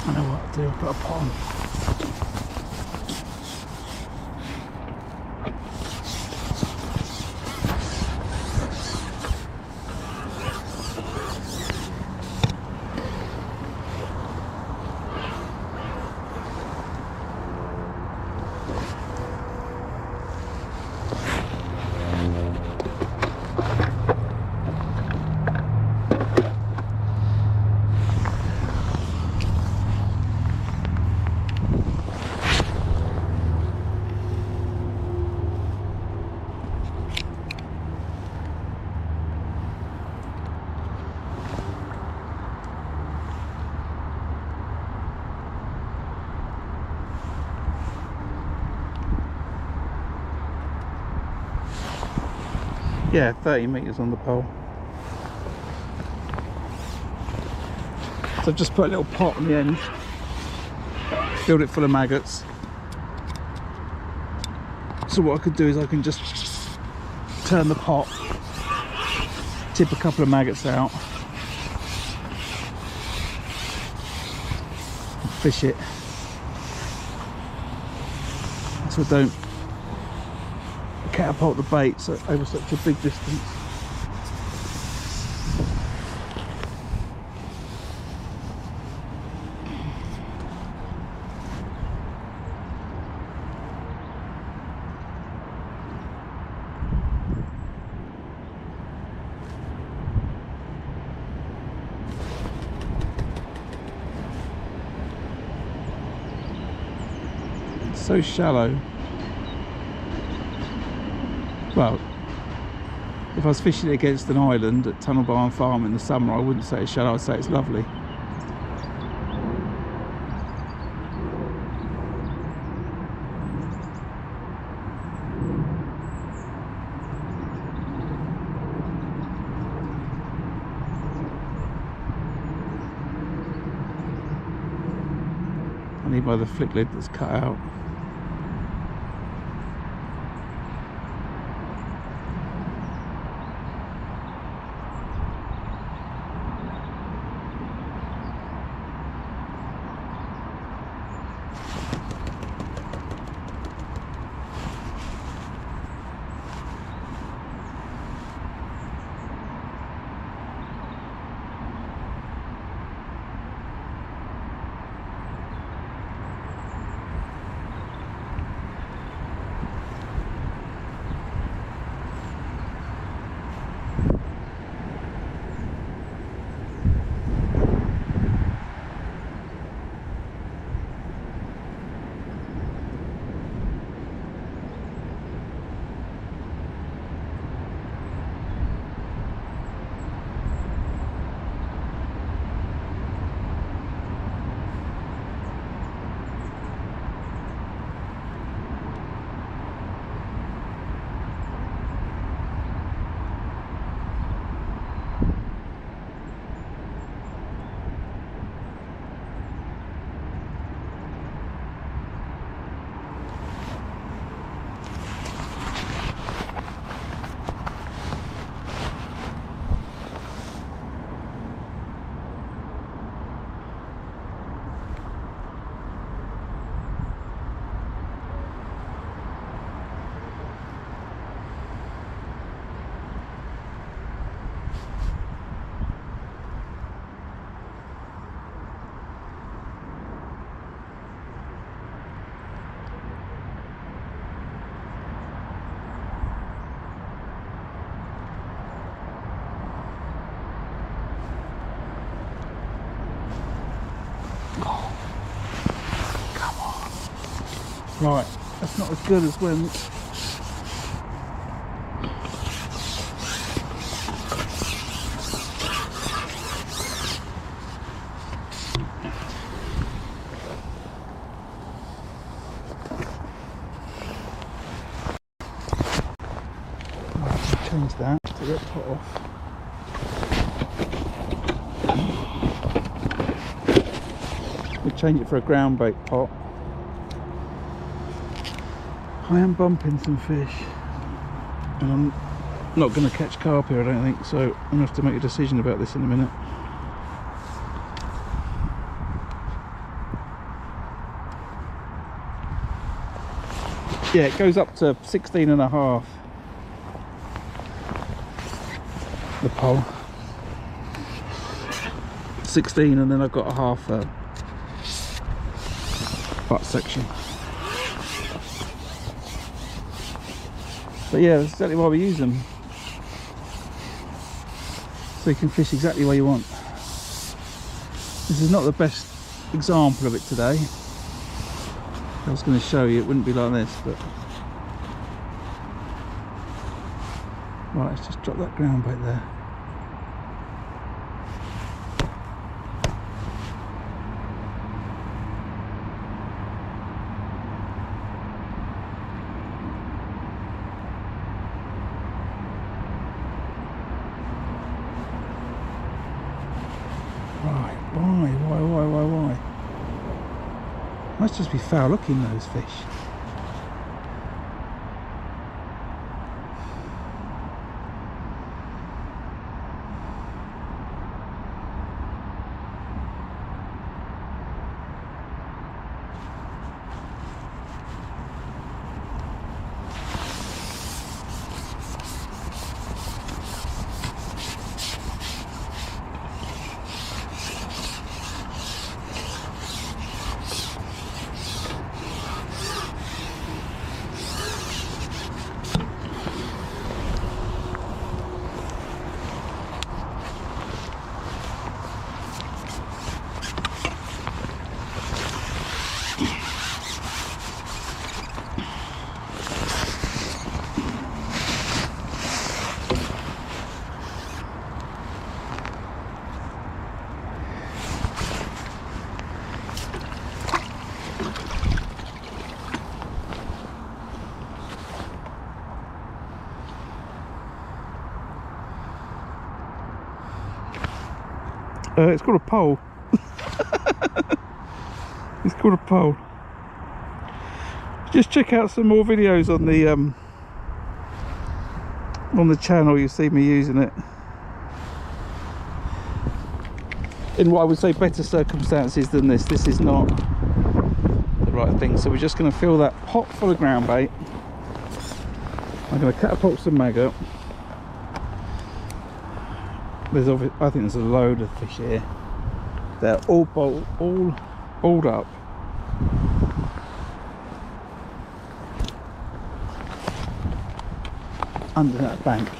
I know what to do, I'll put a pot on. Yeah, 30 metres on the pole. So I've just put a little pot on the end, filled it full of maggots. So what I could do is I can just turn the pot tip a couple of maggots out, fish it, so I don't catapult the bait over such a big distance. So shallow. Well, if I was fishing it against an island at Tunnel Barn Farm in the summer, I wouldn't say it's shallow, I'd say it's lovely. Only by the flick lid that's cut out. Right, that's not as good as when change that to get pot off. We change it for a ground bait pot. I am bumping some fish, and I'm not going to catch carp here, I don't think, so I'm going to have to make a decision about this in a minute. Yeah, it goes up to 16.5, the pole. 16, and then I've got a half butt section. But yeah, that's exactly why we use them. So you can fish exactly where you want. This is not the best example of it today. I was going to show you, it wouldn't be like this, but... Right, let's just drop that ground bait there. Why? Must just be foul looking, those fish. It's called a pole. It's called a pole. Just check out some more videos on the channel. You see me using it in what I would say better circumstances than this. This is not the right thing. So we're just going to fill that pot full of ground bait. I'm going to catapult some maggot. I think there's a load of fish here. They're all balled up. Under that bank.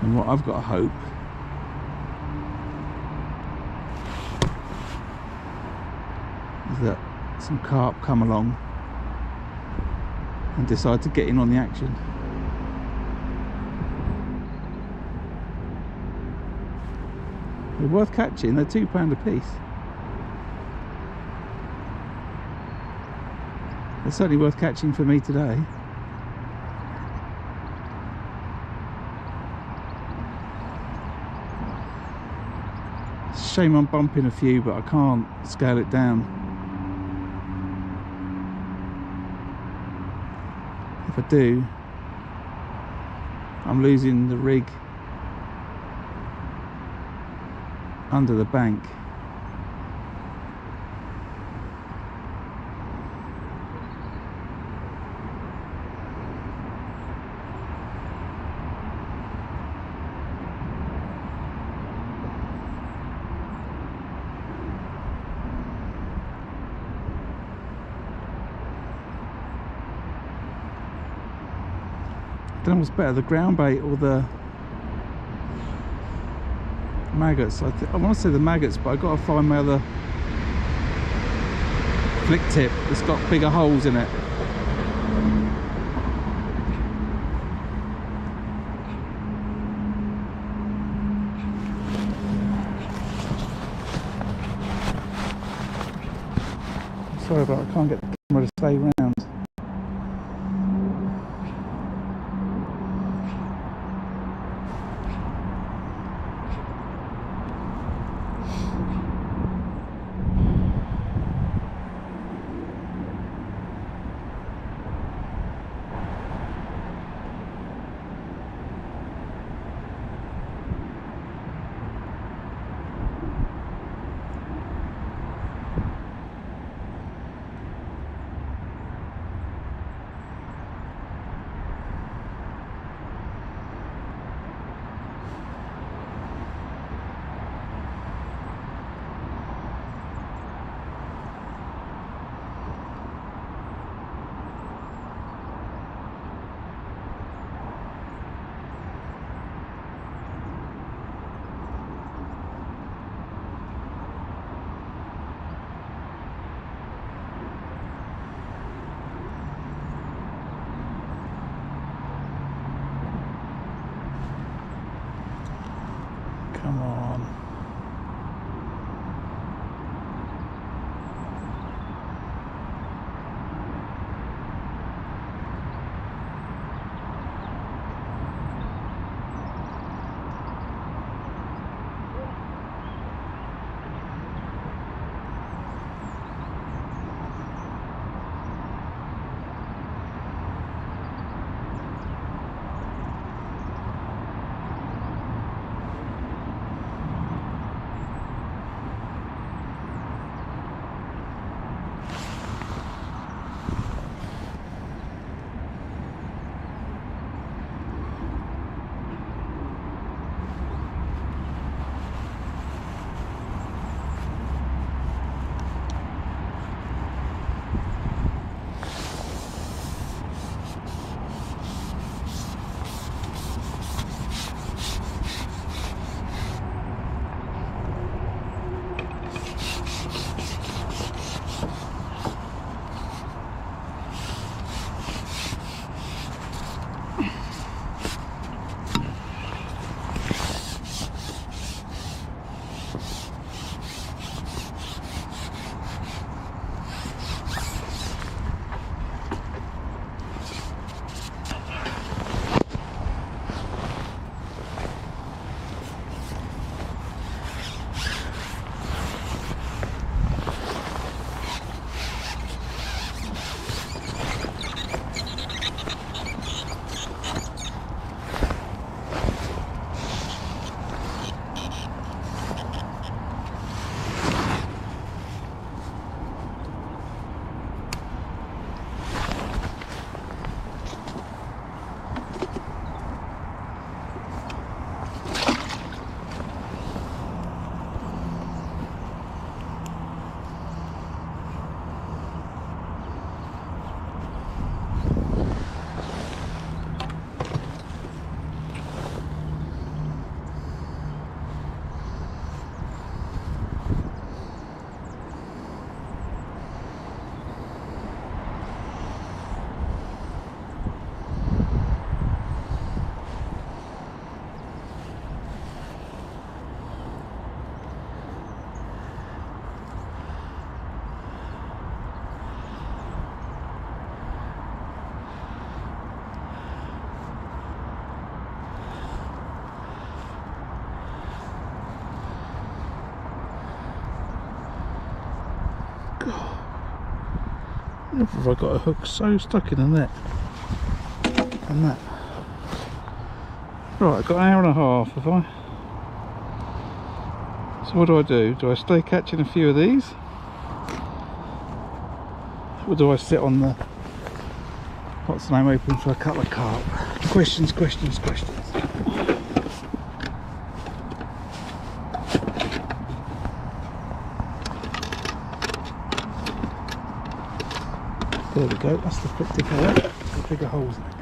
And what I've got to hope is that some carp come along and decide to get in on the action. They're worth catching. They're £2 a piece. They're certainly worth catching for me today. Shame I'm bumping a few, but I can't scale it down. If I do, I'm losing the rig under the bank. I don't know what's better, the ground bait or the maggots. I want to say the maggots, but I've got to find my other flick tip that's got bigger holes in it. Sorry, but I can't get the camera to stay round. Never have I got a hook so stuck in a net. And that. Right, I've got an hour and a half, have I? So what do? Do I stay catching a few of these? Or do I sit on the, what's the name, open for a couple of carp? Questions. There we go, that's the quick hole. It's got bigger holes in it.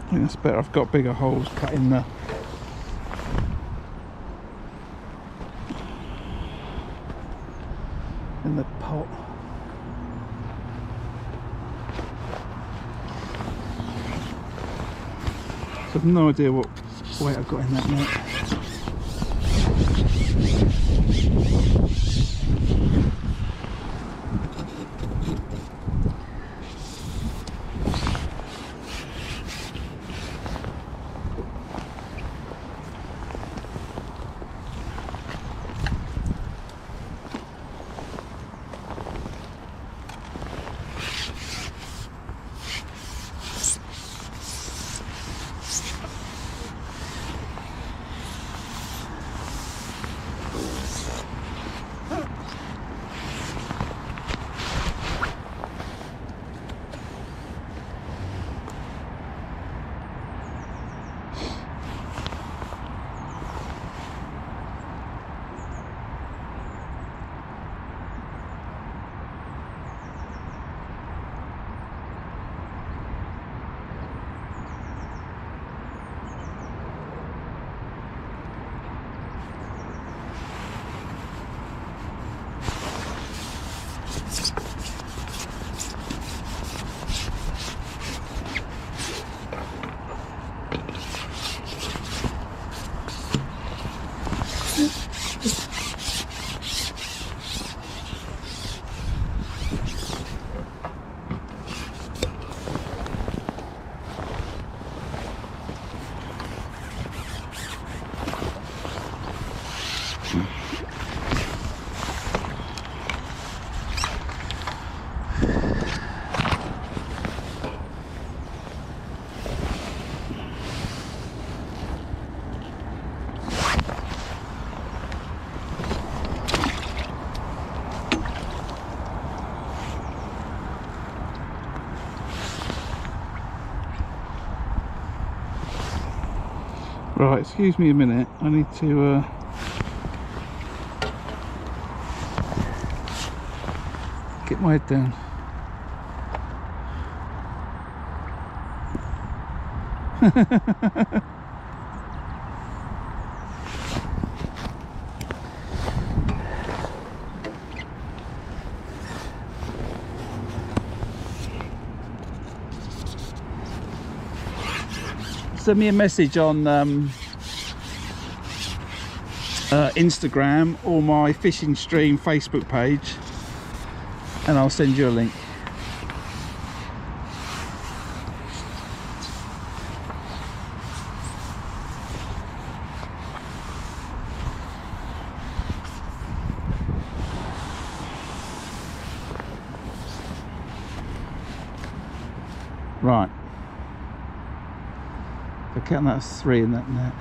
I think that's better. I've got bigger holes cut in the pot. So I've no idea what weight I've got in that net. Right, excuse me a minute, I need to get my head down. Send me a message on Instagram or my Fishing Stream Facebook page and I'll send you a link. Right. I count that as 3 in that net.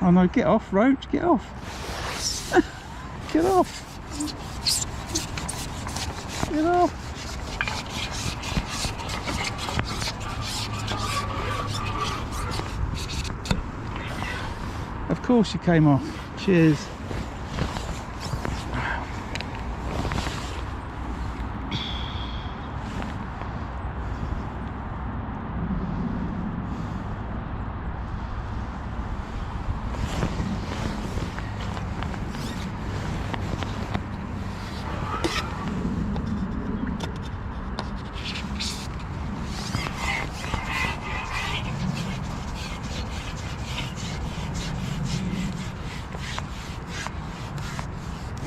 Oh no, get off, Roach, get off. Get off. Get off. Of course you came off. Cheers.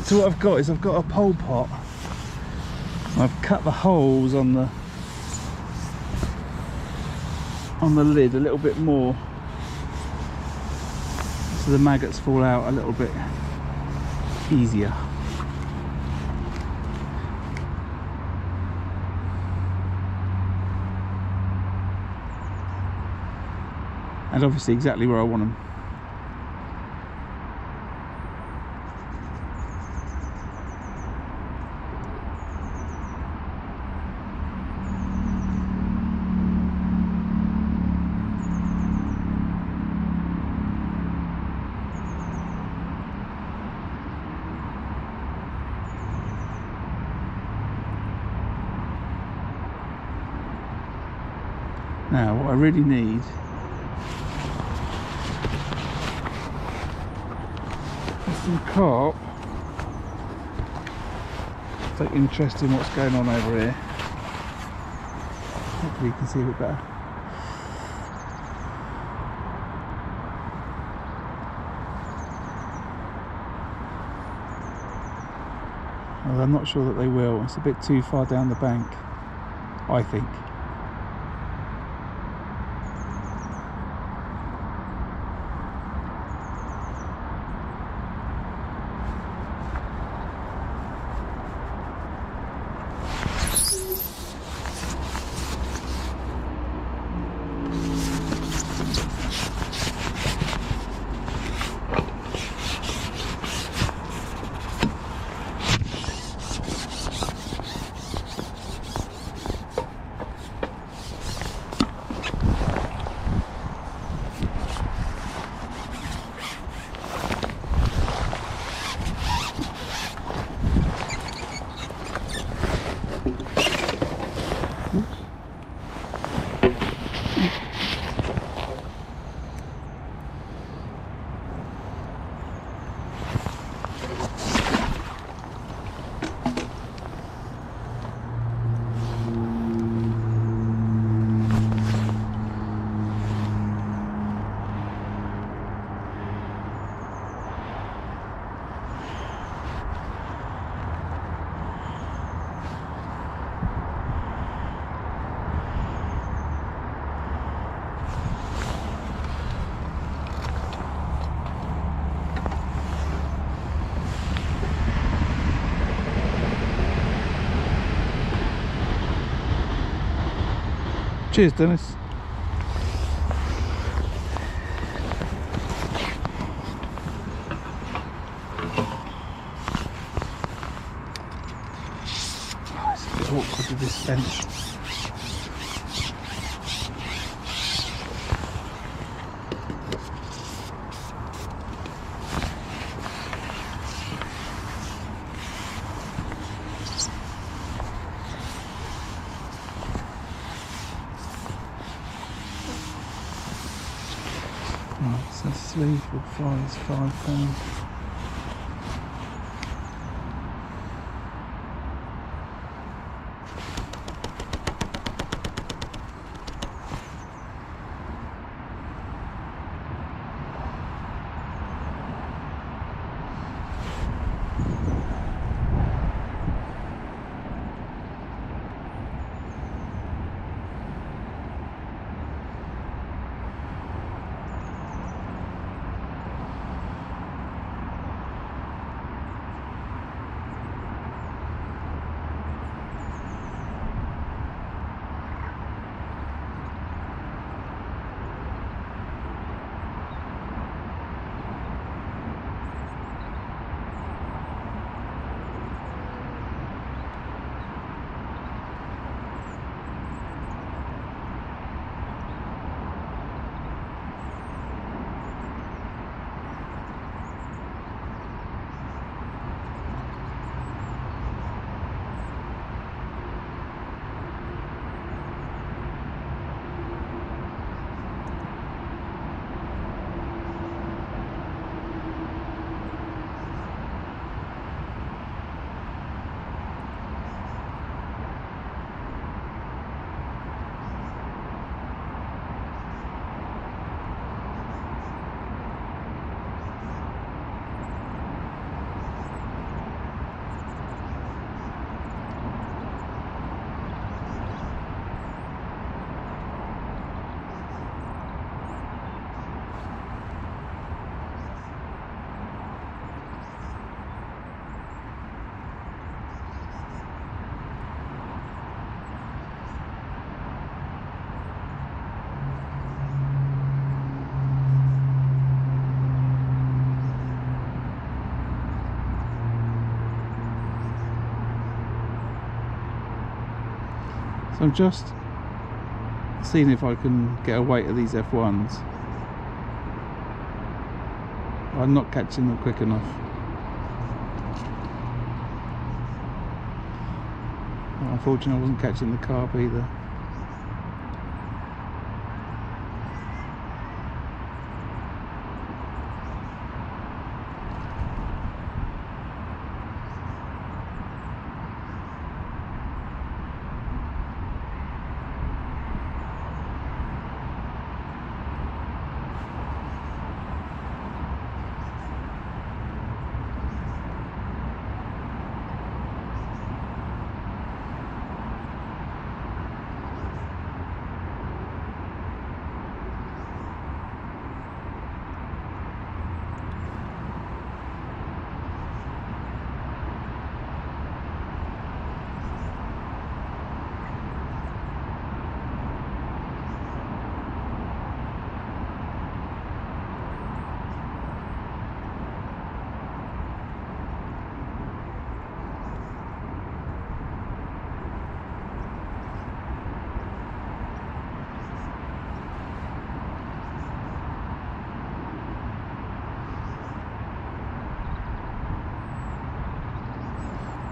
So what I've got is I've got a pole pot. I've cut the holes on the lid a little bit more, so the maggots fall out a little bit easier. And obviously exactly where I want them. Now what I really need is some carp. Take interest in what's going on over here. Hopefully you can see a bit better. Well, I'm not sure that they will. It's a bit too far down the bank, I think. Cheers, Dennis. Oh, it's a bit awkward with this bench. Right, so sleeve would fly is £5. So I'm just seeing if I can get a weight of these F1s. I'm not catching them quick enough. Unfortunately, I wasn't catching the carp either.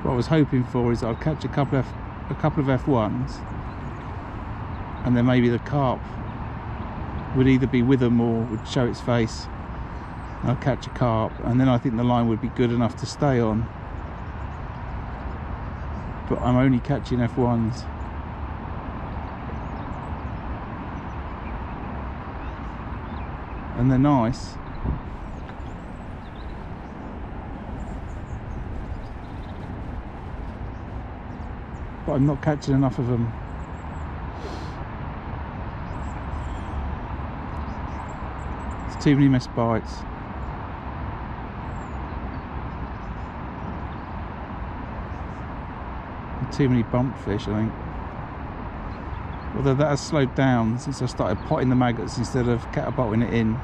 What I was hoping for is I'd catch a couple of F1s, and then maybe the carp would either be with them or would show its face. I'll catch a carp, and then I think the line would be good enough to stay on. But I'm only catching F1s. And they're nice. But I'm not catching enough of them. It's too many missed bites. And too many bump fish, I think. Although that has slowed down since I started potting the maggots instead of catapulting it in.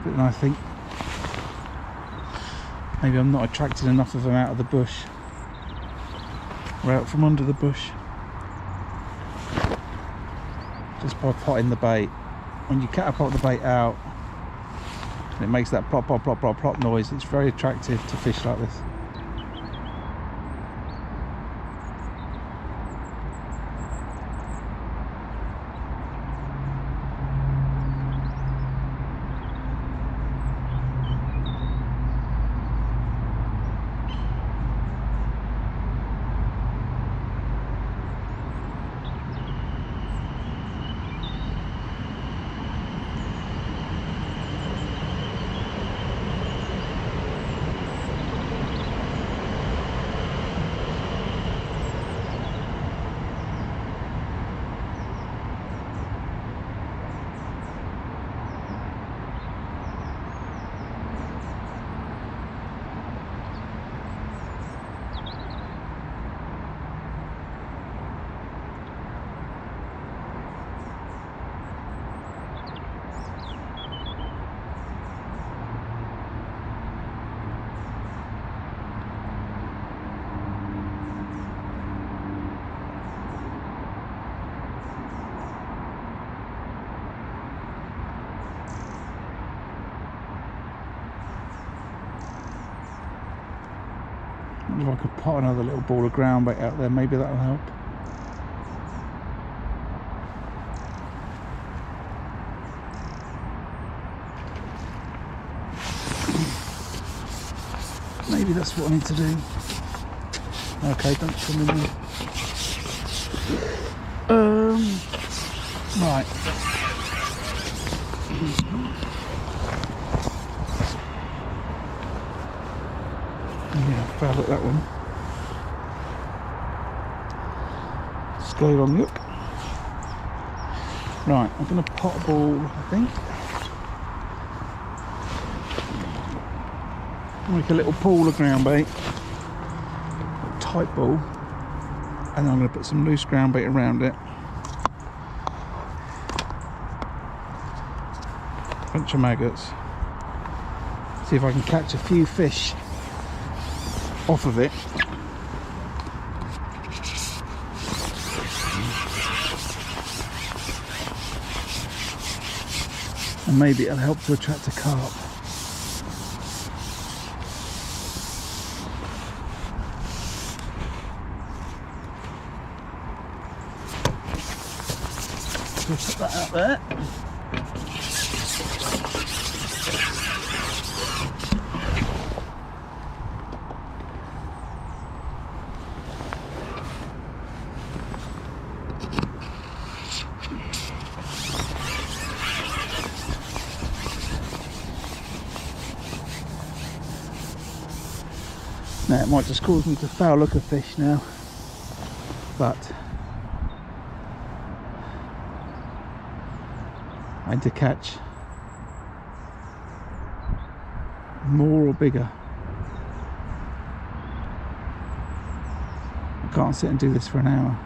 But then I think maybe I'm not attracting enough of them out of the bush, or out from under the bush, just by potting the bait. When you catapult the bait out and it makes that plop plop plop plop plop noise, it's very attractive to fish like this. If I could pot another little ball of ground bait out there, maybe that'll help. Maybe that's what I need to do. Okay, don't come in there. Right. Yeah, foul at that one. Scale on the hook. Right, I'm going to pot a ball, I think. Make a little pool of ground bait, a tight ball, and then I'm going to put some loose ground bait around it. Bunch of maggots. See if I can catch a few fish off of it. And maybe it'll help to attract a carp. We'll put that out there. Now it might just cause me to foul look a fish now, but I need to catch more or bigger. I can't sit and do this for an hour.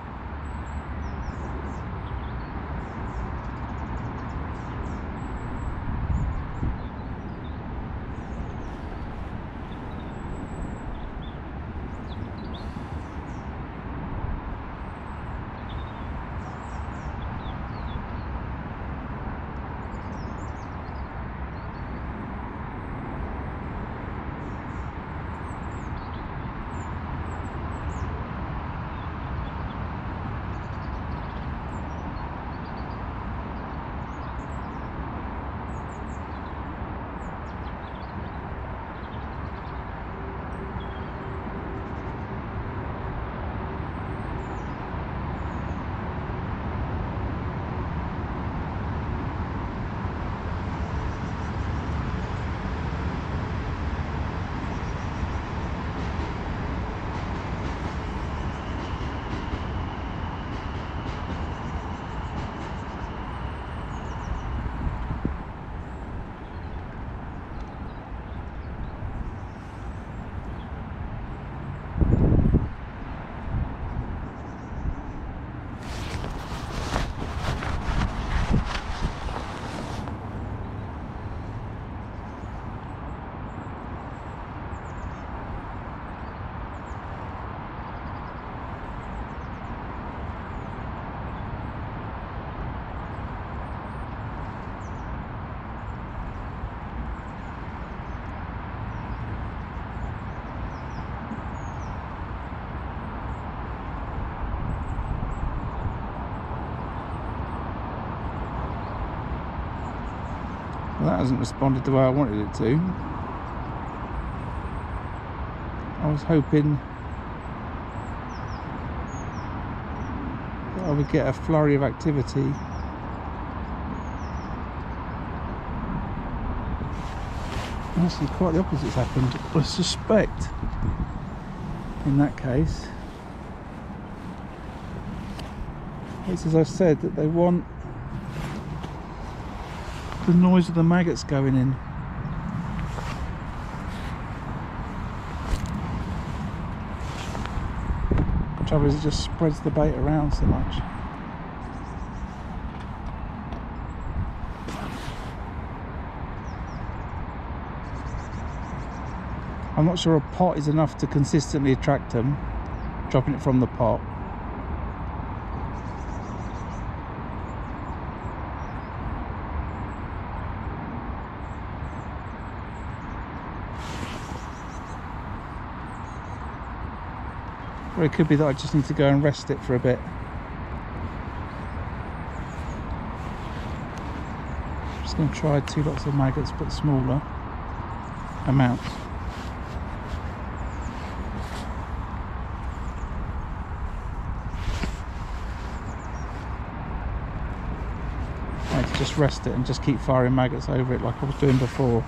Well, that hasn't responded the way I wanted it to. I was hoping that I would get a flurry of activity. Actually, quite the opposite's happened. I suspect, in that case, it's as I said, that they want the noise of the maggots going in. The trouble is it just spreads the bait around so much. I'm not sure a pot is enough to consistently attract them, dropping it from the pot. Or it could be that I just need to go and rest it for a bit. I'm just going to try 2 lots of maggots, but smaller amounts. I need to just rest it and just keep firing maggots over it like I was doing before.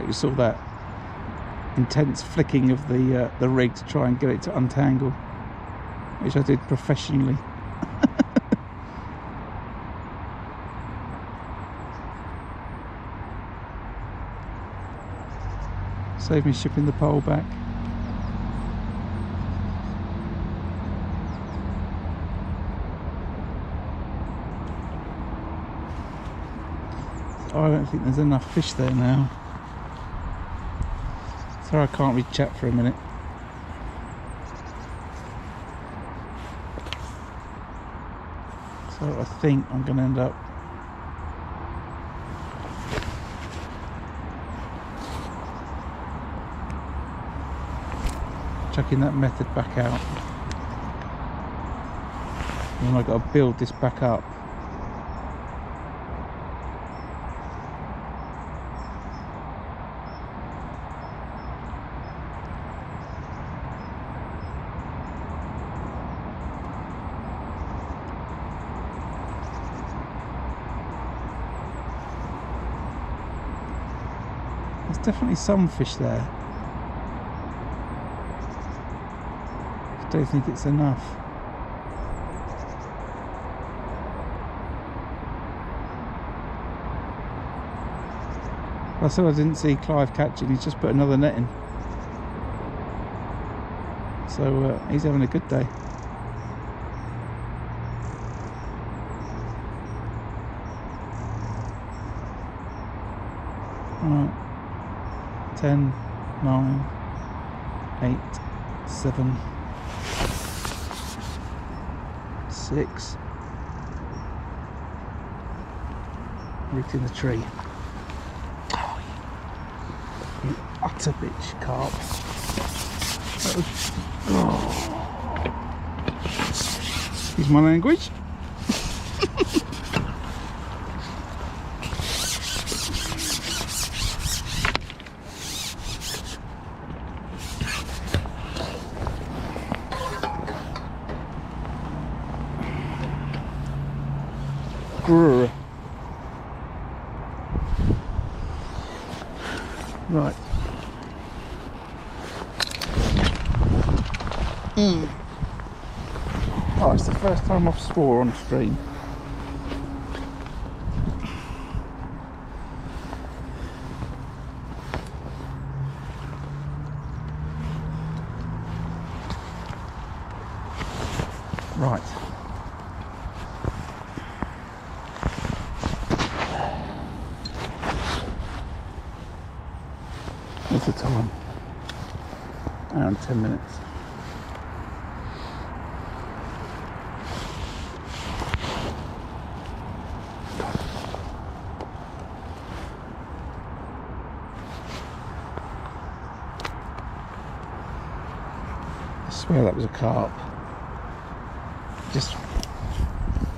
back, you saw that intense flicking of the rig to try and get it to untangle, which I did professionally. Save me shipping the pole back. I don't think there's enough fish there now. Sorry I can't read chat for a minute. So I think I'm going to end up chucking that method back out. And then I've got to build this back up. There's definitely some fish there. I don't think it's enough. I said I didn't see Clive catching, he's just put another net in. So he's having a good day. Alright. 10, 9, 8, 7, 6. Root in the tree. Oh, you utter bitch, carp. That was, oh. Excuse my language. Grrr. Right. Oh, it's the first time I've swore on stream. Right. What's the time? Hour and 10 minutes. I swear that was a carp. Just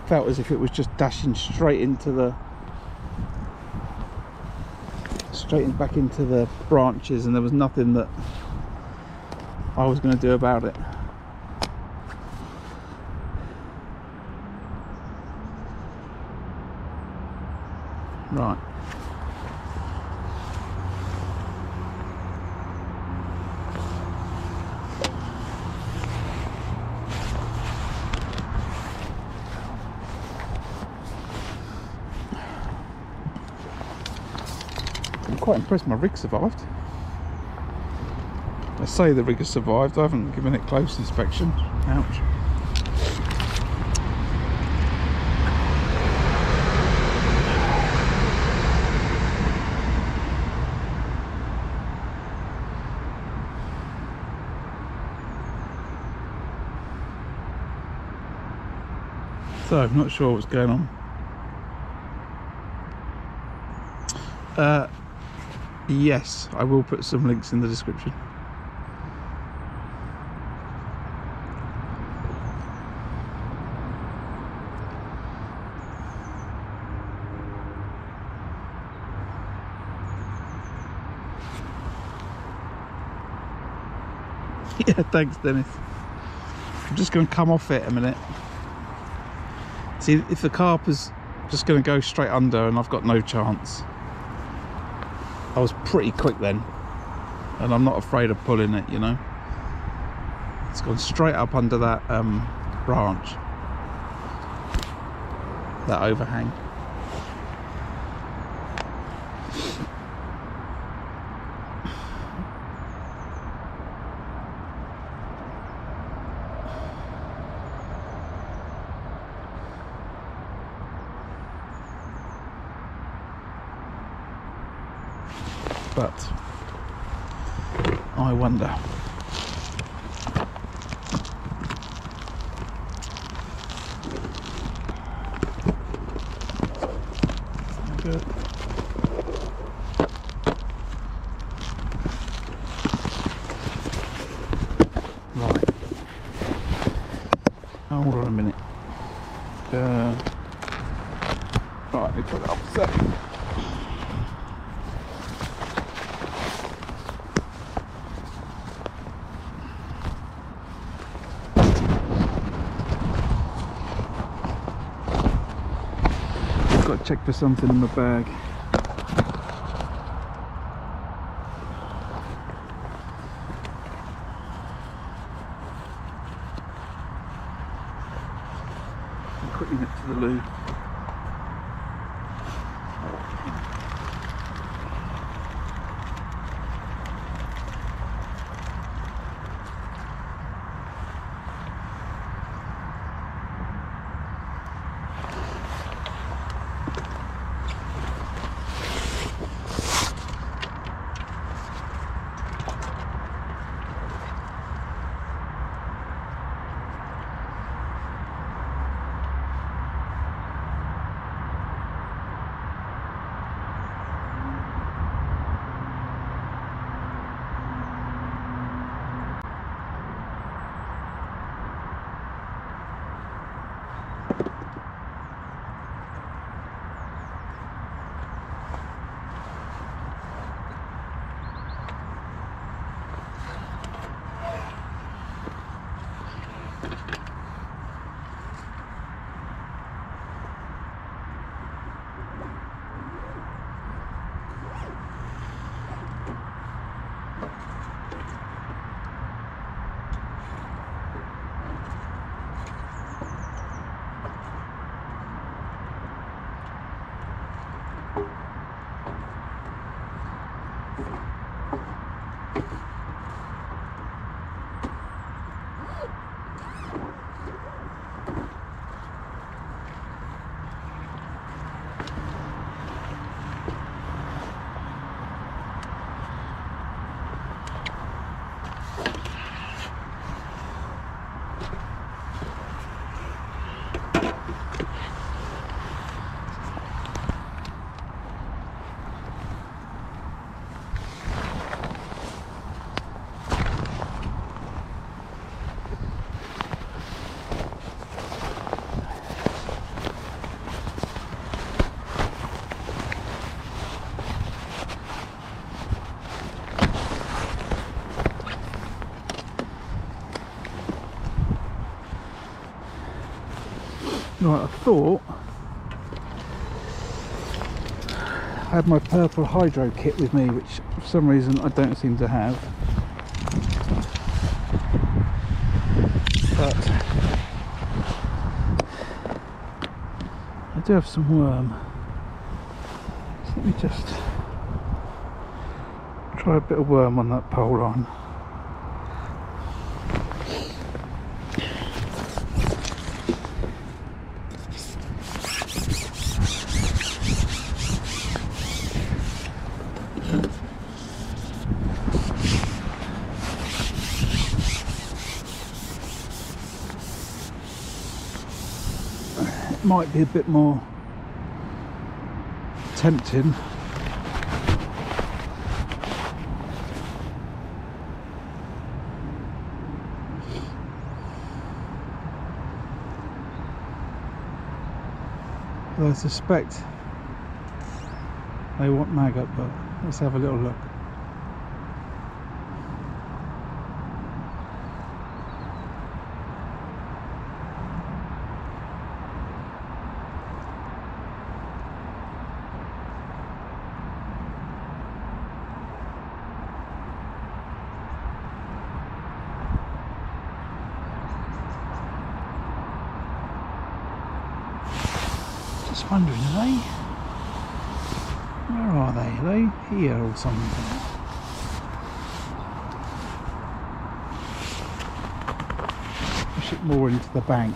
felt as if it was just dashing straight into the back into the branches, and there was nothing that I was going to do about it. Right. I'm quite impressed my rig survived. I say the rig has survived, I haven't given it close inspection. Ouch. So I'm not sure what's going on. Yes, I will put some links in the description. Yeah, thanks Dennis. I'm just going to come off it a minute. See, if the carp is just going to go straight under and I've got no chance. I was pretty quick then, and I'm not afraid of pulling it, you know. It's gone straight up under that branch, that overhang. But I wonder. Good. Right. Hold on a minute. Right, let me put it up a second. Got to check for something in my bag. Quickly nip to the loo. Right, I thought I had my purple hydro kit with me, which for some reason I don't seem to have. But I do have some worm. So let me just try a bit of worm on that pole line. Might be a bit more tempting. But I suspect they want maggot, but let's have a little look. Just wondering, where are they? Are they here or something? Push it more into the bank.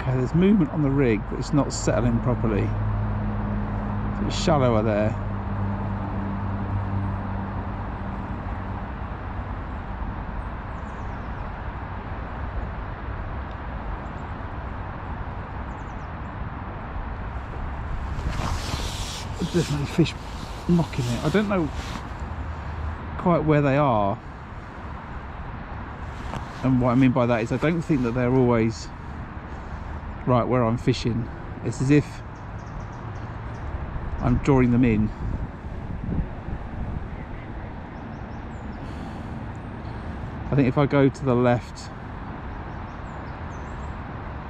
Okay, there's movement on the rig, but it's not settling properly. So it's shallower there. There's definitely fish knocking it. I don't know quite where they are, and what I mean by that is I don't think that they're always right where I'm fishing. It's as if I'm drawing them in. I think if I go to the left,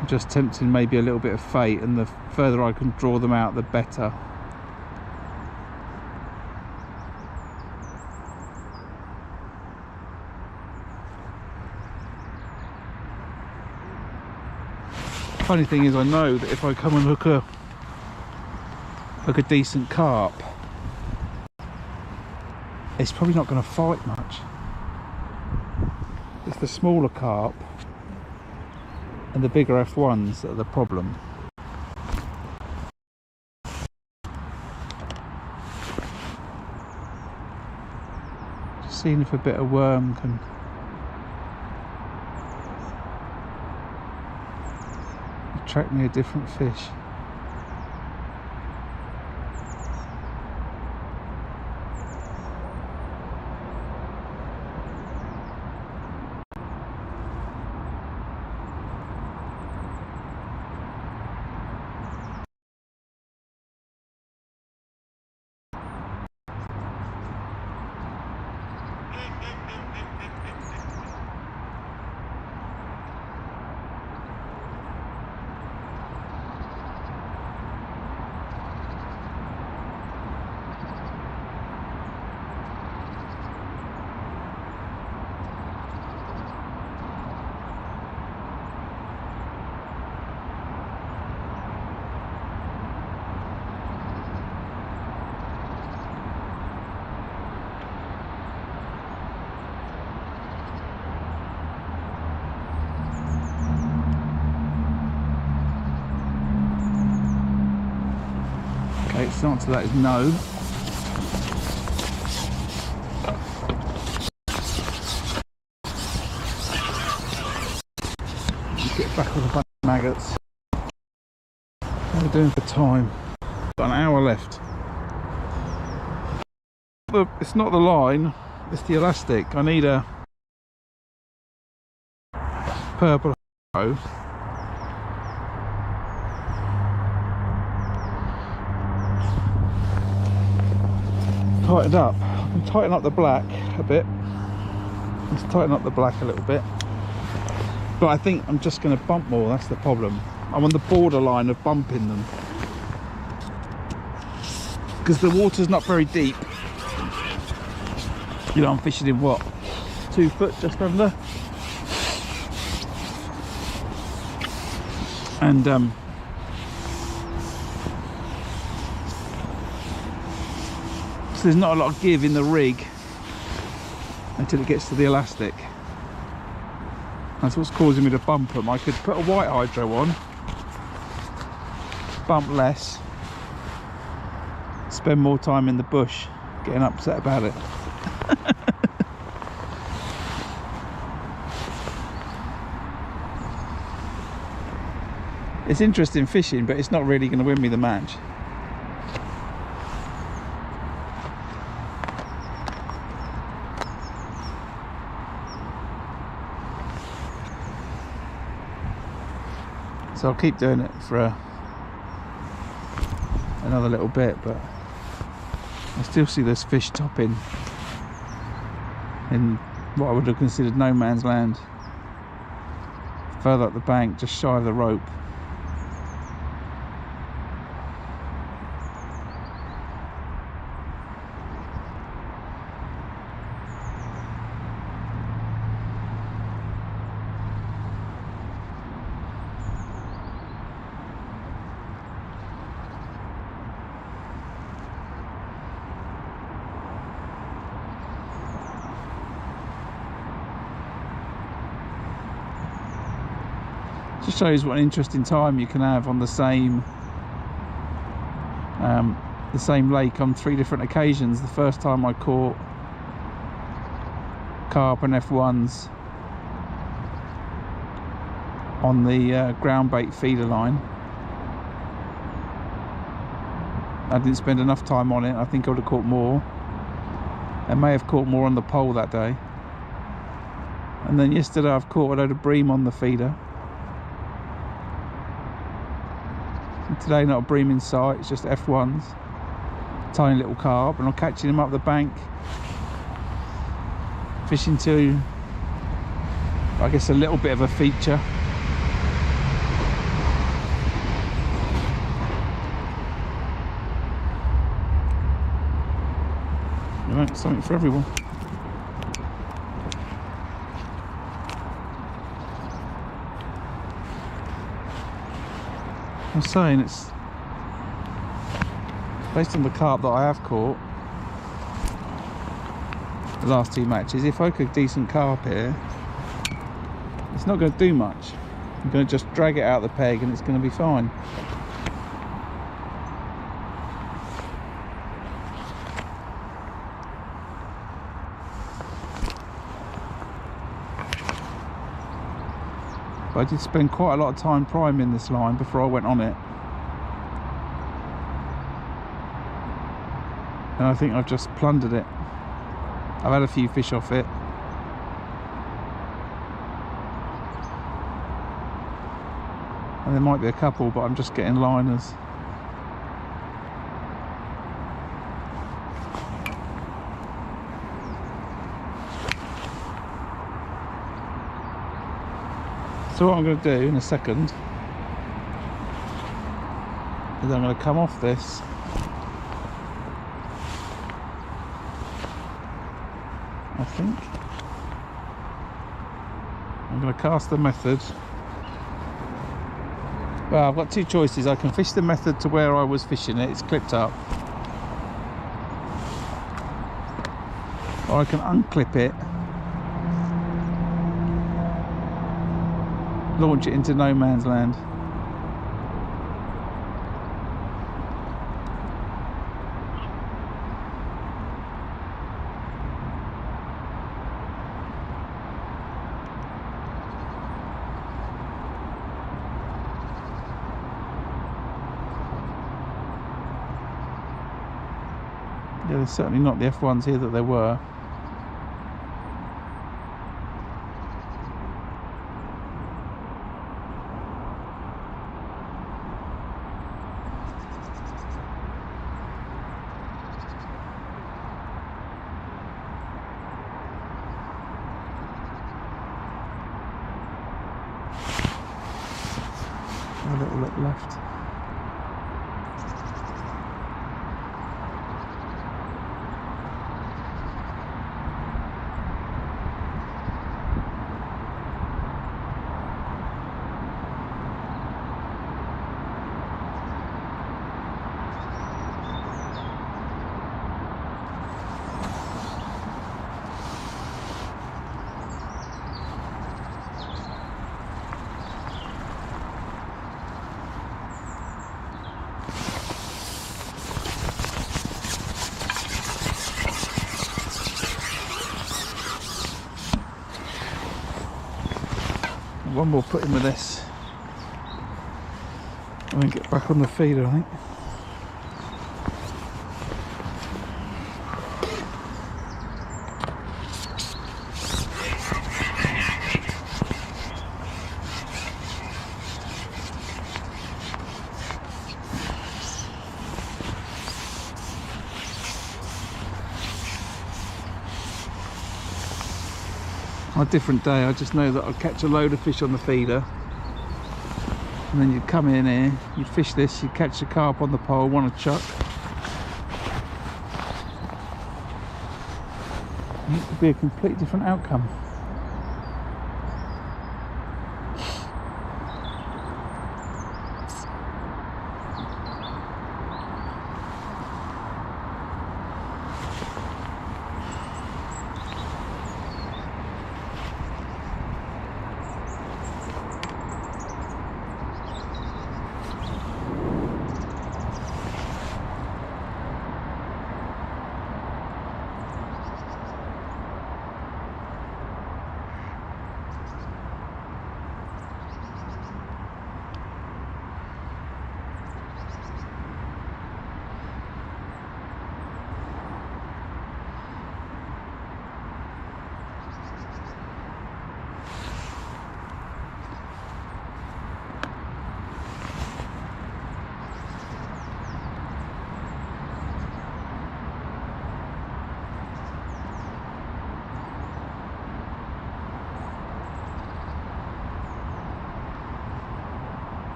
I'm just tempting maybe a little bit of fate, and the further I can draw them out, the better. Funny thing is, I know that if I come and hook a decent carp, it's probably not going to fight much. It's the smaller carp and the bigger F1s that are the problem. Just seeing if a bit of worm can attract me a different fish. Okay, so the answer to that is no. Get back with a bunch of maggots. What are we doing for time? Got an hour left. It's not the line, it's the elastic. I need a purple arrow. Tightened up. I can tighten up the black a bit. Let's tighten up the black a little bit. But I think I'm just going to bump more, that's the problem. I'm on the borderline of bumping them. Because the water's not very deep. You know, I'm fishing in what? 2 foot, just under. And so there's not a lot of give in the rig until it gets to the elastic. That's what's causing me to bump them. I could put a white hydro on, bump less, spend more time in the bush getting upset about it. It's interesting fishing, but it's not really going to win me the match. So I'll keep doing it for another little bit, but I still see those fish topping in what I would have considered no man's land, further up the bank, just shy of the rope. Just shows what an interesting time you can have on the same lake on 3 different occasions. The first time I caught carp and F1s on the ground bait feeder line. I didn't spend enough time on it. I think I would have caught more. I may have caught more on the pole that day. And then yesterday I've caught a load of bream on the feeder. And today not a bream in sight, it's just F1s. Tiny little carp, and I'm catching them up the bank. Fishing to, I guess, a little bit of a feature. Right, something for everyone. I'm saying it's based on the carp that I have caught the last 2 matches. If I could decent carp here, it's not going to do much. I'm going to just drag it out of the peg and it's going to be fine. But I did spend quite a lot of time priming this line before I went on it. And I think I've just plundered it. I've had a few fish off it. And there might be a couple, but I'm just getting liners. So what I'm going to do in a second is I'm going to come off this. I think I'm going to cast the method. Well, I've got 2 choices. I can fish the method to where I was fishing it, it's clipped up, or I can unclip it, launch it into no man's land. Yeah, there's certainly not the F1s here that there were. A little look left. One more put in with this and then get back on the feeder, I think. On a different day, I just know that I'd catch a load of fish on the feeder, and then you'd come in here, you'd fish this, you'd catch a carp on the pole, want to chuck. It could be a complete different outcome.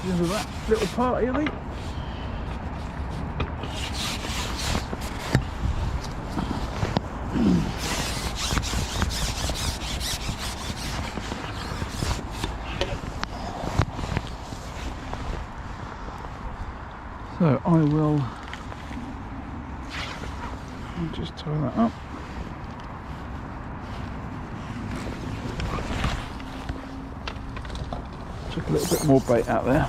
the end of that little party, I think. So I will just tie that up. Chuck a little bit more bait out there.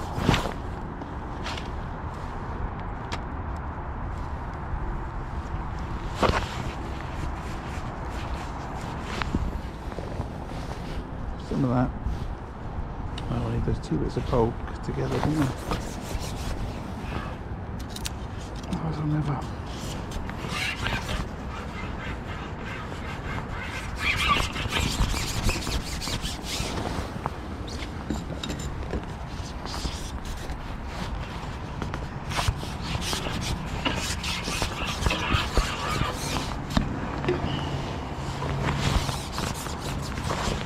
Some of that. Oh, I need those two bits of pole together, don't I? Otherwise I'll never.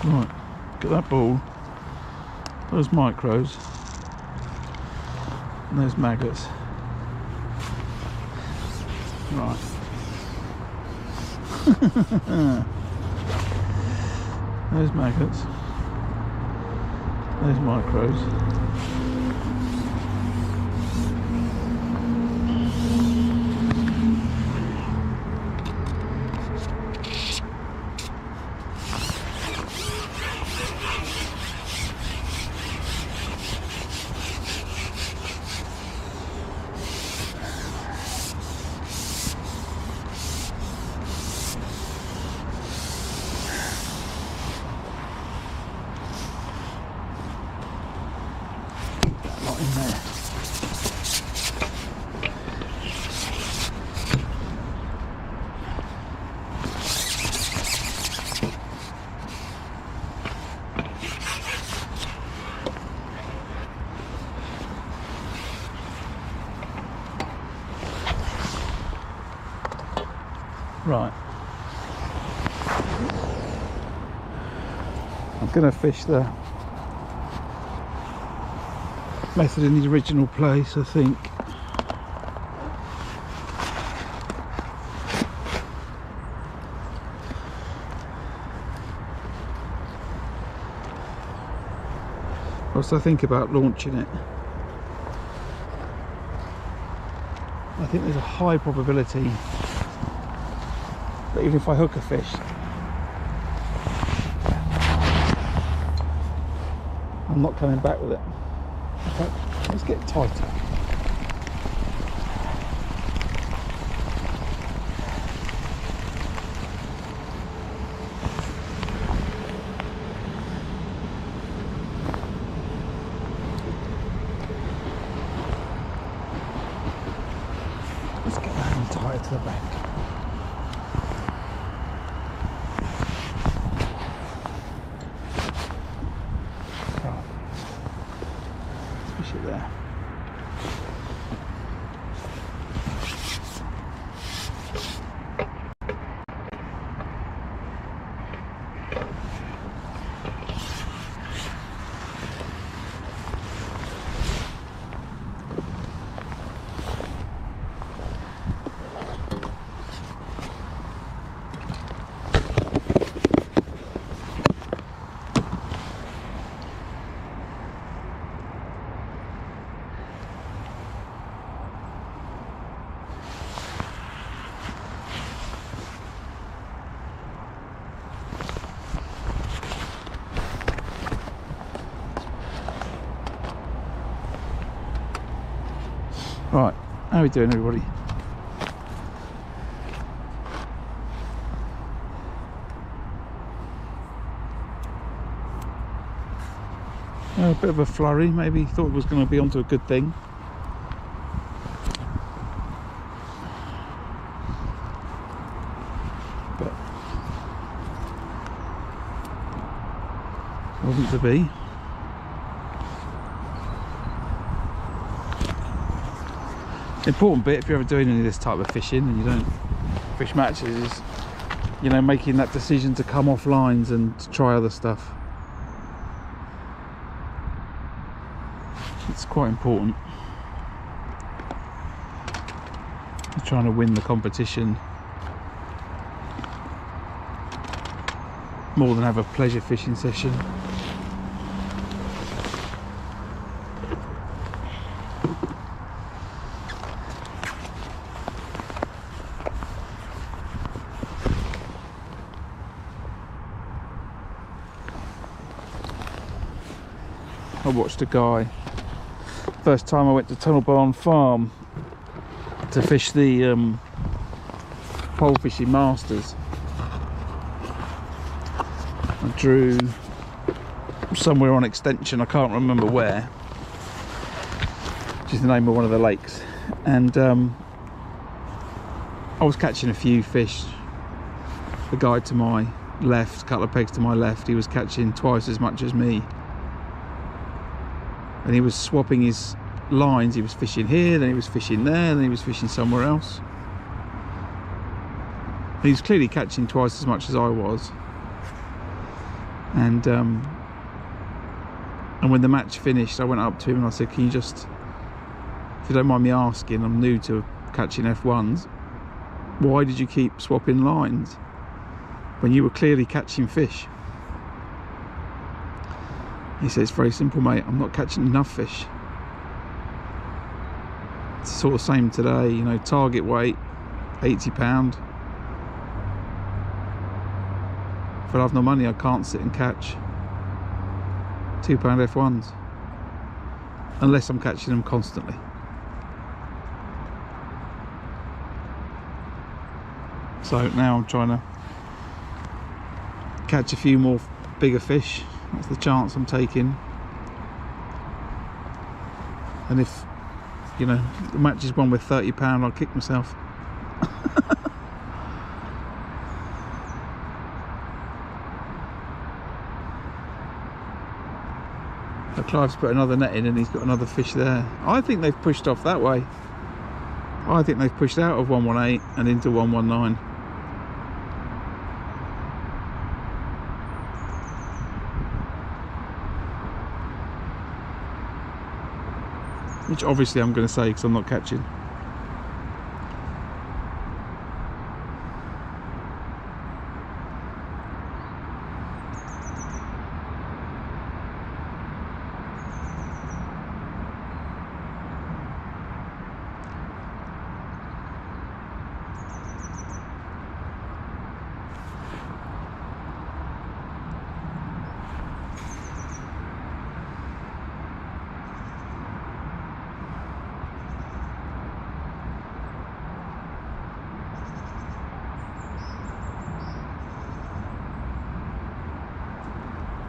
Right, get that ball, those micros, and those maggots. Right. Those maggots, those micros. In there. Right. I'm going to fish the method in the original place, I think. Whilst I think about launching it, I think there's a high probability that even if I hook a fish, I'm not coming back with it. Okay, let's get tighter. Let's get that one tighter to the bank. Right. Let's fish it there. Right, how are we doing, everybody? A bit of a flurry, maybe thought it was going to be onto a good thing. But wasn't to be. Important bit if you're ever doing any of this type of fishing and you don't fish matches is, you know, making that decision to come off lines and to try other stuff. It's quite important. I'm trying to win the competition more than have a pleasure fishing session. I watched a guy, first time I went to Tunnel Barn Farm to fish the polefishing masters. I drew somewhere on extension, I can't remember where, which is the name of one of the lakes, and I was catching a few fish. The guy to my left, a couple of pegs to my left, he was catching twice as much as me, and he was swapping his lines. He was fishing here, then he was fishing there, then he was fishing somewhere else. He was clearly catching twice as much as I was. And when the match finished, I went up to him and I said, can you just, if you don't mind me asking, I'm new to catching F1s, why did you keep swapping lines when you were clearly catching fish? He said, it's very simple, mate, I'm not catching enough fish. It's sort of same today, you know, target weight, £80. If I have no money, I can't sit and catch £2 F1s unless I'm catching them constantly. So now I'm trying to catch a few more bigger fish. That's the chance I'm taking. And if, you know, the match is won with £30, I'll kick myself. Clive's put another net in and he's got another fish there. I think they've pushed off that way. I think they've pushed out of 118 and into 119. Which obviously I'm going to say because I'm not catching.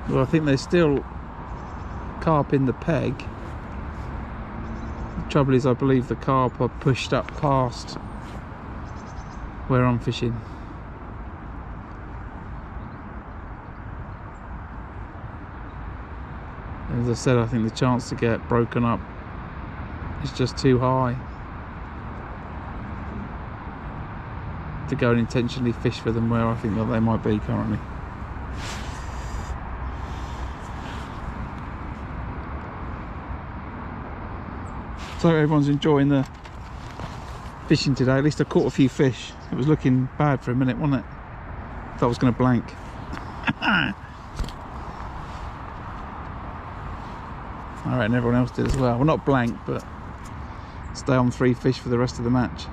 Well, I think there's still carp in the peg. The trouble is, I believe the carp are pushed up past where I'm fishing. As I said, I think the chance to get broken up is just too high to go and intentionally fish for them where I think that they might be currently. So everyone's enjoying the fishing today. At least I caught a few fish. It was looking bad for a minute, wasn't it? Thought I was going to blank. I reckon everyone else did as well. Well, not blank, but stay on 3 fish for the rest of the match.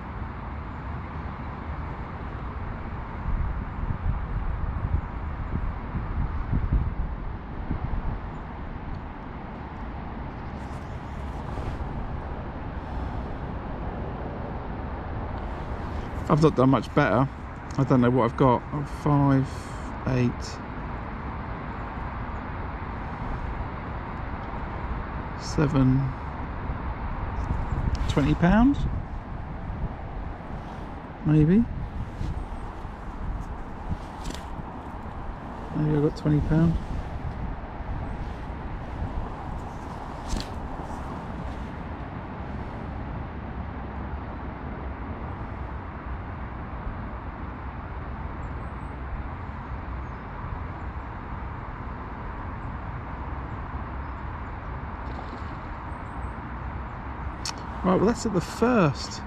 I've not done much better. I don't know what I've got. 5, 8, 7, £20 maybe. Maybe I've got £20. Right, well that's at the first.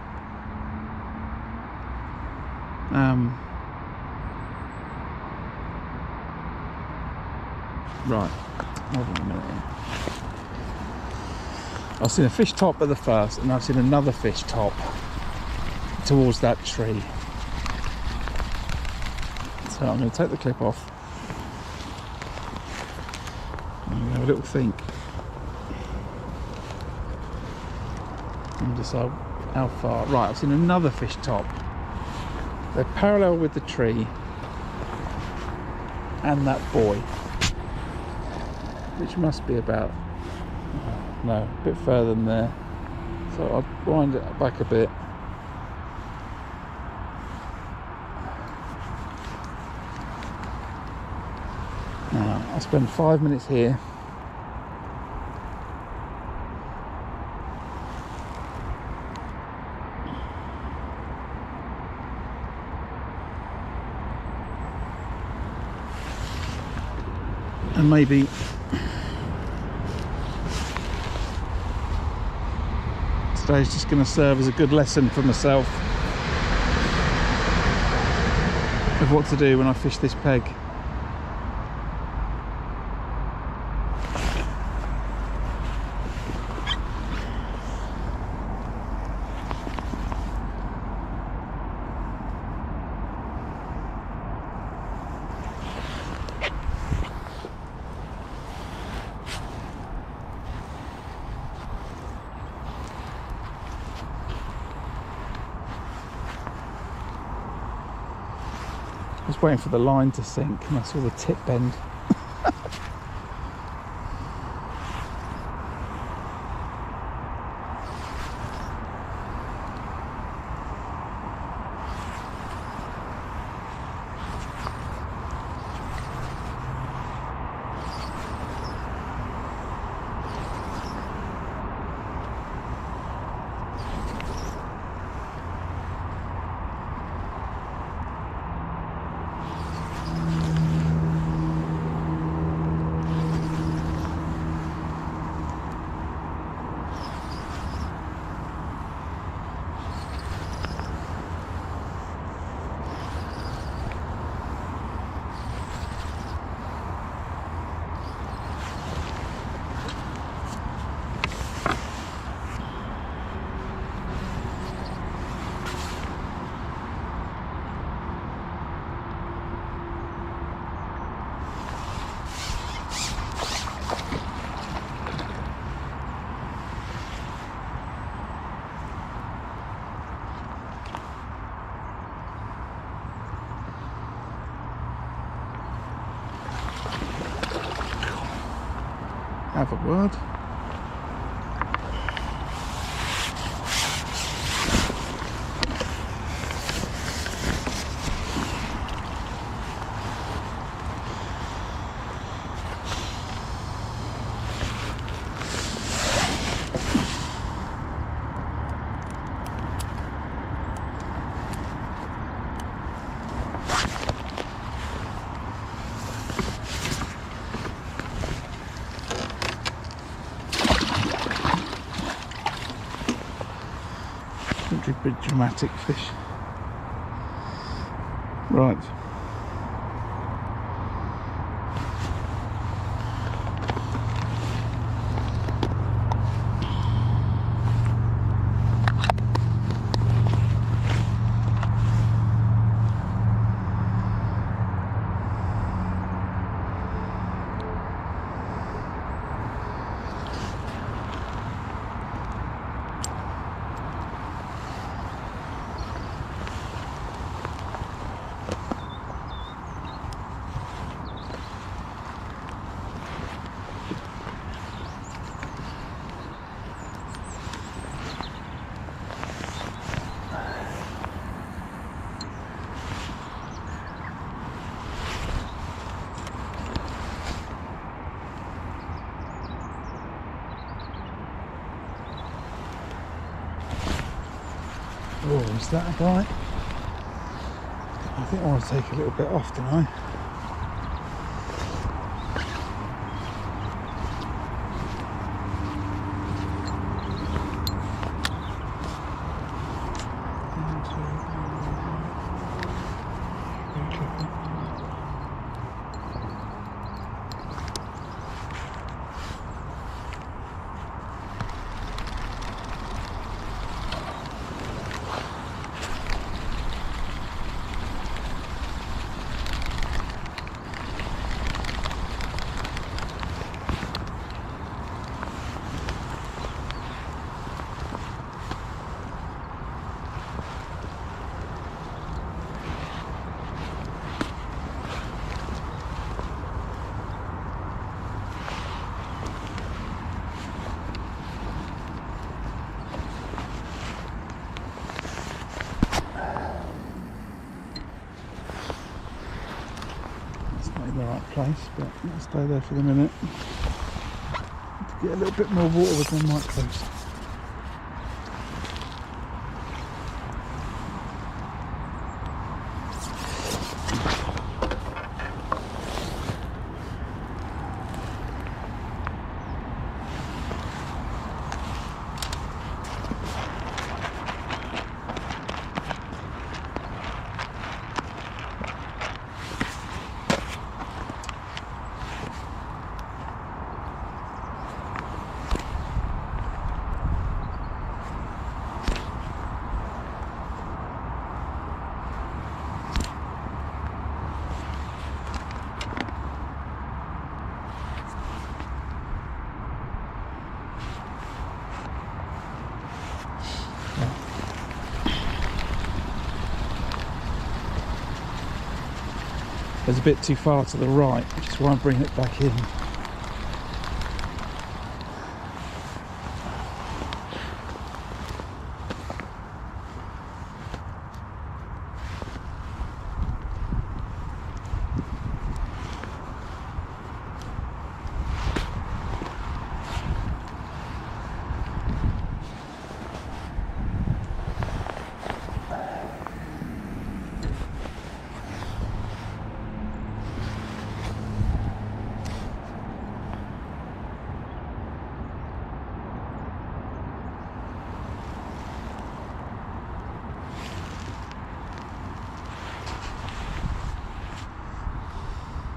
Right, hold on a minute here. I've seen a fish top at the first, and I've seen another fish top towards that tree. So I'm going to take the clip off and have a little think and decide how far. Right, I've seen another fish top. They're parallel with the tree and that buoy, which must be about, no, a bit further than there. So I'll wind it back a bit. Now I'll spend 5 minutes here. And maybe today's just going to serve as a good lesson for myself of what to do when I fish this peg. I was waiting for the line to sink and I saw the tip bend. Have a word. Big dramatic fish. Right. Oh, is that a bite? I think I want to take a little bit off, don't I? place, but I'll stay there for the minute. To get a little bit more water with my micros. It's a bit too far to the right, which is why I'm bringing it back in.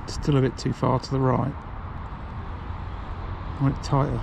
Still a bit too far to the right. I want it tighter.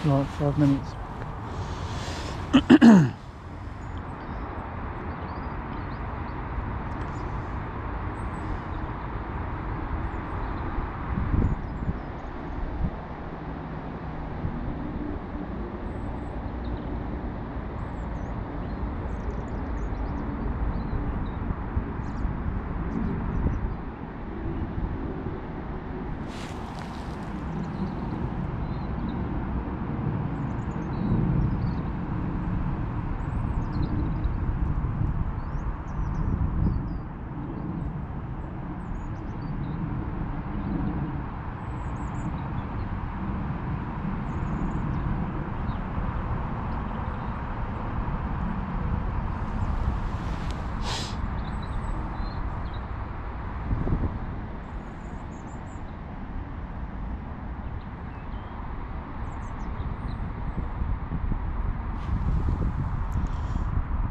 Right, 5 minutes.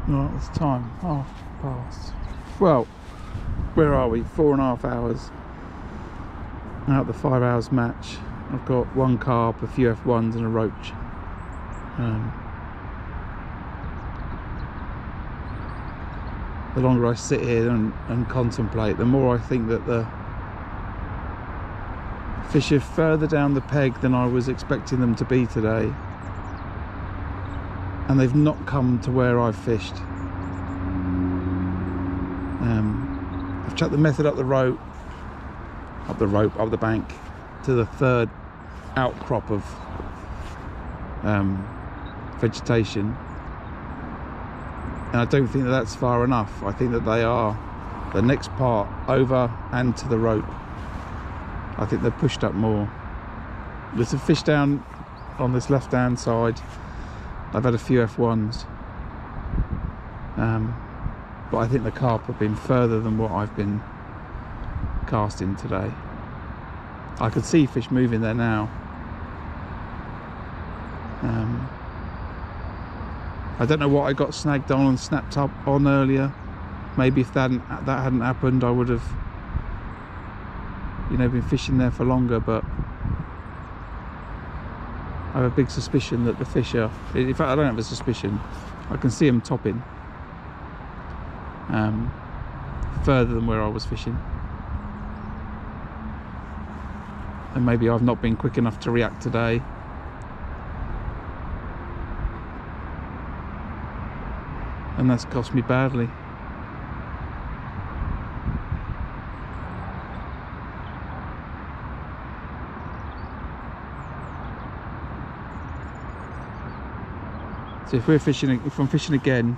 Right, it's time, 1/2 Well, where are we? 4.5 hours out of the 5 hours match. I've got 1 carp, a few F1s and a roach. The longer I sit here and contemplate, the more I think that the fish are further down the peg than I was expecting them to be today. And they've not come to where I've fished. I've chucked the method up the bank to the third outcrop of vegetation, and I don't think that that's far enough. I think that they are the next part over and to the rope. I think they're pushed up more. There's a fish down on this left hand side. I've had a few F1s, but I think the carp have been further than what I've been casting today. I could see fish moving there now. I don't know what I got snagged on and snapped up on earlier. Maybe if that hadn't happened, I would have, been fishing there for longer. But I have a big suspicion that the fish are, in fact I don't have a suspicion, I can see them topping further than where I was fishing. And maybe I've not been quick enough to react today. And that's cost me badly. So if I'm fishing again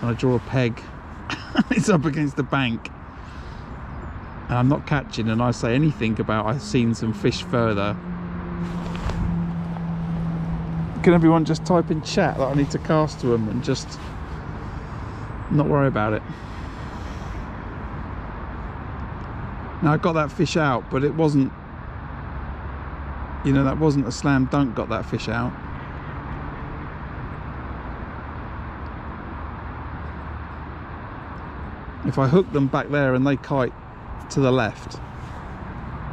and I draw a peg it's up against the bank and I'm not catching, and I say anything about I've seen some fish further, can everyone just type in chat that I need to cast to them and just not worry about it? Now I got that fish out, but it wasn't, you know, that wasn't a slam dunk got that fish out. If I hook them back there and they kite to the left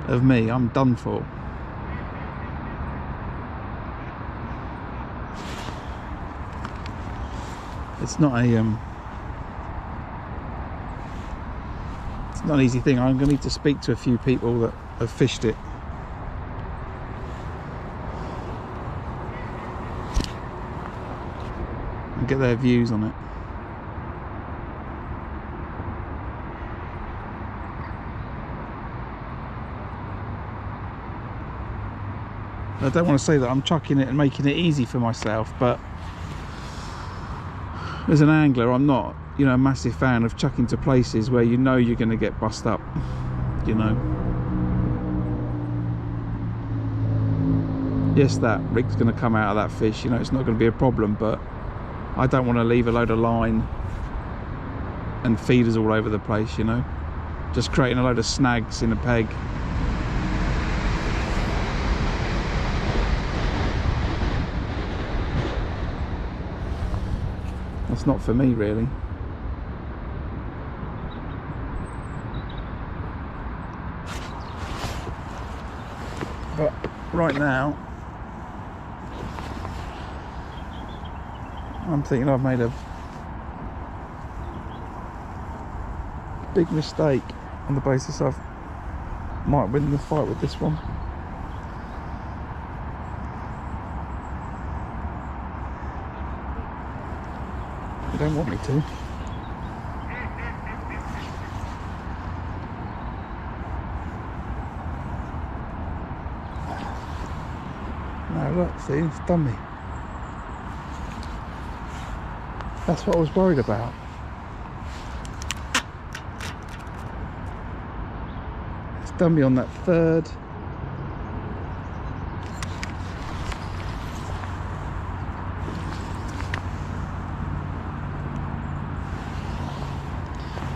of me, I'm done for. It's not an easy thing. I'm going to need to speak to a few people that have fished it. And get their views on it. I don't want to say that I'm chucking it and making it easy for myself, but as an angler, I'm not, you know, a massive fan of chucking to places where you know you're going to get bust up, you know. Yes, that rig's going to come out of that fish, you know, it's not going to be a problem, but I don't want to leave a load of line and feeders all over the place, you know, just creating a load of snags in a peg. That's not for me, really. But right now I'm thinking I've made a big mistake on the basis I might win the fight with this one. You don't want me to. No, look, see, it's done me. That's what I was worried about. It's done me on that third.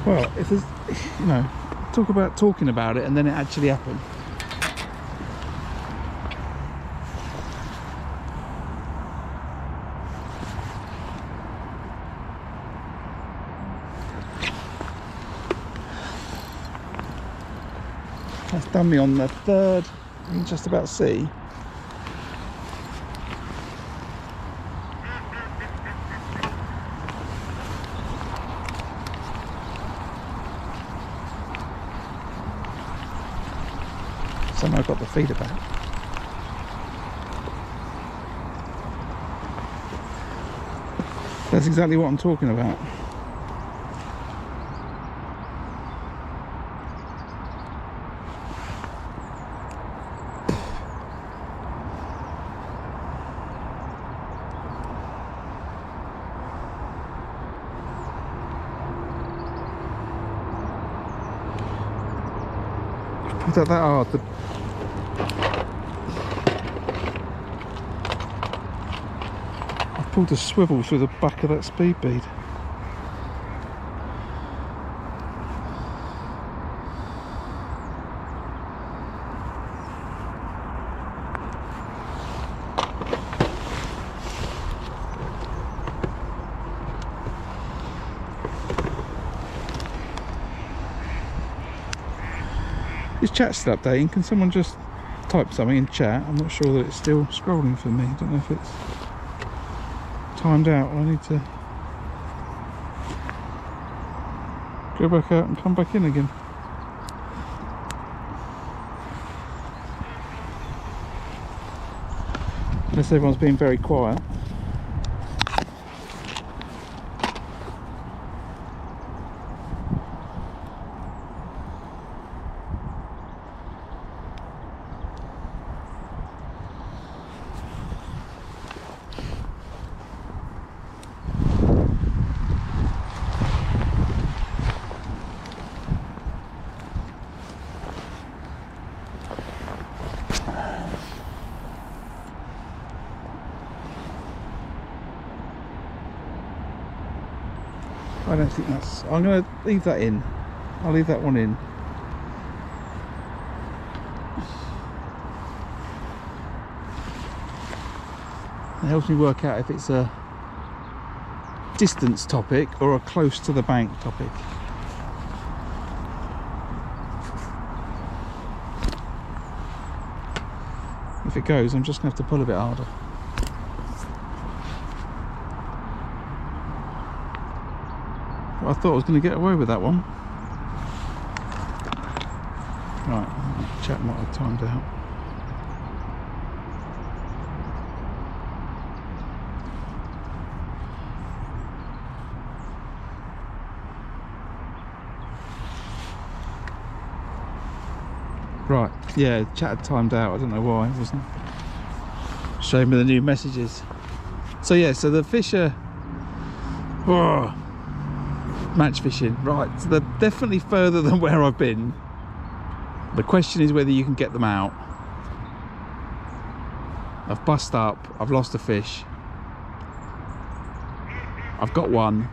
Well, if there's, you know, talk about talking about it and then it actually happened. That's done me on the third. You can just about see. Somehow I got the feeder back. That's exactly what I'm talking about. Pulled out that hard. Pulled a swivel through the back of that speed bead. Is chat still updating? Can someone just typed something in chat. I'm not sure that it's still scrolling for me. I don't know if it's timed out. I need to go back out and come back in again. Unless everyone's being very quiet. I don't think that's... I'm going to leave that in. I'll leave that one in. It helps me work out if it's a distance topic or a close to the bank topic. If it goes, I'm just going to have to pull a bit harder. I thought I was going to get away with that one. Right, chat might have timed out. Right, yeah, chat had timed out. I don't know why. It wasn't showing me the new messages. So yeah, so the fish are... Oh, match fishing, right, so they're definitely further than where I've been. The question is whether you can get them out. I've bust up, I've lost a fish, I've got one.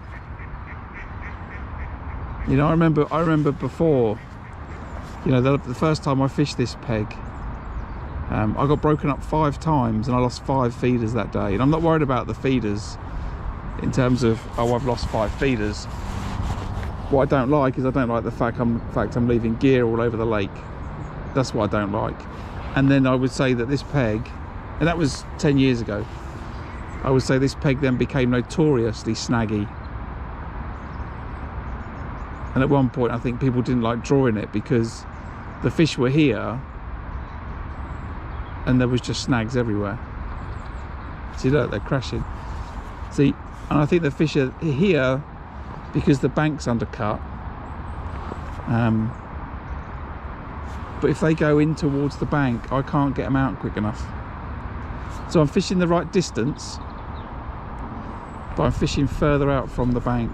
You know, I remember before, you know, the first time I fished this peg, I got broken up 5 times and I lost 5 feeders that day. And I'm not worried about the feeders in terms of, oh, I've lost 5 feeders. What I don't like is I don't like the fact I'm leaving gear all over the lake. That's what I don't like. And then I would say that this peg, and that was 10 years ago, I would say this peg then became notoriously snaggy. And at one point I think people didn't like drawing it because the fish were here and there was just snags everywhere. See, look, they're crashing. See, and I think the fish are here because the bank's undercut, but if they go in towards the bank, I can't get them out quick enough. So I'm fishing the right distance, but I'm fishing further out from the bank,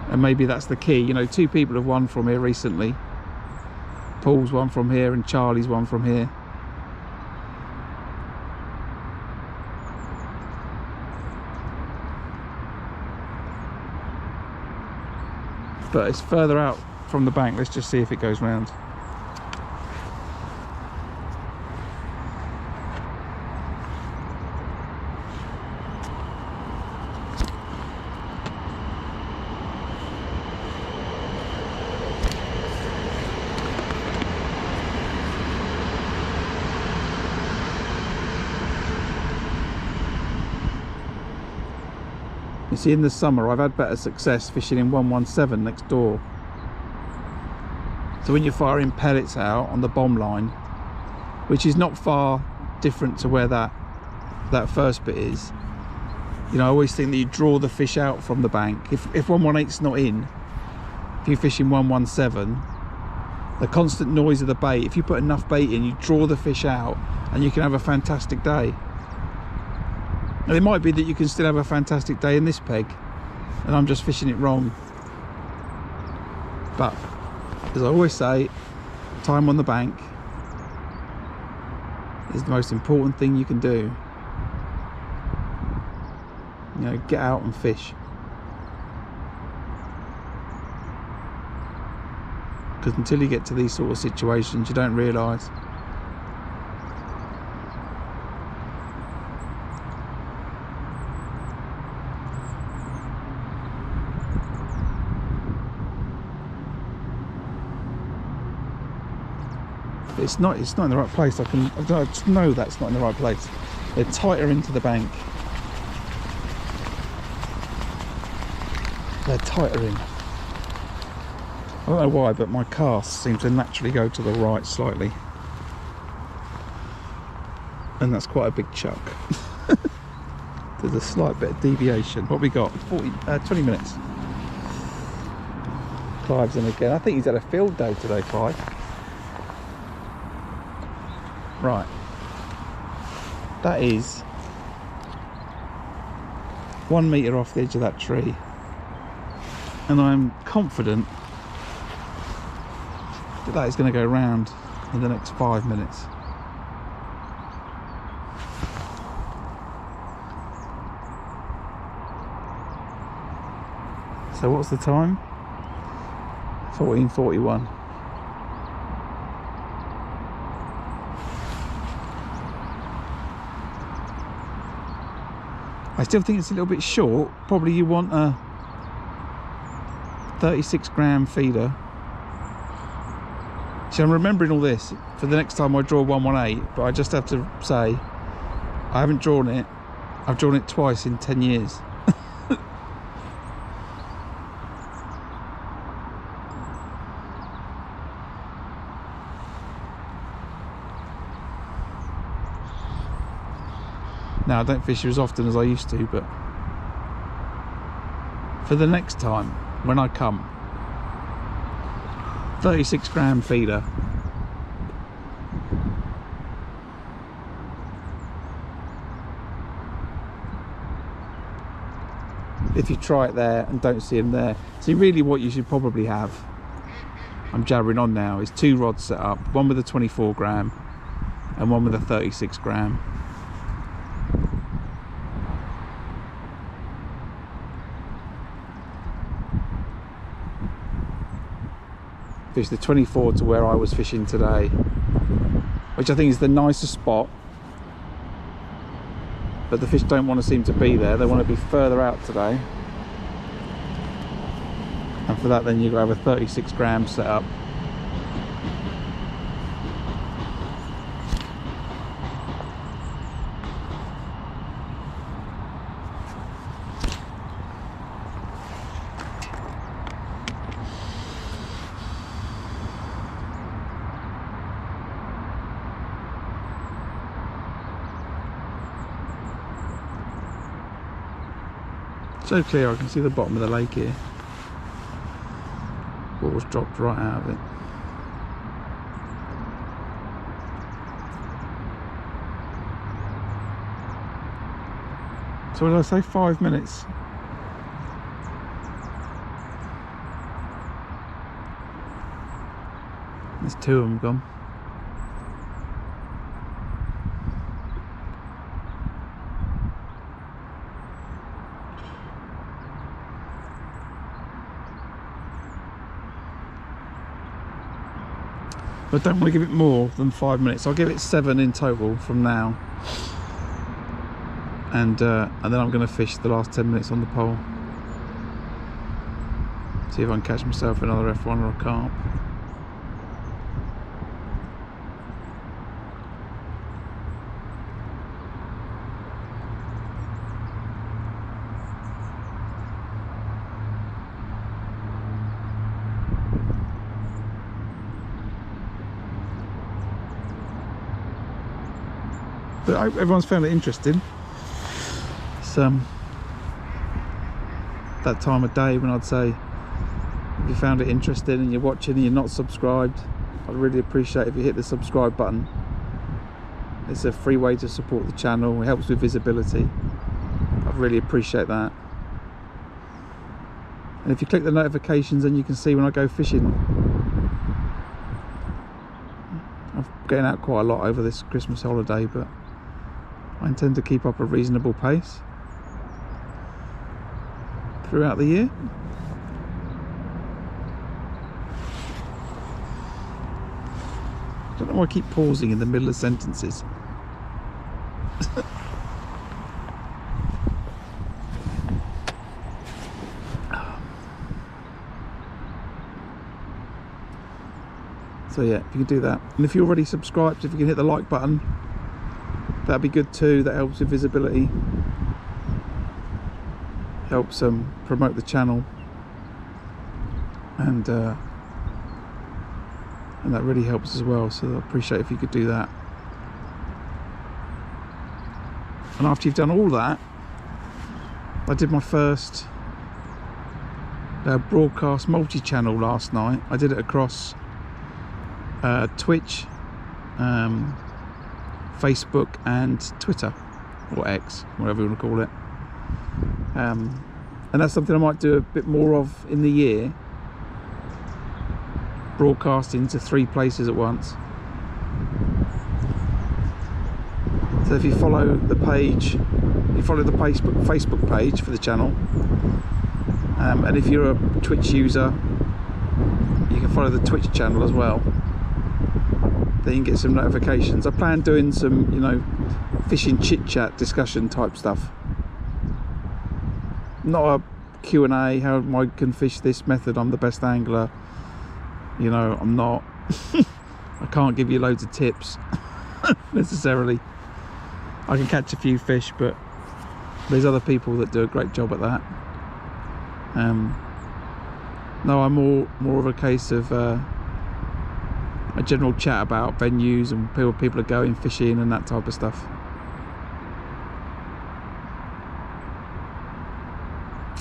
and maybe that's the key. You know, 2 people have won from here recently. Paul's won from here and Charlie's won from here. But it's further out from the bank. Let's just see if it goes round. You see, in the summer I've had better success fishing in 117 next door. So when you're firing pellets out on the bomb line, which is not far different to where that first bit is, you know, I always think that you draw the fish out from the bank. If 118's not in, if you're fishing 117, the constant noise of the bait, if you put enough bait in, you draw the fish out and you can have a fantastic day. And it might be that you can still have a fantastic day in this peg and I'm just fishing it wrong. But as I always say, time on the bank is the most important thing you can do. You know, get out and fish. Because until you get to these sort of situations, you don't realise. It's not in the right place. I just know that's not in the right place. They're tighter into the bank. They're tighter in. I don't know why, but my casts seem to naturally go to the right slightly. And that's quite a big chunk. There's a slight bit of deviation. What we got? 20 minutes. Clive's in again. I think he's had a field day today, Clive. Right. That is 1 metre off the edge of that tree. And I'm confident that that is going to go round in the next 5 minutes. So what's the time? 14:41. I still think it's a little bit short. Probably you want a 36 gram feeder. See, I'm remembering all this for the next time I draw 118, but I just have to say I haven't drawn it. I've drawn it twice in 10 years. Now, I don't fish as often as I used to, but for the next time when I come, 36 gram feeder. If you try it there and don't see them there. See, really what you should probably have, I'm jabbering on now, is 2 rods set up, one with a 24 gram and one with a 36 gram. Fish the 24 to where I was fishing today, which I think is the nicest spot, but the fish don't want to seem to be there. They want to be further out today, and for that then you have a 36 gram set up. So clear, I can see the bottom of the lake here. Water's dropped right out of it. So what did I say, 5 minutes? There's 2 of them gone. I don't want to give it more than 5 minutes. I'll give it 7 in total from now, and then I'm going to fish the last 10 minutes on the pole. See if I can catch myself another F1 or a carp. But I hope everyone's found it interesting. It's that time of day when I'd say, if you found it interesting and you're watching and you're not subscribed, I'd really appreciate if you hit the subscribe button. It's a free way to support the channel. It helps with visibility. I'd really appreciate that. And if you click the notifications, then you can see when I go fishing. I'm getting out quite a lot over this Christmas holiday, but I intend to keep up a reasonable pace throughout the year. I don't know why I keep pausing in the middle of sentences. So yeah, if you can do that, and if you're already subscribed, if you can hit the like button, that'd be good too. That helps with visibility, helps promote the channel, and that really helps as well. So I appreciate if you could do that. And after you've done all that, I did my first broadcast multi-channel last night. I did it across Twitch, Facebook and Twitter, or X, whatever you want to call it. And that's something I might do a bit more of in the year, broadcasting to 3 places at once. So if you follow the page, you follow the Facebook page for the channel, and if you're a Twitch user, you can follow the Twitch channel as well. Then you can get some notifications. I plan doing some, you know, fishing chit chat discussion type stuff. Not a Q&A, how I can fish this method, I'm the best angler. You know, I'm not. I can't give you loads of tips necessarily. I can catch a few fish, but there's other people that do a great job at that. No, I'm more of a case of a general chat about venues and people are going fishing and that type of stuff.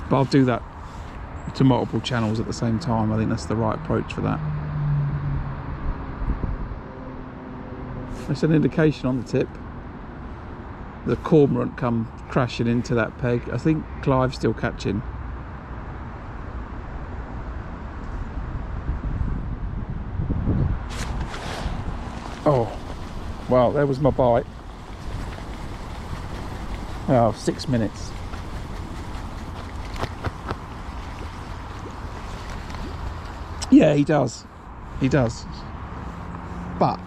But I'll do that to multiple channels at the same time. I think that's the right approach for that. That's an indication on the tip. The cormorant come crashing into that peg. I think Clive's still catching. Oh, well, there was my bite. Oh, 6 minutes. Yeah, he does. He does. But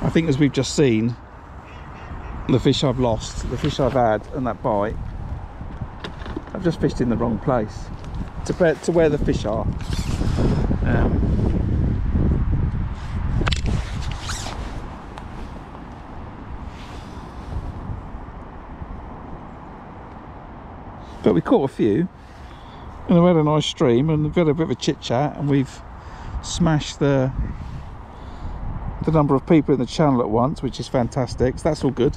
I think, as we've just seen, the fish I've lost, the fish I've had, and that bite, I've just fished in the wrong place to where the fish are. But we caught a few, and we've had a nice stream, and we've had a bit of a chit chat, and we've smashed the number of people in the channel at once, which is fantastic. So that's all good.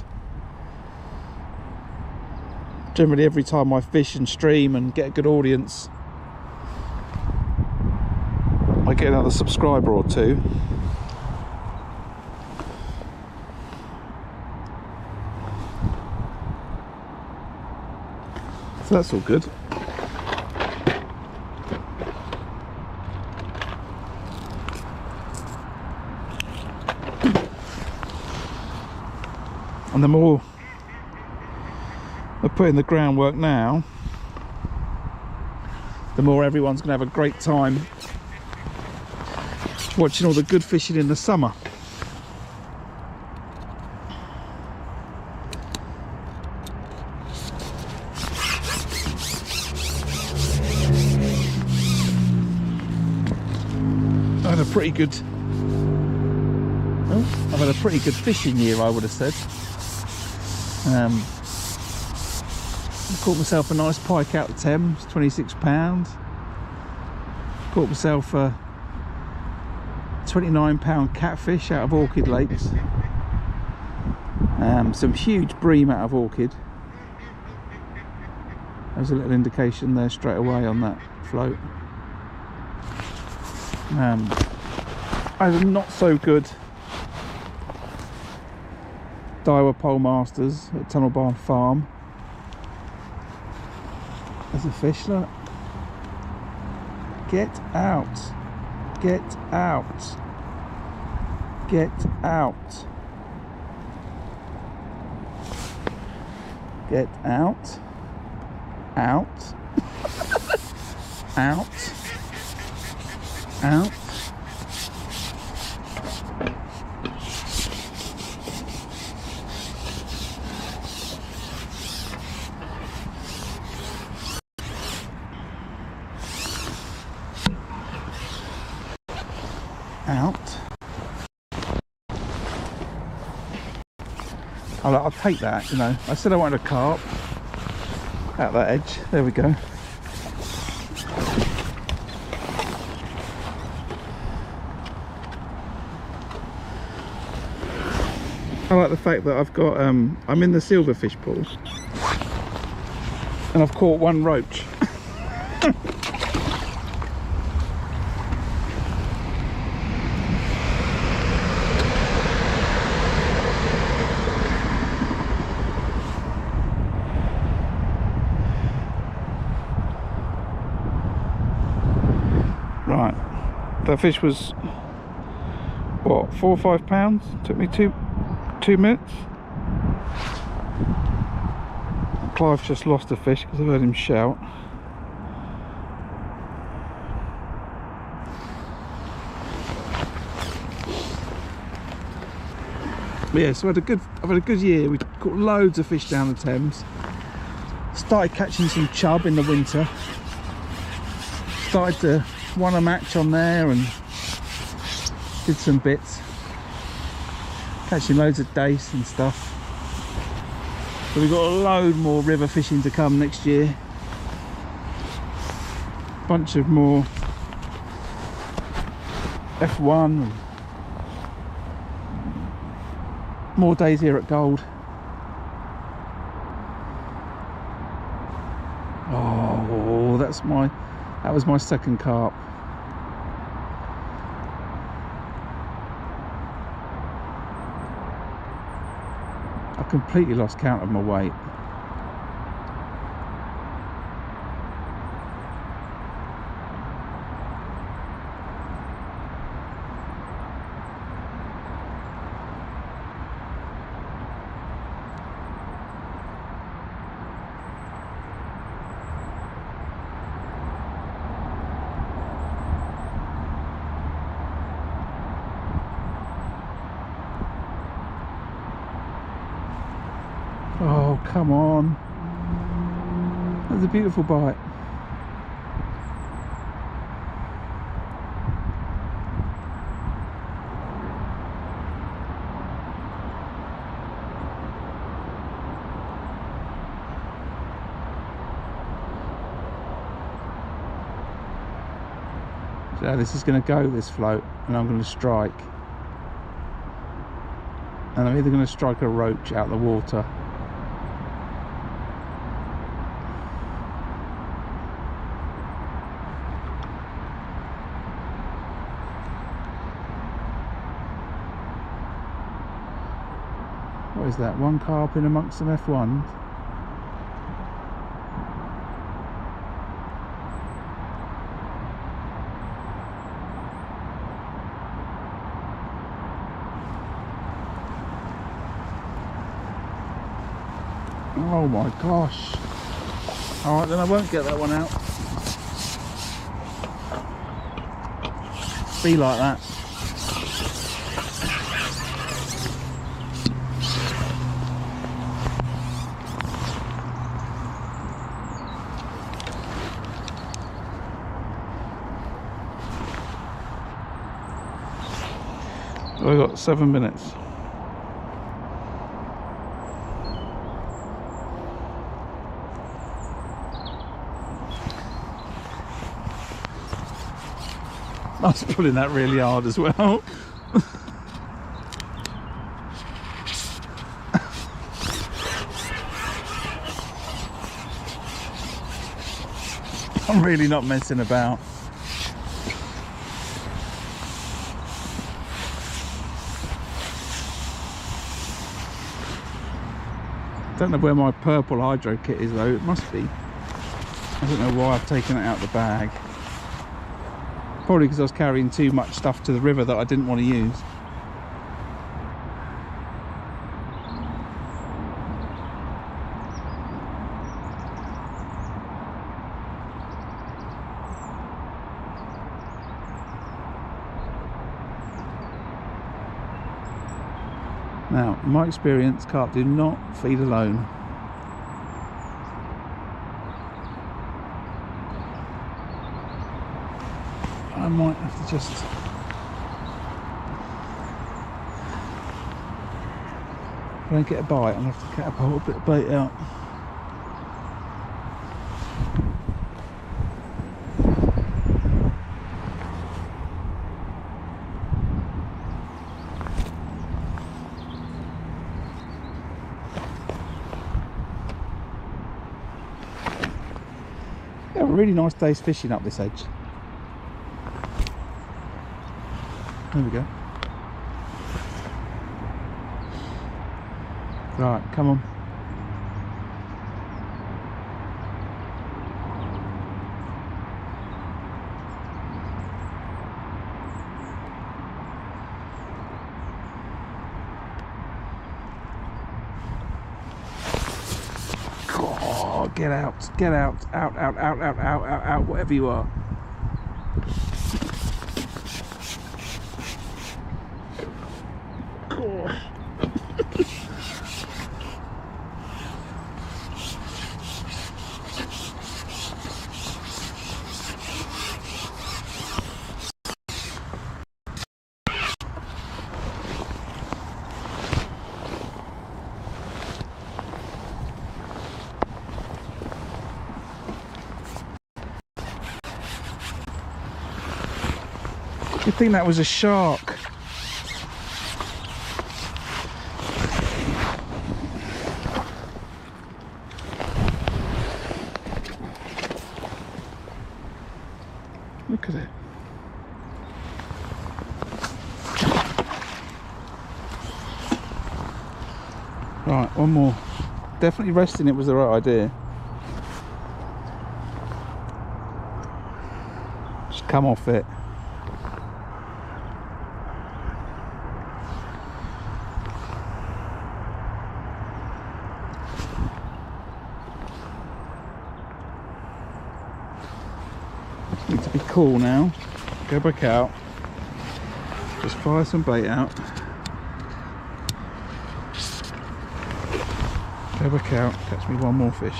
Generally, every time I fish and stream and get a good audience, I get another subscriber or two. So that's all good. And the more I put in the groundwork now, the more everyone's going to have a great time watching all the good fishing in the summer. I've had a pretty good fishing year, I would have said. I caught myself a nice pike out the Thames, £26. Caught myself a £29 catfish out of Orchid Lakes. Some huge bream out of Orchid. There's a little indication there straight away on that float. I had a not so good Daiwa Pole Masters at Tunnel Barn Farm. There's a fish, look. Get out. Get out. Get out. Get out. Out. Out. Out. out. I'll take that, you know. I said I wanted a carp out that edge. There we go. I like the fact that I've got I'm in the silverfish pool and I've caught one roach. Right, that fish was what, 4 or 5 pounds? Took me two minutes. Clive's just lost a fish because I've heard him shout. But yeah, so I've had a good year. We caught loads of fish down the Thames. Started catching some chub in the winter. Started to won a match on there and did some bits. Catching loads of dace and stuff. So we've got a load more river fishing to come next year. Bunch of more F1 and more days here at Gold. Oh, that was my second carp. I completely lost count of my weight. Oh, come on. That's a beautiful bite. So this is going to go, this float, and I'm going to strike. And I'm either going to strike a roach out of the water, what is that, one carp in amongst some F1s? Oh my gosh. Alright, then I won't get that one out. Be like that. I've got 7 minutes. I was pulling that really hard as well. I'm really not messing about. Don't know where my purple hydro kit is though, it must be. I don't know why I've taken it out of the bag. Probably because I was carrying too much stuff to the river that I didn't want to use. Now, in my experience, carp do not feed alone. I might have to just If I don't get a bite, I'll have to catapult a bit of bait out. Yeah, a really nice day's fishing up this edge. There we go. Right, come on. Oh, get out, out, whatever you are. I think that was a shark. Look at it. Right, one more. Definitely resting it was the right idea. Just come off it. Need to be cool now. Go back out. Just fire some bait out. Go back out. Catch me one more fish.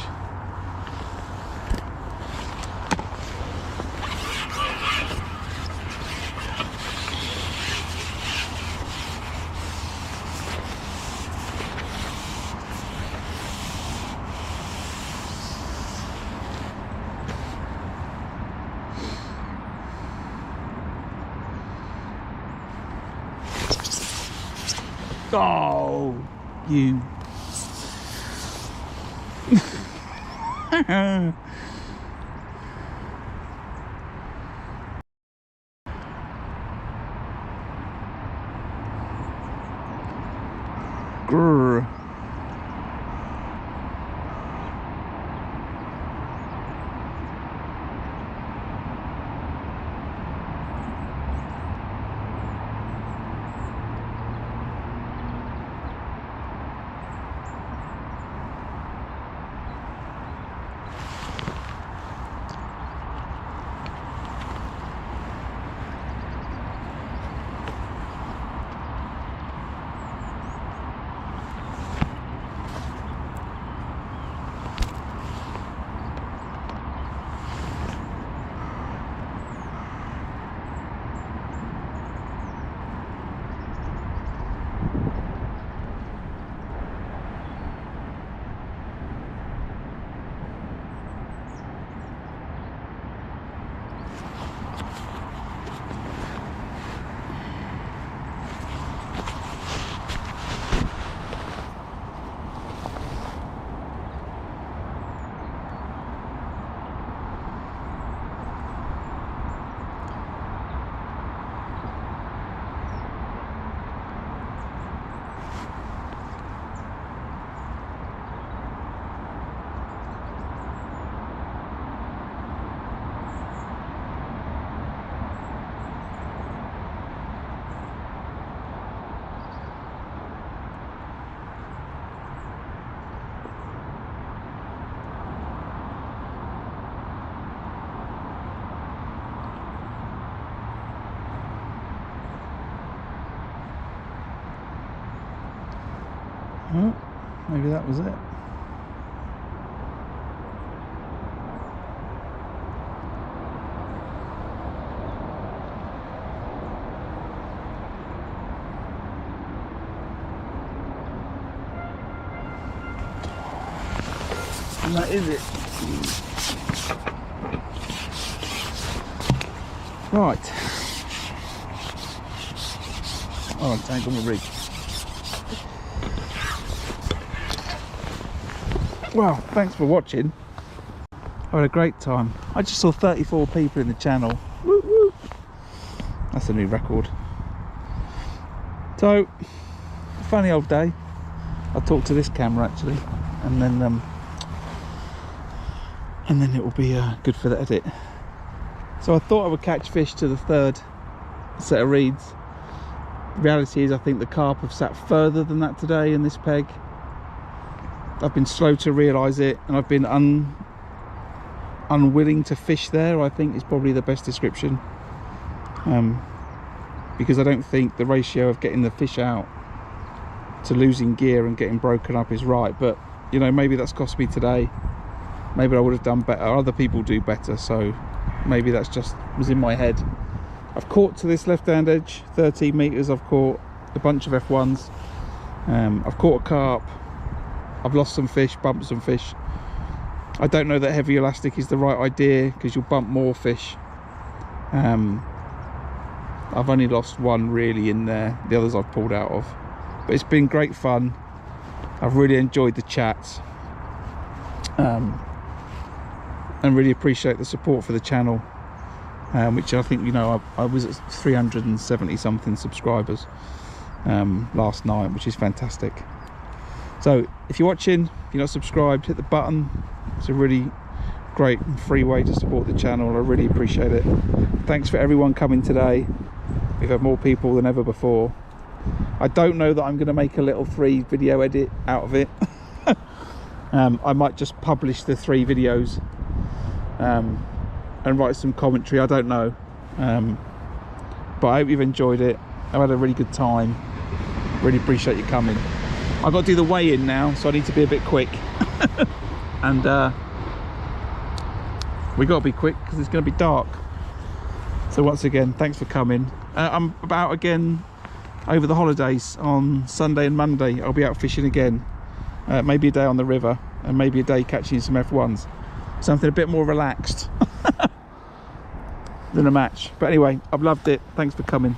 Oh, you. Grrr. Well, maybe that was it. And that is it. Right. Oh, tangle my rig. Well, thanks for watching. I had a great time. I just saw 34 people in the channel. Woo woo. That's a new record. So, funny old day. I'll talk to this camera actually, and then it will be good for the edit. So I thought I would catch fish to the third set of reeds. The reality is I think the carp have sat further than that today in this peg. I've been slow to realise it, and I've been unwilling to fish there, I think is probably the best description. Because I don't think the ratio of getting the fish out to losing gear and getting broken up is right. But you know, maybe that's cost me today. Maybe I would have done better. Other people do better, so maybe that's just was in my head. I've caught to this left hand edge 13 meters. I've caught a bunch of F1s. I've caught a carp. I've lost some fish, bumped some fish. I don't know that heavy elastic is the right idea because you'll bump more fish. I've only lost one really in there, the others I've pulled out of, but it's been great fun. I've really enjoyed the chats, and really appreciate the support for the channel, which I think, you know, I was at 370 something subscribers last night, which is fantastic. So if you're watching, if you're not subscribed, hit the button. It's a really great and free way to support the channel. I really appreciate it. Thanks for everyone coming today. We've had more people than ever before. I don't know that I'm going to make a little 3 video edit out of it. I might just publish the 3 videos and write some commentary. I don't know, but I hope you've enjoyed it. I've had a really good time. Really appreciate you coming. I've got to do the weigh-in now, so I need to be a bit quick. And we got to be quick because it's going to be dark. So once again, thanks for coming. I'm about again over the holidays on Sunday and Monday. I'll be out fishing again. Maybe a day on the river and maybe a day catching some F1s. Something a bit more relaxed than a match. But anyway, I've loved it. Thanks for coming.